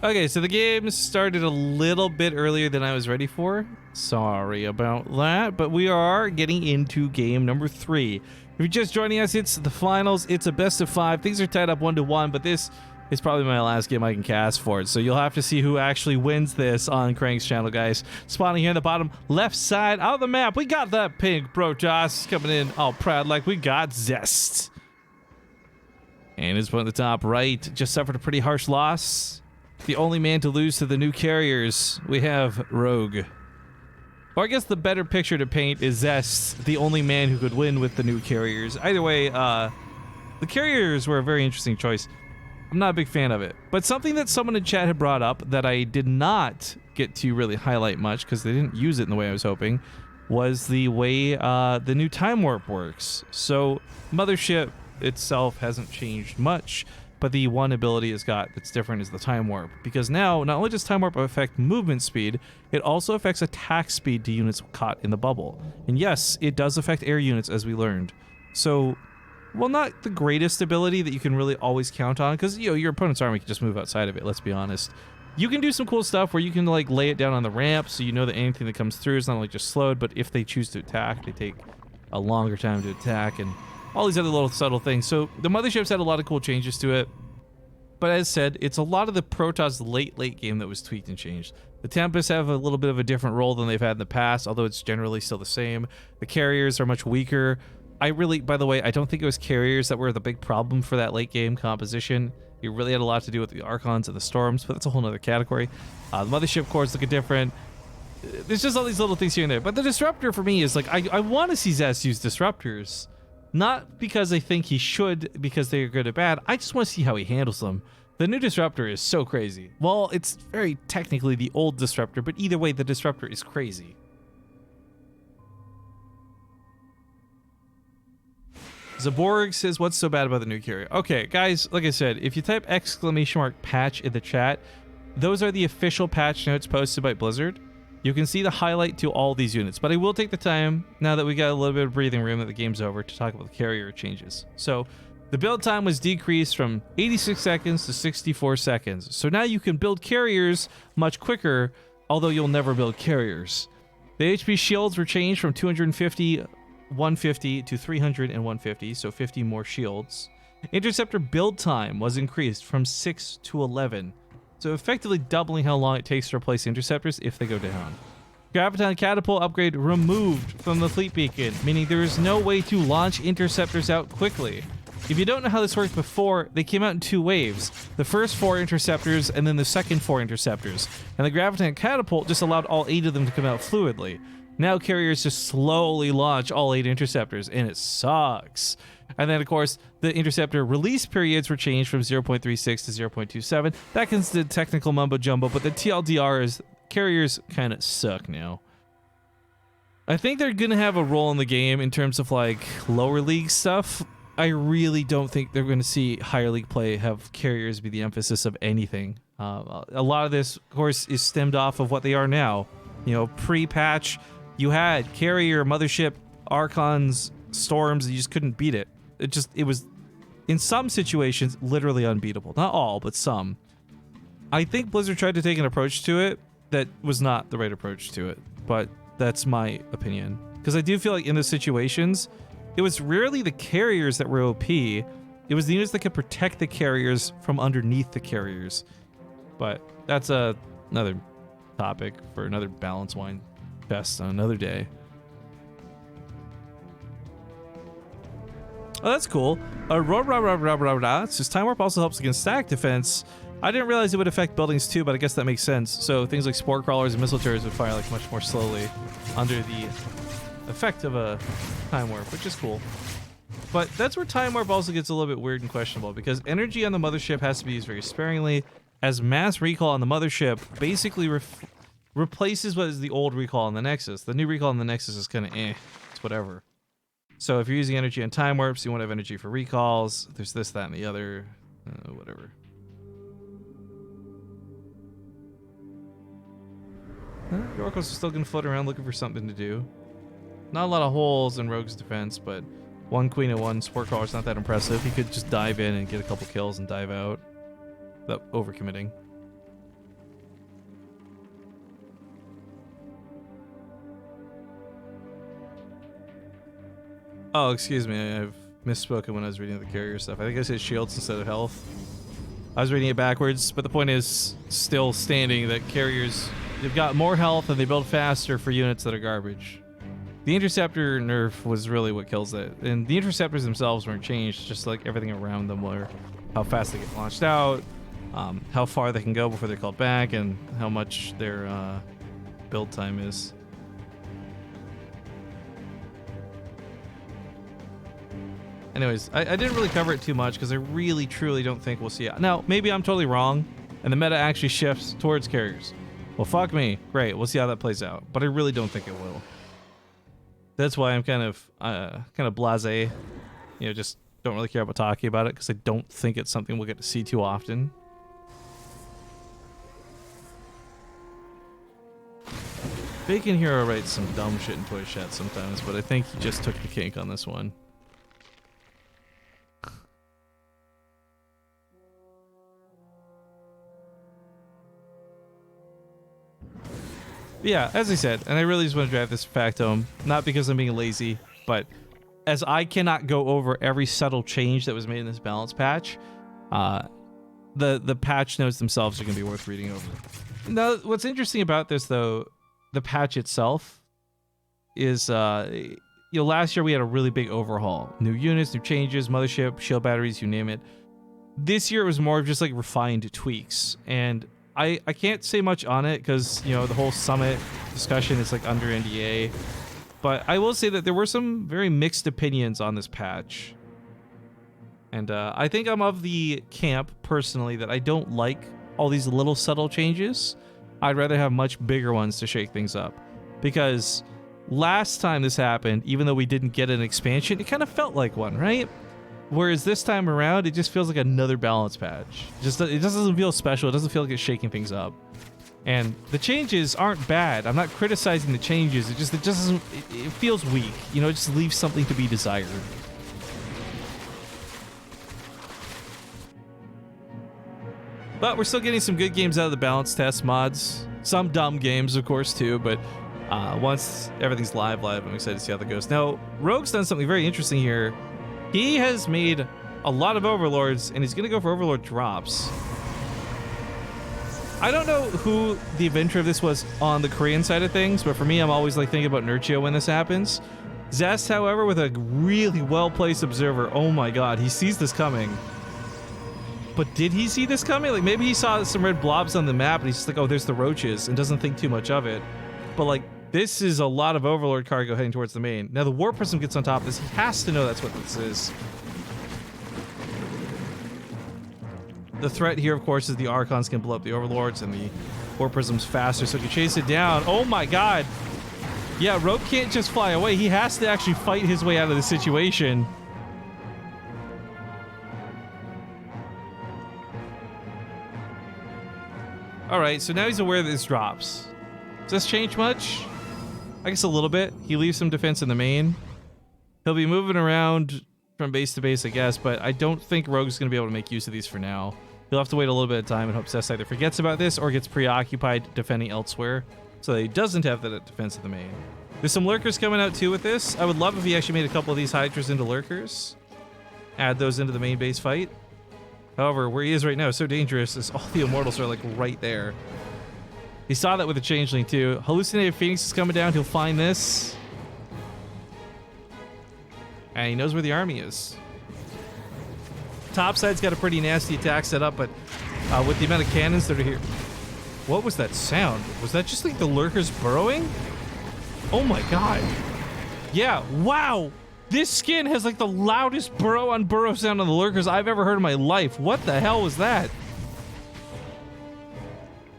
Okay, so the game started a little bit earlier than I was ready for. Sorry about that, but we are getting into game number 3. If you're just joining us, it's the finals. It's a best of 5. Things are tied up 1-1, but this is probably my last game I can cast for it. So you'll have to see who actually wins this on Crank's channel, guys. Spawning here in the bottom left side of the map, we got that pink Protoss coming in all proud like we got Zest. And his one at the top right just suffered a pretty harsh loss. The only man to lose to the new carriers, we have Rogue. Or I guess the better picture to paint is Zest, the only man who could win with the new carriers. Either way, the carriers were a very interesting choice. I'm not a big fan of it. But something that someone in chat had brought up that I did not get to really highlight much because they didn't use it in the way I was hoping was the way the new time warp works. So Mothership itself hasn't changed much, but the one ability it's got that's different is the time warp, because now not only does time warp affect movement speed, it also affects attack speed to units caught in the bubble. And yes, it does affect air units, as we learned. So, well, not the greatest ability that you can really always count on, because your opponent's army can just move outside of it, let's be honest. You can do some cool stuff where you can like lay it down on the ramp so you know that anything that comes through is not only just slowed, but if they choose to attack, they take a longer time to attack, and all these other little subtle things. So the Mothership's had a lot of cool changes to it. But as said, it's a lot of the Protoss late game that was tweaked and changed. The Tempests have a little bit of a different role than they've had in the past, although it's generally still the same. The carriers are much weaker. By the way, I don't think it was carriers that were the big problem for that late game composition. It really had a lot to do with the Archons and the Storms, but that's a whole nother category. The Mothership cores looking different. There's just all these little things here and there. But the Disruptor for me is like, I want to see Zest use Disruptors. Not because I think he should, because they're good or bad. I just want to see how he handles them. The new Disruptor is so crazy. Well, it's very technically the old Disruptor, but either way, the Disruptor is crazy. Zaborg says, what's so bad about the new carrier? Okay, guys, like I said, if you type !patch in the chat, those are the official patch notes posted by Blizzard. You can see the highlight to all these units, but I will take the time, now that we got a little bit of breathing room that the game's over, to talk about the carrier changes. So, the build time was decreased from 86 seconds to 64 seconds. So now you can build carriers much quicker, although you'll never build carriers. The HP shields were changed from 250, 150 to 300 and 150, so 50 more shields. Interceptor build time was increased from 6 to 11. So effectively doubling how long it takes to replace interceptors if they go down. Graviton Catapult upgrade removed from the fleet beacon, meaning there is no way to launch interceptors out quickly. If you don't know how this worked before, they came out in 2 waves. The first 4 interceptors and then the second 4 interceptors. And the Graviton Catapult just allowed all 8 of them to come out fluidly. Now carriers just slowly launch all 8 interceptors, and it sucks. And then, of course, the interceptor release periods were changed from 0.36 to 0.27. That gets the technical mumbo-jumbo, but the TLDR is carriers kind of suck now. I think they're going to have a role in the game in terms of, like, lower league stuff. I really don't think they're going to see higher league play have carriers be the emphasis of anything. A lot of this, of course, is stemmed off of what they are now. You know, pre-patch, you had carrier, Mothership, Archons, Storms, you just couldn't beat it. It was, in some situations, literally unbeatable. Not all, but some. I think Blizzard tried to take an approach to it that was not the right approach to it, but that's my opinion. Because I do feel like in those situations, it was rarely the carriers that were OP. It was the units that could protect the carriers from underneath the carriers. But that's another topic for another balance wine fest on another day. Oh, that's cool. It says Time Warp also helps against static defense. I didn't realize it would affect buildings too, but I guess that makes sense. So things like spore crawlers and missile turrets would fire like much more slowly under the effect of a Time Warp, which is cool. But that's where Time Warp also gets a little bit weird and questionable, because energy on the Mothership has to be used very sparingly, as mass recall on the Mothership basically replaces what is the old recall on the Nexus. The new recall on the Nexus is kind of it's whatever. So if you're using energy on Time Warps, you want to have energy for recalls. There's this, that, and the other. Whatever. The Oracles are still going to float around looking for something to do. Not a lot of holes in Rogue's defense, but 1 Queen and 1 Spore Crawler is not that impressive. He could just dive in and get a couple kills and dive out without overcommitting. Oh, excuse me. I've misspoken when I was reading the carrier stuff. I think I said shields instead of health. I was reading it backwards, but the point is still standing that carriers, they've got more health and they build faster for units that are garbage. The interceptor nerf was really what kills it. And the interceptors themselves weren't changed, just like everything around them were. How fast they get launched out, how far they can go before they're called back, and how much their build time is. Anyways, I didn't really cover it too much because I really, truly don't think we'll see it. Now, maybe I'm totally wrong, and the meta actually shifts towards carriers. Well, fuck me. Great, we'll see how that plays out. But I really don't think it will. That's why I'm kind of blasé. You know, just don't really care about talking about it because I don't think it's something we'll get to see too often. Bacon Hero writes some dumb shit in Toy Chat sometimes, but I think he just took the cake on this one. Yeah, as I said, and I really just want to drive this fact home, not because I'm being lazy, but as I cannot go over every subtle change that was made in this balance patch, the patch notes themselves are going to be worth reading over. Now, what's interesting about this, though, the patch itself is, last year we had a really big overhaul. New units, new changes, mothership, shield batteries, you name it. This year it was more of just like refined tweaks, and I can't say much on it because, you know, the whole summit discussion is like under NDA. But I will say that there were some very mixed opinions on this patch. And I think I'm of the camp, personally, that I don't like all these little subtle changes. I'd rather have much bigger ones to shake things up. Because last time this happened, even though we didn't get an expansion, it kind of felt like one, right? Whereas this time around, it just feels like another balance patch. It doesn't feel special. It doesn't feel like it's shaking things up. And the changes aren't bad. I'm not criticizing the changes. It just doesn't. It feels weak. You know, it just leaves something to be desired. But we're still getting some good games out of the balance test mods. Some dumb games, of course, too. But once everything's live, I'm excited to see how that goes. Now, Rogue's done something very interesting here. He has made a lot of overlords, and he's going to go for overlord drops. I don't know who the inventor of this was on the Korean side of things, but for me, I'm always like thinking about Nurchio when this happens. Zest, however, with a really well-placed observer, oh my god, he sees this coming. But did he see this coming? Like, maybe he saw some red blobs on the map, and he's just like, oh, there's the roaches, and doesn't think too much of it. But, like, this is a lot of overlord cargo heading towards the main. Now, the Warp Prism gets on top of this. He has to know that's what this is. The threat here, of course, is the Archons can blow up the overlords, and the Warp Prism's faster, so he can chase it down. Oh my god! Yeah, Rogue can't just fly away. He has to actually fight his way out of the situation. Alright, so now he's aware that this drops. Does this change much? I guess a little bit. He leaves some defense in the main. He'll be moving around from base to base, I guess, but I don't think Rogue's going to be able to make use of these for now. He'll have to wait a little bit of time and hope Cess either forgets about this or gets preoccupied defending elsewhere, so that he doesn't have that defense of the main. There's some lurkers coming out too with this. I would love if he actually made a couple of these Hydras into lurkers. Add those into the main base fight. However, where he is right now is so dangerous as all the Immortals are like right there. He saw that with the Changeling too. Hallucinated Phoenix is coming down. He'll find this. And he knows where the army is. Topside's got a pretty nasty attack set up, but with the amount of cannons that are here... What was that sound? Was that just like the lurkers burrowing? Oh my god. Yeah, wow! This skin has like the loudest burrow on burrow sound on the lurkers I've ever heard in my life. What the hell was that?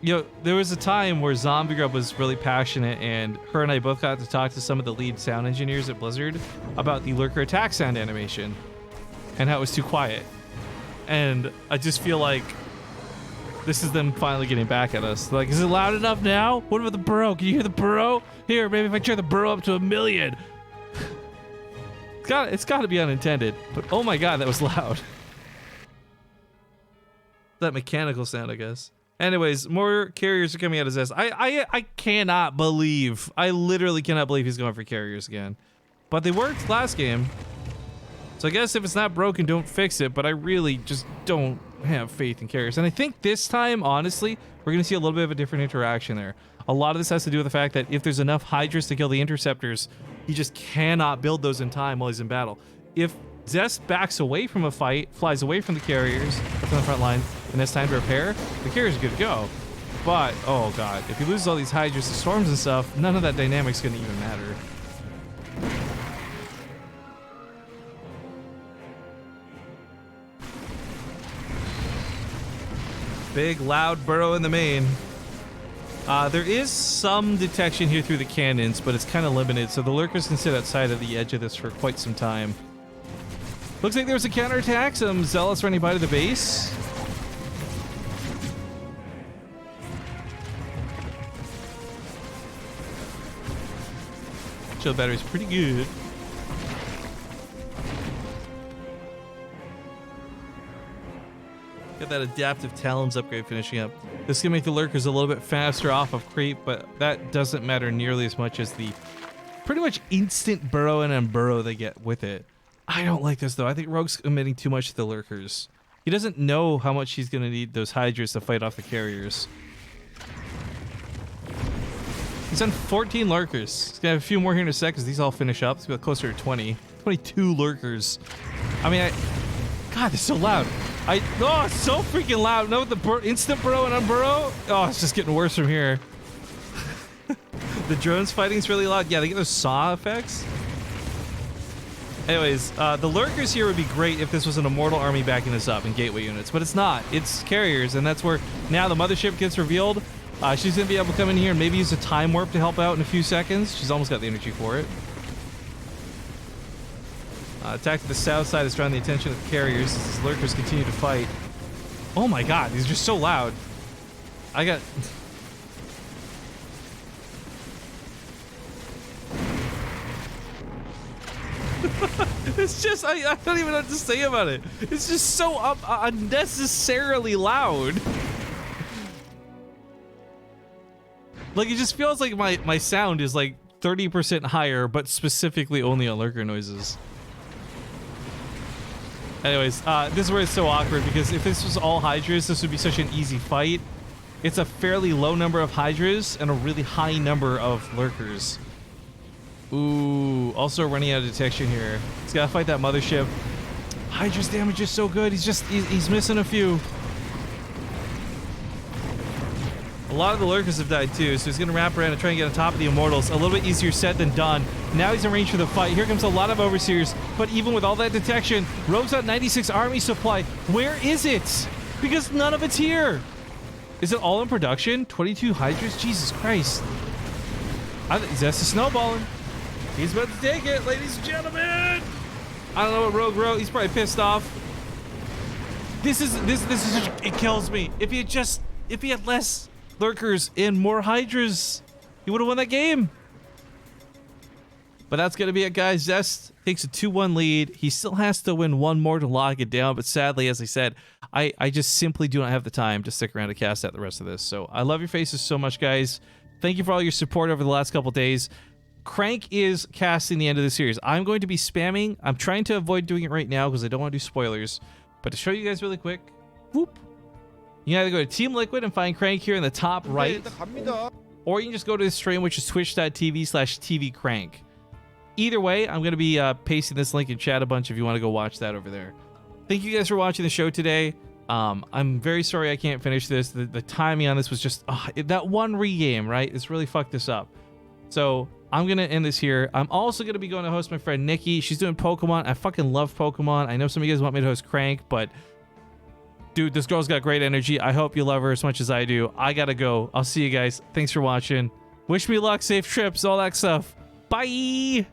You know, there was a time where Zombie Grub was really passionate, and her and I both got to talk to some of the lead sound engineers at Blizzard about the lurker attack sound animation and how it was too quiet. And I just feel like this is them finally getting back at us. Like, is it loud enough now? What about the burrow? Can you hear the burrow? Here, maybe if I turn the burrow up to 1,000,000. It's got to be unintended, but oh my god, that was loud. That mechanical sound, I guess. Anyways, more carriers are coming out of Zest. I cannot believe, I literally cannot believe he's going for carriers again. but they worked last game. So I guess if it's not broken, don't fix it, but I really just don't have faith in carriers. And I think this time, honestly, we're going to see a little bit of a different interaction there. A lot of this has to do with the fact that if there's enough Hydras to kill the interceptors, he just cannot build those in time while he's in battle. If Zest backs away from a fight, flies away from the carriers, from the front line, and has time to repair, the carriers are good to go. But, oh god, if he loses all these Hydras to storms and stuff, none of that dynamic's going to even matter. Big, loud burrow in the main. There is some detection here through the cannons, but it's kind of limited, so the lurkers can sit outside of the edge of this for quite some time. Looks like there was a counterattack. Some Zealots running by to the base. Shield battery's pretty good. Got that adaptive talons upgrade finishing up. This is gonna make the lurkers a little bit faster off of creep, but that doesn't matter nearly as much as the pretty much instant burrow and unburrow they get with it. I don't like this though. I think Rogue's committing too much to the lurkers. He doesn't know how much he's gonna need those Hydras to fight off the carriers. He's on 14 lurkers. He's gonna have a few more here in a sec because these all finish up. It's gonna be closer to 20. 22 lurkers. I mean, God, it's so loud. Oh, it's so freaking loud. No, the instant burrow and unburrow. Oh, it's just getting worse from here. The drones fighting's really loud. Yeah, they get those saw effects. Anyways, the lurkers here would be great if this was an immortal army backing this up in gateway units, but it's not. It's carriers, and that's where now the mothership gets revealed. She's gonna be able to come in here and maybe use a time warp to help out in a few seconds. She's almost got the energy for it. Attack to the south side is drawing the attention of the carriers as these lurkers continue to fight. Oh my god, these are just so loud. I got... It's just, I don't even know what to say about it. It's just so unnecessarily loud. Like, it just feels like my sound is like 30% higher, but specifically only on lurker noises. Anyways, this is where it's so awkward, because if this was all Hydras, this would be such an easy fight. It's a fairly low number of Hydras and a really high number of lurkers. Ooh, also running out of detection here. He's gotta fight that mothership. Hydra's damage is so good. He's missing a few. A lot of the lurkers have died too, so he's gonna wrap around and try and get on top of the immortals. A little bit easier said than done. Now he's in range for the fight. Here comes a lot of overseers, but even with all that detection, Rogue's got 96 army supply. Where is it? Because none of it's here. Is it all in production? 22 Hydras? Jesus Christ. Zest is snowballing. He's about to take it, ladies and gentlemen. I don't know what Rogue wrote. He's probably pissed off. This is it kills me. If he had less lurkers and more Hydras, he would have won that game. But that's gonna be it, guys. Zest takes a 2-1 lead. He still has to win one more to lock it down, but sadly, as I said, I just simply do not have the time to stick around to cast out the rest of this. So I love your faces so much, guys. Thank you for all your support over the last couple days. Crank is casting the end of the series. I'm going to be spamming. I'm trying to avoid doing it right now because I don't want to do spoilers. But to show you guys really quick, whoop. You can either go to Team Liquid and find Crank here in the top right, or you can just go to the stream, which is twitch.tv/tvcrank. Either way, I'm going to be pasting this link in chat a bunch if you want to go watch that over there. Thank you guys for watching the show today. I'm very sorry I can't finish this. The timing on this was just... that one regame, right? It's really fucked this up. So I'm going to end this here. I'm also going to be going to host my friend Nikki. She's doing Pokemon. I fucking love Pokemon. I know some of you guys want me to host Crank, but... dude, this girl's got great energy. I hope you love her as much as I do. I gotta go. I'll see you guys. Thanks for watching. Wish me luck, safe trips, all that stuff. Bye!